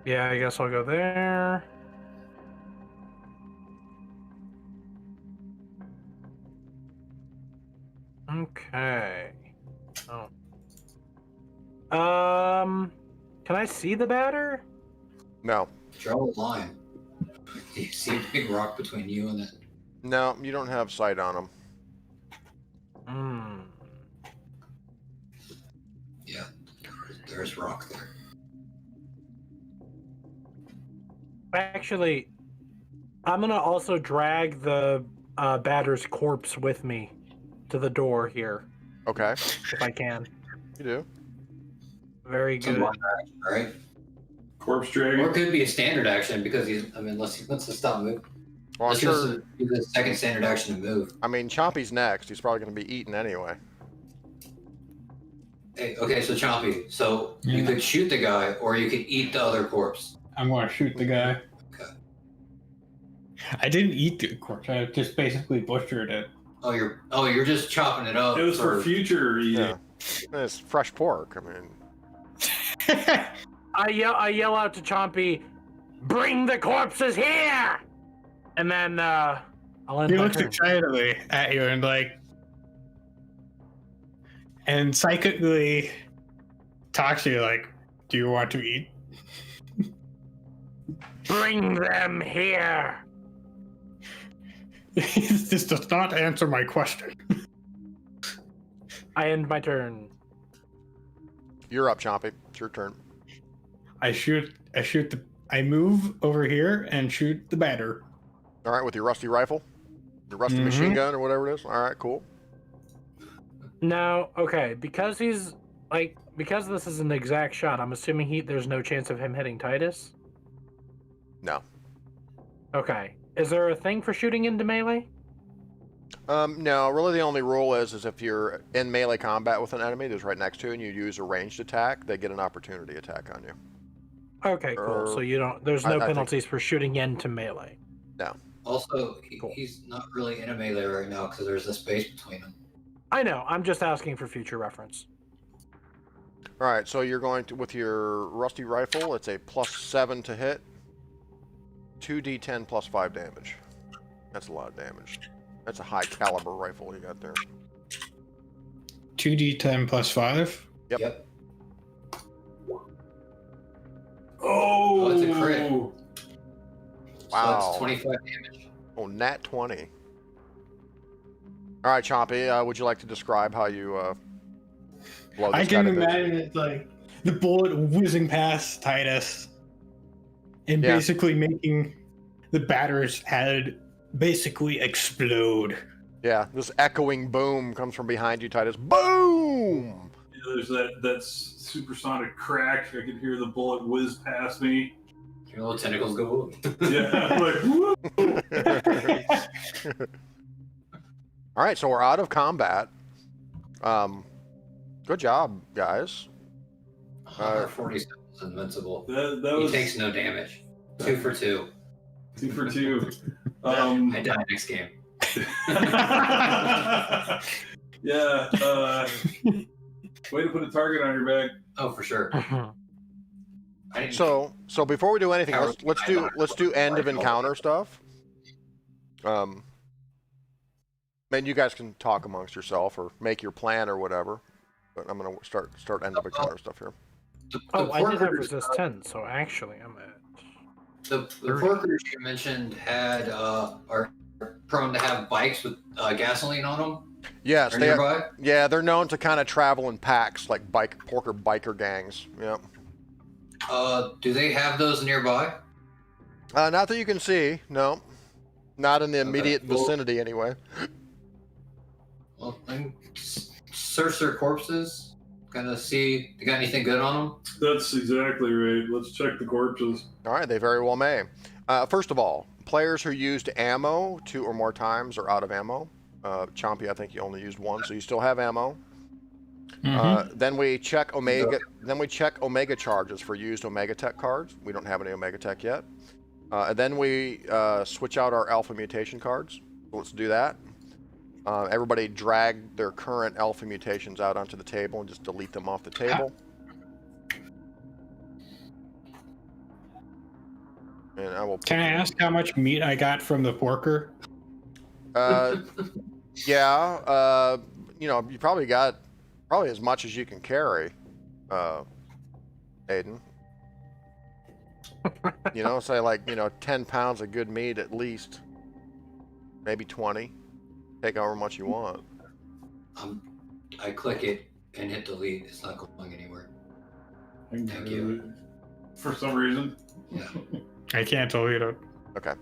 Yeah, I guess I'll go there. Okay. Oh. Can I see the batter? No. Draw a line. You see a big rock between you and it. No, you don't have sight on him. Yeah, there's rock there. Actually, I'm gonna also drag the batter's corpse with me to the door here. Okay. If I can. You do. Very good. Right? Corpse dragon. Or it could be a standard action because unless he wants to stop moving. Well, I'm sure. Do the second standard action to move. I mean, Chompy's next. He's probably going to be eaten anyway. Hey, okay, so Chompy. So you could shoot the guy, or you could eat the other corpse. I'm gonna shoot the guy. Okay. I didn't eat the corpse. I just basically butchered it. Oh, you're just chopping it up. It was for future eating. Yeah. It's fresh pork. I mean. I yell out to Chompy, "Bring the corpses here!" And then I'll end He my looks turn. excitedly at you and psychically talks to you like, "Do you want to eat?" Bring them here. This does not answer my question. I end my turn. You're up, Chompy. It's your turn. I move over here and shoot the batter. All right, with your rusty rifle, your rusty machine gun, or whatever it is. All right, cool. Now, okay, because this is an exact shot, I'm assuming there's no chance of him hitting Titus? No. Okay. Is there a thing for shooting into melee? No, really the only rule is if you're in melee combat with an enemy that's right next to you and you use a ranged attack, they get an opportunity attack on you. Okay, cool. So there's no I penalties for shooting into melee. No. Also, he's not really in a melee right now because there's a space between them. I know. I'm just asking for future reference. All right, so you're going to, with your rusty rifle, it's a +7 to hit, 2d10 plus 5 damage. That's a lot of damage. That's a high caliber rifle you got there. 2d10 plus 5? Yep. Oh, it's a crit. Wow. So that's 25 damage. Oh, nat 20. All right, Chompy, would you like to describe how you blow this I can guy to bits? imagine it's like the bullet whizzing past Titus and Yeah. basically making the batter's head basically explode. Yeah, this echoing boom comes from behind you, Titus. Boom! Yeah, there's that supersonic crack. I can hear the bullet whiz past me. Your little tentacles go. Yeah, I'm like, woo! All right, so we're out of combat. Good job, guys. 147 is invincible. That He was takes no damage. 2 for 2. 2 for 2. I die next game. Yeah. Way to put a target on your back. Oh, for sure. I didn't So before we do anything, let's do end of encounter stuff. Man, you guys can talk amongst yourself or make your plan or whatever. But I'm gonna start end of encounter stuff here. Oh, I did have porkers, resist 10, so actually I'm at... The porkers you mentioned are prone to have bikes with gasoline on them. Yes, Are nearby? they're known to kind of travel in packs like biker gangs. Yep. Do they have those nearby? Not that you can see. No, not in the immediate vicinity anyway. Well, then search their corpses. Gonna see they got anything good on them. That's exactly right. Let's check the corpses. All right, they very well may. First of all, players who used ammo 2 or more times are out of ammo. Chompy, I think you only used 1, so you still have ammo. Then we check Omega. Then we check Omega charges for used Omega Tech cards. We don't have any Omega Tech yet. And then we switch out our Alpha Mutation cards. So let's do that. Everybody drag their current Alpha Mutations out onto the table and just delete them off the table. And I will. Can I ask how much meat I got from the porker? Yeah. You probably got as much as you can carry, Aiden. Say 10 pounds of good meat at least. Maybe 20. Take however much you want. I click it and hit delete. It's not going anywhere. Thank you. For some reason. Yeah. I can't delete it. Okay.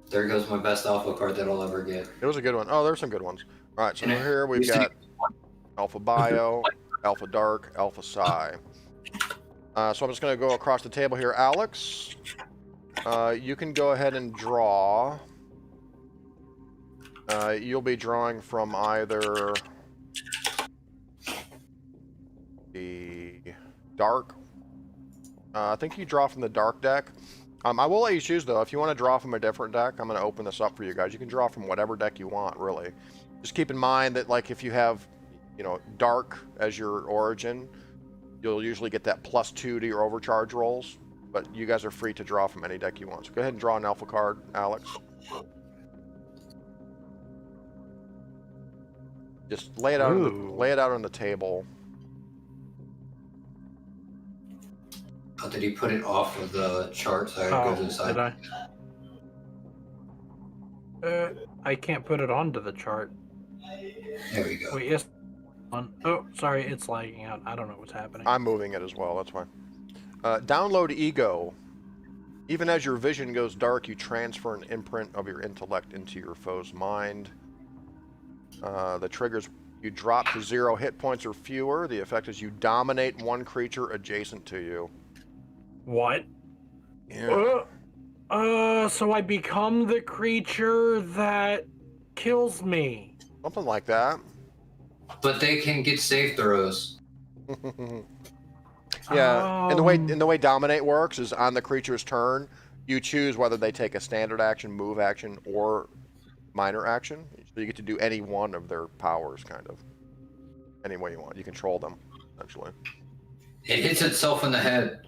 There goes my best alpha card that I'll ever get. It was a good one. Oh, there's some good ones. All right, so here we've got Alpha Bio, Alpha Dark, Alpha Psi. So I'm just going to go across the table here. Alex, you can go ahead and draw. You'll be drawing from either the Dark. I think you draw from the Dark deck. I will let you choose, though. If you want to draw from a different deck, I'm going to open this up for you guys. You can draw from whatever deck you want, really. Just keep in mind that, like, if you have, Dark as your origin, you'll usually get that +2 to your overcharge rolls. But you guys are free to draw from any deck you want. So go ahead and draw an alpha card, Alex. Just lay it out. Lay it out on the table. Oh, did he put it off of the chart so I could go to the side? Did I? I can't put it onto the chart. There we go. Wait, yes. Oh, sorry, it's lagging out. I don't know what's happening. I'm moving it as well, that's fine. Download ego. Even as your vision goes dark, you transfer an imprint of your intellect into your foe's mind. The triggers, you drop to 0 hit points or fewer. The effect is you dominate one creature adjacent to you. What? Yeah. So I become the creature that kills me. Something like that. But they can get save throws. Yeah, and the way dominate works is on the creature's turn, you choose whether they take a standard action, move action, or minor action. So you get to do any one of their powers, kind of. Any way you want. You control them, essentially. It hits itself in the head.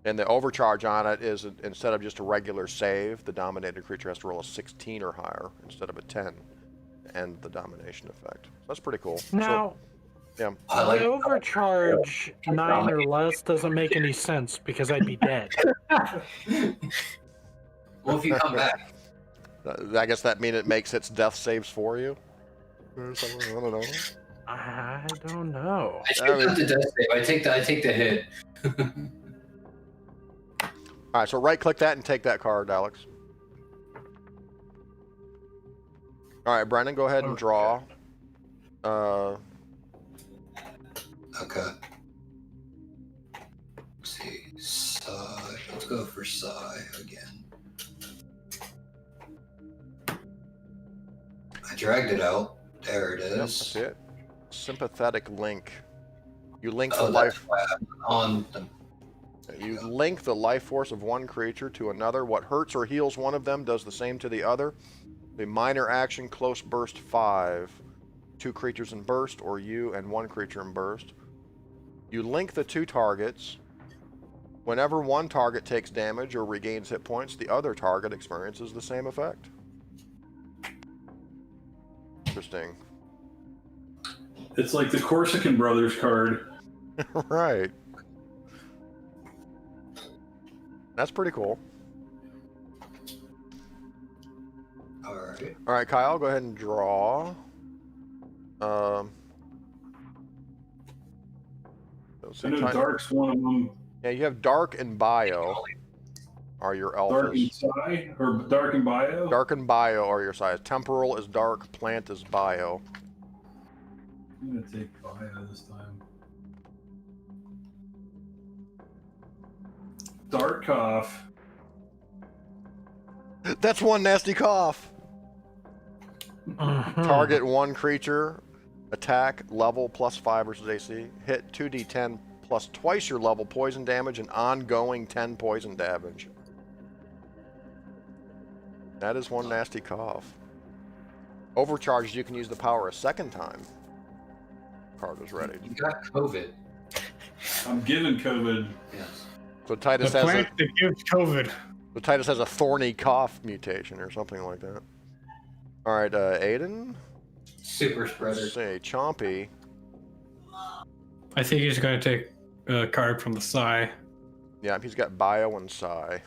And the overcharge on it is, instead of just a regular save, the dominated creature has to roll a 16 or higher instead of a 10 to end the domination effect. So that's pretty cool. Now, yeah. the overcharge 9 or less doesn't make any sense because I'd be dead. Well, if you come back. I guess that means it makes its death saves for you? Or something? I don't know. I don't know. I choose not the death save. I take the hit. All right, so right-click that and take that card, Alex. All right, Brennan, go ahead and draw. Okay. Let's see. Sigh. Let's go for sigh again. I dragged it out. There it is. Yep, that's it. Sympathetic link. You link the Oh, life. that's why I'm on the. You link the life force of one creature to another. What hurts or heals one of them does the same to the other. The minor action, close burst 5. 2 creatures in burst, or you and 1 creature in burst. You link the 2 targets. Whenever one target takes damage or regains hit points, the other target experiences the same effect. Interesting. It's like the Corsican Brothers card. Right. That's pretty cool. Alright. All right, Kyle, go ahead and draw. I know Dark's one of them. Yeah, you have Dark and Bio are your alphas. Dark and Psi, or Dark and Bio? Dark and Bio are your size. Temporal is Dark, Plant is Bio. I'm going to take Bio this time. Dark Cough. That's one nasty cough. Target 1 creature, attack, level +5 versus AC. Hit 2d10 plus twice your level poison damage and ongoing 10 poison damage. That is one nasty cough. Overcharged, you can use the power a second time. Card is ready. You got COVID. I'm given COVID. Yes. So The Titus has plant that gives COVID. So Titus has a thorny cough mutation or something like that. All right, Aiden. Super spreader. Say Chompy. I think he's going to take a card from the Psi. Yeah, he's got Bio and Psi.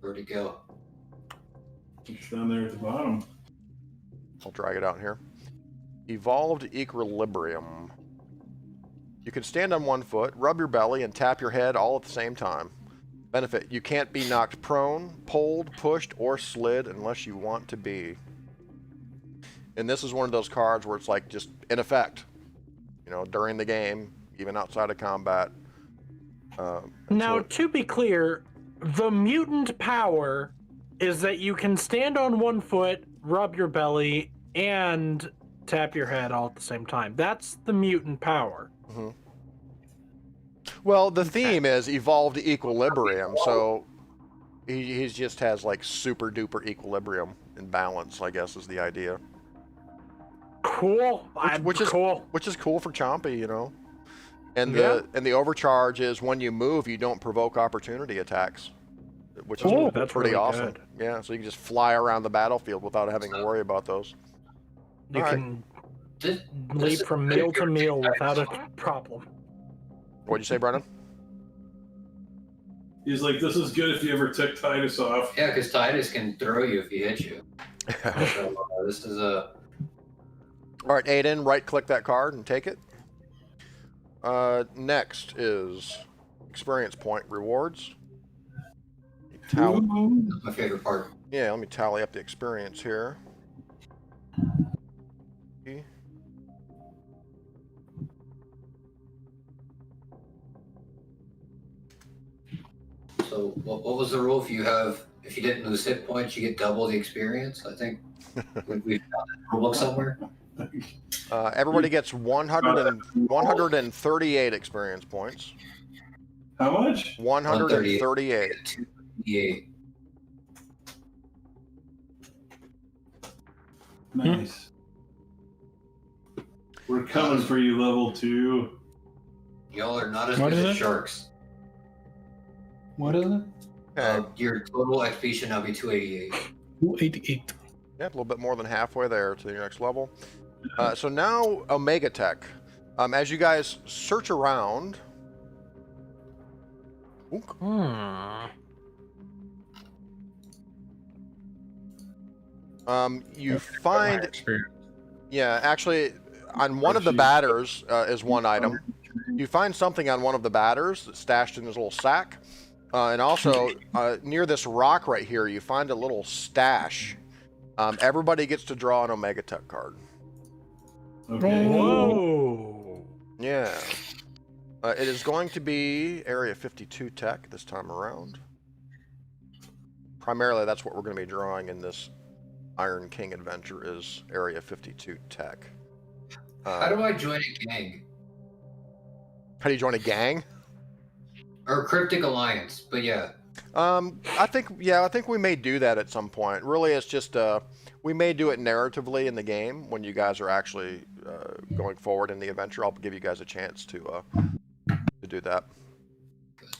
Where'd he go? It's down there at the bottom. I'll drag it out here. Evolved Equilibrium. You can stand on 1 foot, rub your belly, and tap your head all at the same time. Benefit, you can't be knocked prone, pulled, pushed, or slid unless you want to be. And this is one of those cards where it's like just in effect, you know, during the game, even outside of combat. Now, so, to be clear, the mutant power is that you can stand on 1 foot, rub your belly, and tap your head all at the same time. That's the mutant power. mm-hmm. Well, the theme is evolved equilibrium, so he just has like super duper equilibrium and balance, I guess is the idea. Cool. Which is cool. Which is cool for Chompy, you know. And Yeah. the overcharge is when you move, you don't provoke opportunity attacks, which is Oh, that's pretty really awesome. good. Yeah, so you can just fly around the battlefield without having to worry about those. You All can This leap is from pretty meal to good. meal without a problem. What'd you say, Brennan? He's like, this is good if you ever took Titus off. Yeah, because Titus can throw you if he hits you. So, this is a... All right, Aiden, right-click that card and take it. Next is experience point rewards. Ooh. That's my favorite part. Yeah, let me tally up the experience here. So what was the rule? If you didn't lose hit points, you get double the experience? I think we found that rule book somewhere. Everybody gets 138 experience points. How much? 138. 238. Nice. We're coming for you, level 2. Y'all are not as What good is as it? sharks. What is it? Okay. Your total XP should now be 288. 288. Yeah, a little bit more than halfway there to your next level. So now, Omega Tech. As you guys search around... Ook. You find... Experience. Yeah, actually, on one of the batters is one item. You find something on one of the batters that's stashed in his little sack. And also, near this rock right here, you find a little stash. Everybody gets to draw an Omega Tech card. Okay. Whoa. Yeah. It is going to be Area 52 Tech this time around. Primarily, that's what we're going to be drawing in this Iron King adventure is Area 52 Tech. How do I join a gang? How do you join a gang? Or Cryptic Alliance, but yeah. I think we may do that at some point. Really, it's just we may do it narratively in the game when you guys are actually going forward in the adventure. I'll give you guys a chance to do that.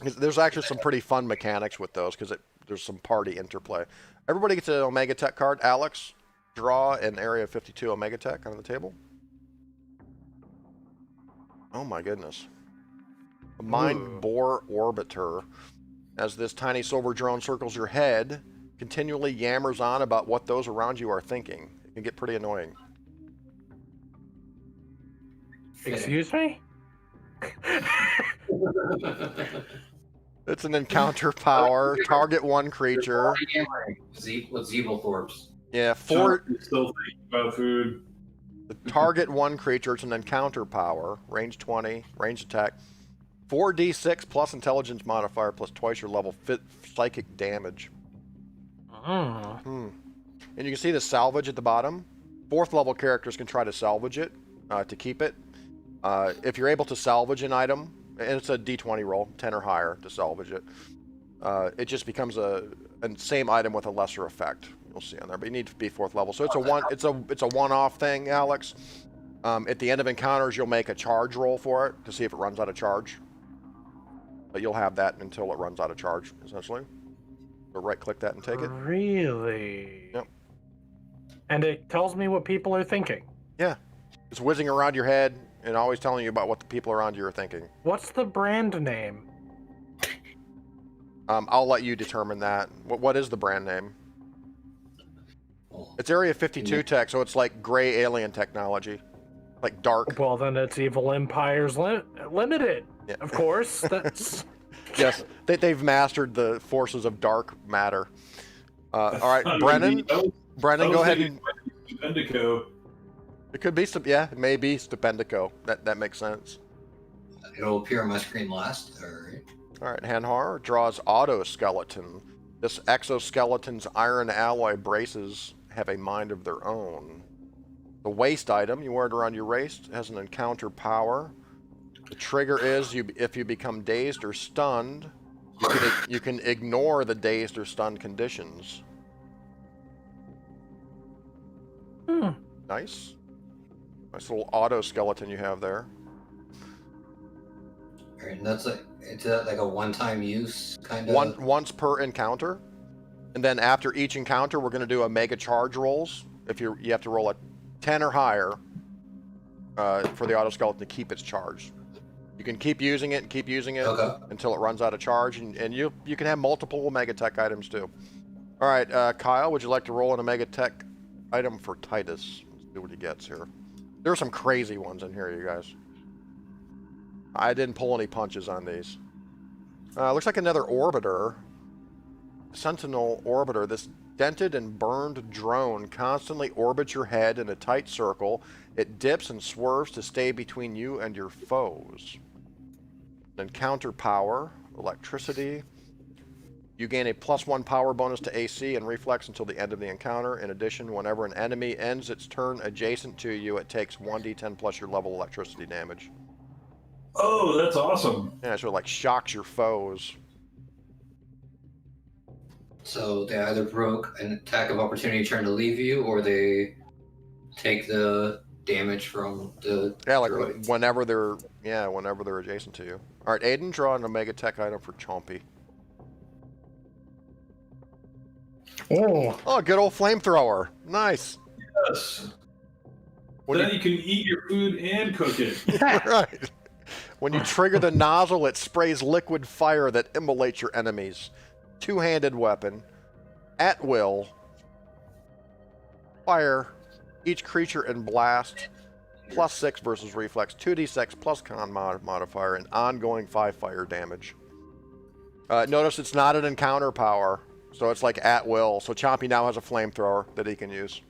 There's actually some pretty fun mechanics with those because there's some party interplay. Everybody gets an Omega Tech card. Alex, draw an Area 52 Omega Tech on the table. Oh my goodness. A Mind Bore Orbiter. As this tiny silver drone circles your head, continually yammers on about what those around you are thinking. It can get pretty annoying. Excuse me? It's an encounter power. Target one creature. With Zeeblethorpes. Yeah, Still thinking about food. target one creature. It's an encounter power. Range 20, range attack. 4d6 plus intelligence modifier plus twice your level psychic damage. And you can see the salvage at the bottom. 4th level characters can try to salvage it to keep it. If you're able to salvage an item, and it's a d20 roll, 10 or higher to salvage it, it just becomes a same item with a lesser effect. You'll see on there, but you need to be 4th level. So it's a one-off thing, Alex. At the end of encounters, you'll make a charge roll for it to see if it runs out of charge. But you'll have that until it runs out of charge, essentially. So right-click that and take it. Really? Yep. And it tells me what people are thinking. Yeah. It's whizzing around your head and always telling you about what the people around you are thinking. What's the brand name? I'll let you determine that. What is the brand name? It's Area 52 tech, so it's like gray alien technology. Like dark. Well, then it's Evil Empires Limited. Yeah. Of course. That's... Yes, they've mastered the forces of dark matter. All right, Brennan. Brennan, go ahead and... Stupendico. It could be, it may be Stupendico. That makes sense. It'll appear on my screen last. All right, Hanhar draws Autoskeleton. This exoskeleton's iron alloy braces have a mind of their own. The waist item, you wear it around your waist, has an encounter power. The trigger is if you become dazed or stunned, you can ignore the dazed or stunned conditions. Nice. Nice little autoskeleton you have there. And that's it's like a one-time use kind of. Once per encounter, and then after each encounter, we're going to do a mega charge rolls. If you have to roll a 10 or higher for the autoskeleton to keep its charge. You can keep using it and keep using it Okay. until it runs out of charge, and you can have multiple Omega Tech items too. All right, Kyle, would you like to roll an Omega Tech item for Titus? Let's see what he gets here. There are some crazy ones in here, you guys. I didn't pull any punches on these. Looks like another orbiter. Sentinel orbiter. This dented and burned drone constantly orbits your head in a tight circle. It dips and swerves to stay between you and your foes. Encounter power, electricity. You gain a +1 power bonus to AC and reflex until the end of the encounter. In addition, whenever an enemy ends its turn adjacent to you, it takes 1d10 plus your level electricity damage. Oh, that's awesome. Yeah, so it like shocks your foes. So they either broke an attack of opportunity trying to leave you, or they take the damage from the droid. whenever they're adjacent to you. All right, Aiden, draw an Omega Tech item for Chompy. Oh, good old flamethrower. Nice. Yes. When Then you can eat your food and cook it. Right. When you trigger the nozzle, it sprays liquid fire that immolates your enemies. Two-handed weapon. At will. Fire. Each creature in blast. +6 versus reflex. 2d6 plus con modifier. And ongoing 5 fire damage. Notice it's not an encounter power. So it's like at will. So Chompy now has a flamethrower that he can use.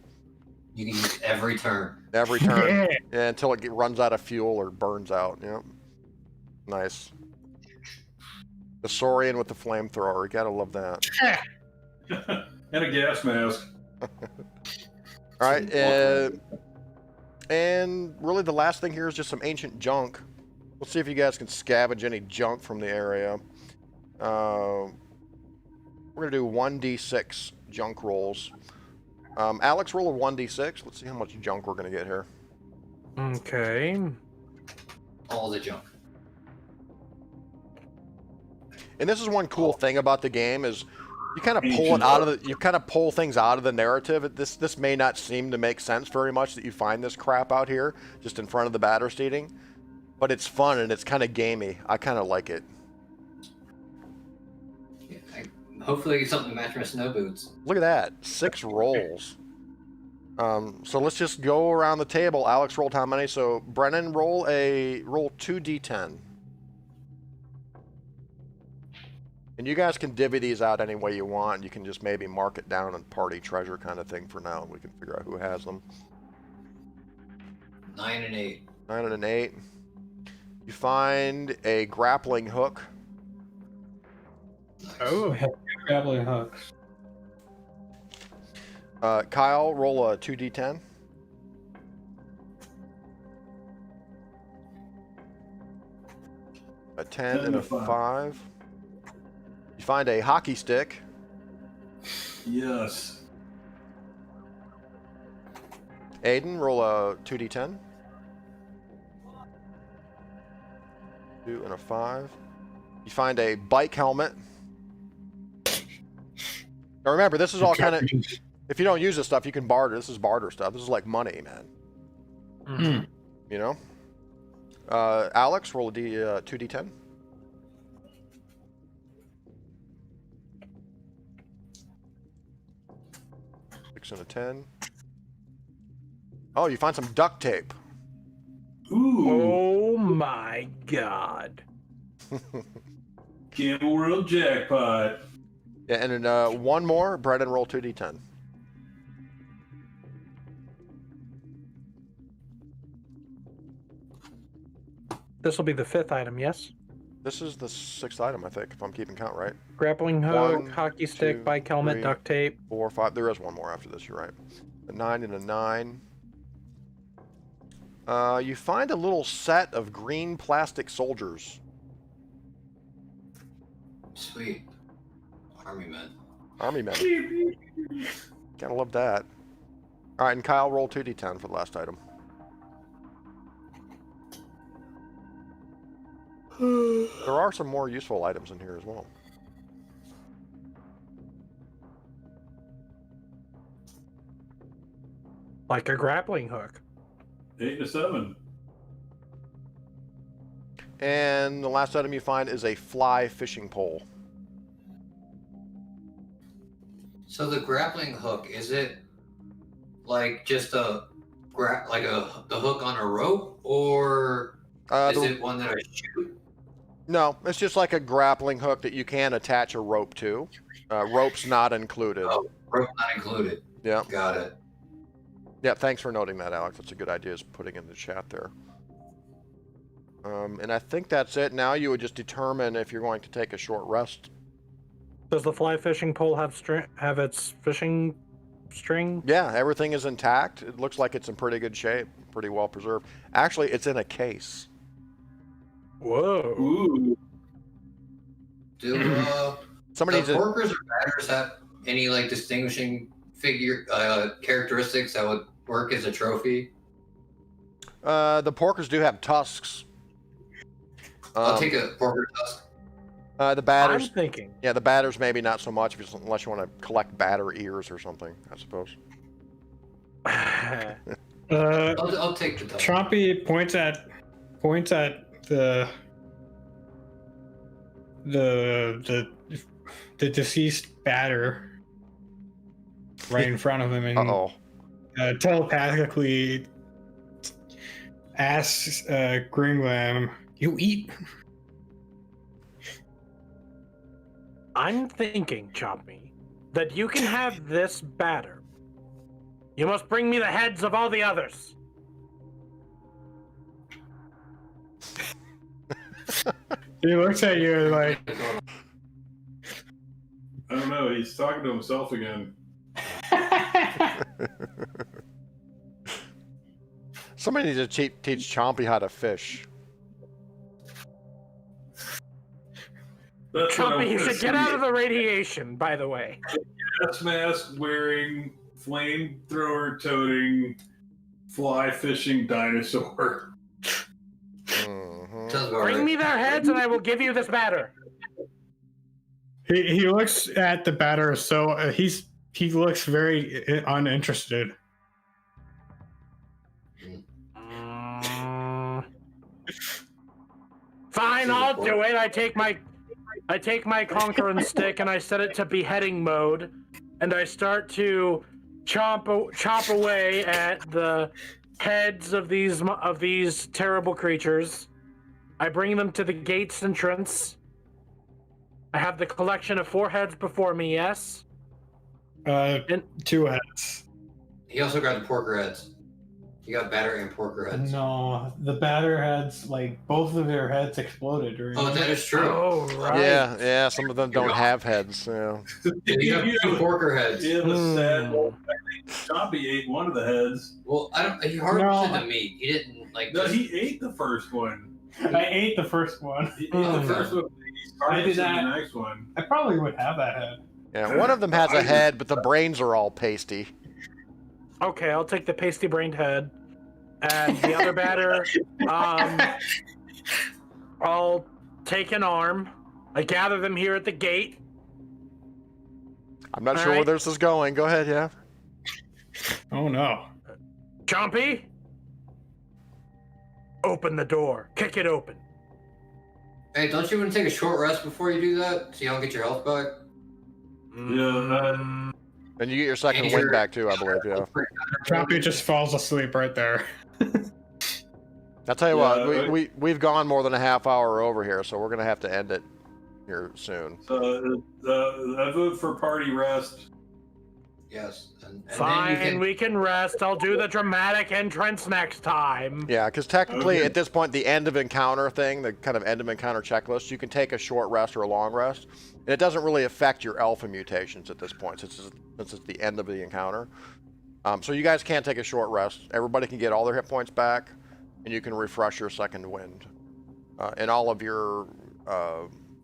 You can use every turn. Every turn. Yeah, until it runs out of fuel or burns out. Yep. Nice. The Saurian with the flamethrower. You gotta love that. And a gas mask. Alright, and really the last thing here is just some ancient junk. Let's see if you guys can scavenge any junk from the area. We're gonna do 1d6 junk rolls. Alex, roll a 1d6. Let's see how much junk we're gonna get here. Okay. All the junk. And this is one cool thing about the game is you kind of pull it out of the, you kind of pull things out of the narrative. This may not seem to make sense very much that you find this crap out here just in front of the batter seating, but it's fun and it's kind of gamey. I kind of like it. Yeah, hopefully something to match my snow boots. Look at that, 6 rolls. So let's just go around the table. Alex rolled how many? So Brennan, roll 2d10. And you guys can divvy these out any way you want. You can just maybe mark it down and party treasure kind of thing for now. We can figure out who has them. 9 and 8. 9 and an 8. You find a grappling hook. Nice. Oh, heck, grappling hooks. Kyle, roll a 2d10. A 10 and a 5. You find a hockey stick. Yes. Aiden, roll a 2d10. 2 and a 5. You find a bike helmet. Now remember, this is all kind of... If you don't use this stuff, you can barter. This is barter stuff. This is like money, man. Mm. You know? Alex, roll a 2d10. And a 10. Oh, you find some duct tape. Ooh. Oh my god. Gamble World jackpot. Yeah, and then one more. Brennan, roll 2d10. This will be the 5th item, yes? This is the 6th item, I think, if I'm keeping count right. Grappling hook, 1, hockey stick, 2, bike helmet, 3, duct tape. 4, 5. There is one more after this, you're right. A 9 and a 9. You find a little set of green plastic soldiers. Sweet. Army men. Army men. Gotta love that. Alright, and Kyle, roll 2d10 for the last item. There are some more useful items in here as well. Like a grappling hook. 8 and a 7. And the last item you find is a fly fishing pole. So the grappling hook, is it like just the hook on a rope, or is it one that I shoot? No, it's just like a grappling hook that you can attach a rope to. Rope's not included. Oh, rope not included. Yeah. Got it. Yeah, thanks for noting that, Alex. That's a good idea, is putting in the chat there. And I think that's it. Now you would just determine if you're going to take a short rest. Does the fly fishing pole have its fishing string? Yeah, everything is intact. It looks like it's in pretty good shape, pretty well preserved. Actually, it's in a case. Whoa. Ooh. Do Somebody the porkers or batters have any like distinguishing characteristics that would work as a trophy? The porkers do have tusks. I'll take a porker tusk. The batters. I'm thinking. Yeah, the batters maybe not so much, unless you want to collect batter ears or something, I suppose. I'll take the tusk. Chompy points at the deceased batter right in front of him and telepathically asks Gringlam, "You eat?" I'm thinking, Chompy, that you can have this batter. You must bring me the heads of all the others. He looks at you like, I don't know. He's talking to himself again. Somebody needs to teach Chompy how to fish. That's what Chompy, I'm you gonna should get see. out of the radiation, by the way. Gas mask wearing, flamethrower toting, fly fishing dinosaur. Mhm. Sounds about Bring right. me their heads and I will give you this batter. he looks at the batter, so he looks very uninterested. Fine, I'll do it. I take my conquering stick and I set it to beheading mode, and I start to chop away at the heads of these terrible creatures. I bring them to the gate's entrance. I have the collection of 4 heads before me. Yes. 2 heads. He also got the porker heads. He got batter and porker heads. No, the batter heads, like both of their heads exploded. Right? Oh, that is true. Oh, right. Yeah, some of them don't have heads. Yeah. You got 2 porker heads. Yeah, the sad. I think Chompy ate one of the heads. Well, he harvested the meat. He didn't like. No, just- he ate the first one. I ate the first one. He ate the first one. He's harvesting that. the next one. I probably would have that head. Yeah, one of them has a head, but the brains are all pasty. Okay, I'll take the pasty-brained head, and the other batter. I'll take an arm. I gather them here at the gate. I'm not All sure where right. this is going. Go ahead, yeah. Oh no. Chompy, open the door. Kick it open. Hey, don't you want to take a short rest before you do that, so you don't get your health back? Yeah, And you get your second And wind you're- back too, I believe, yeah. Chompy just falls asleep right there. I'll tell you Yeah, what, we've gone more than a half hour over here, so we're going to have to end it here soon. I vote for party rest. Yes. And Fine, then you can, we can rest. I'll do the dramatic entrance next time. Yeah, because technically Okay. at this point, the end of encounter thing, the kind of end of encounter checklist, you can take a short rest or a long rest. And it doesn't really affect your alpha mutations at this point, since it's the end of the encounter. So you guys can't take a short rest. Everybody can get all their hit points back, and you can refresh your second wind. And all of your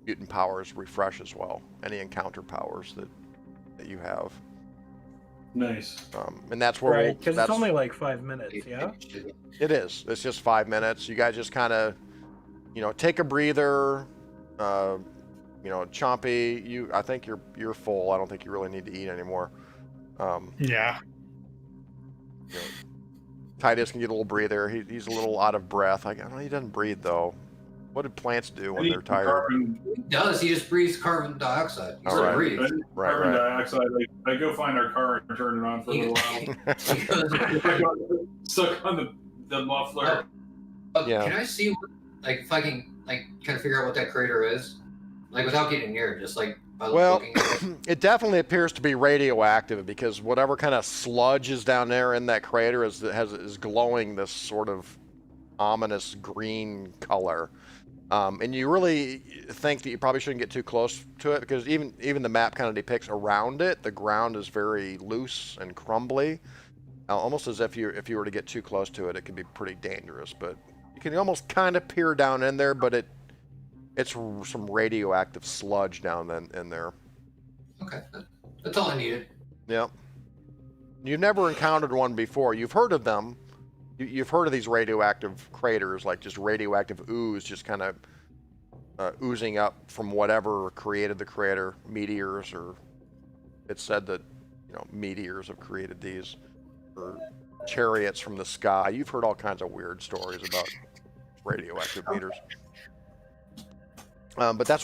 mutant powers refresh as well. Any encounter powers that you have. Nice. And that's where Right, because that's, it's only like 5 minutes, yeah? It is. It's just 5 minutes. You guys just kind of, take a breather. Chompy, I think you're full. I don't think you really need to eat anymore. Yeah. Titus can get a little breather. He's a little out of breath. He doesn't breathe though. What did plants do I when need they're tired? Carbon, He does. He just breathes carbon dioxide. He All still right. breathes. I need Right, carbon right. dioxide. I go find our car and turn it on for a little while. He goes, I go suck on the muffler. Yeah. Can I see, like, if I can, like, kind of figure out what that crater is? Like, without getting near it, just, like, by Well, looking at it. it definitely appears to be radioactive because whatever kind of sludge is down there in that crater is glowing this sort of ominous green color. And you really think that you probably shouldn't get too close to it because even the map kind of depicts around it, the ground is very loose and crumbly, almost as if you were to get too close to it, it could be pretty dangerous. But you can almost kind of peer down in there, but it's some radioactive sludge down in there. Okay. That's all I needed. Yep. You've never encountered one before. You've heard of them. You've heard of these radioactive craters, like just radioactive ooze just kind of oozing up from whatever created the crater, meteors, or it's said that, meteors have created these, or chariots from the sky. You've heard all kinds of weird stories about radioactive meters. But that's where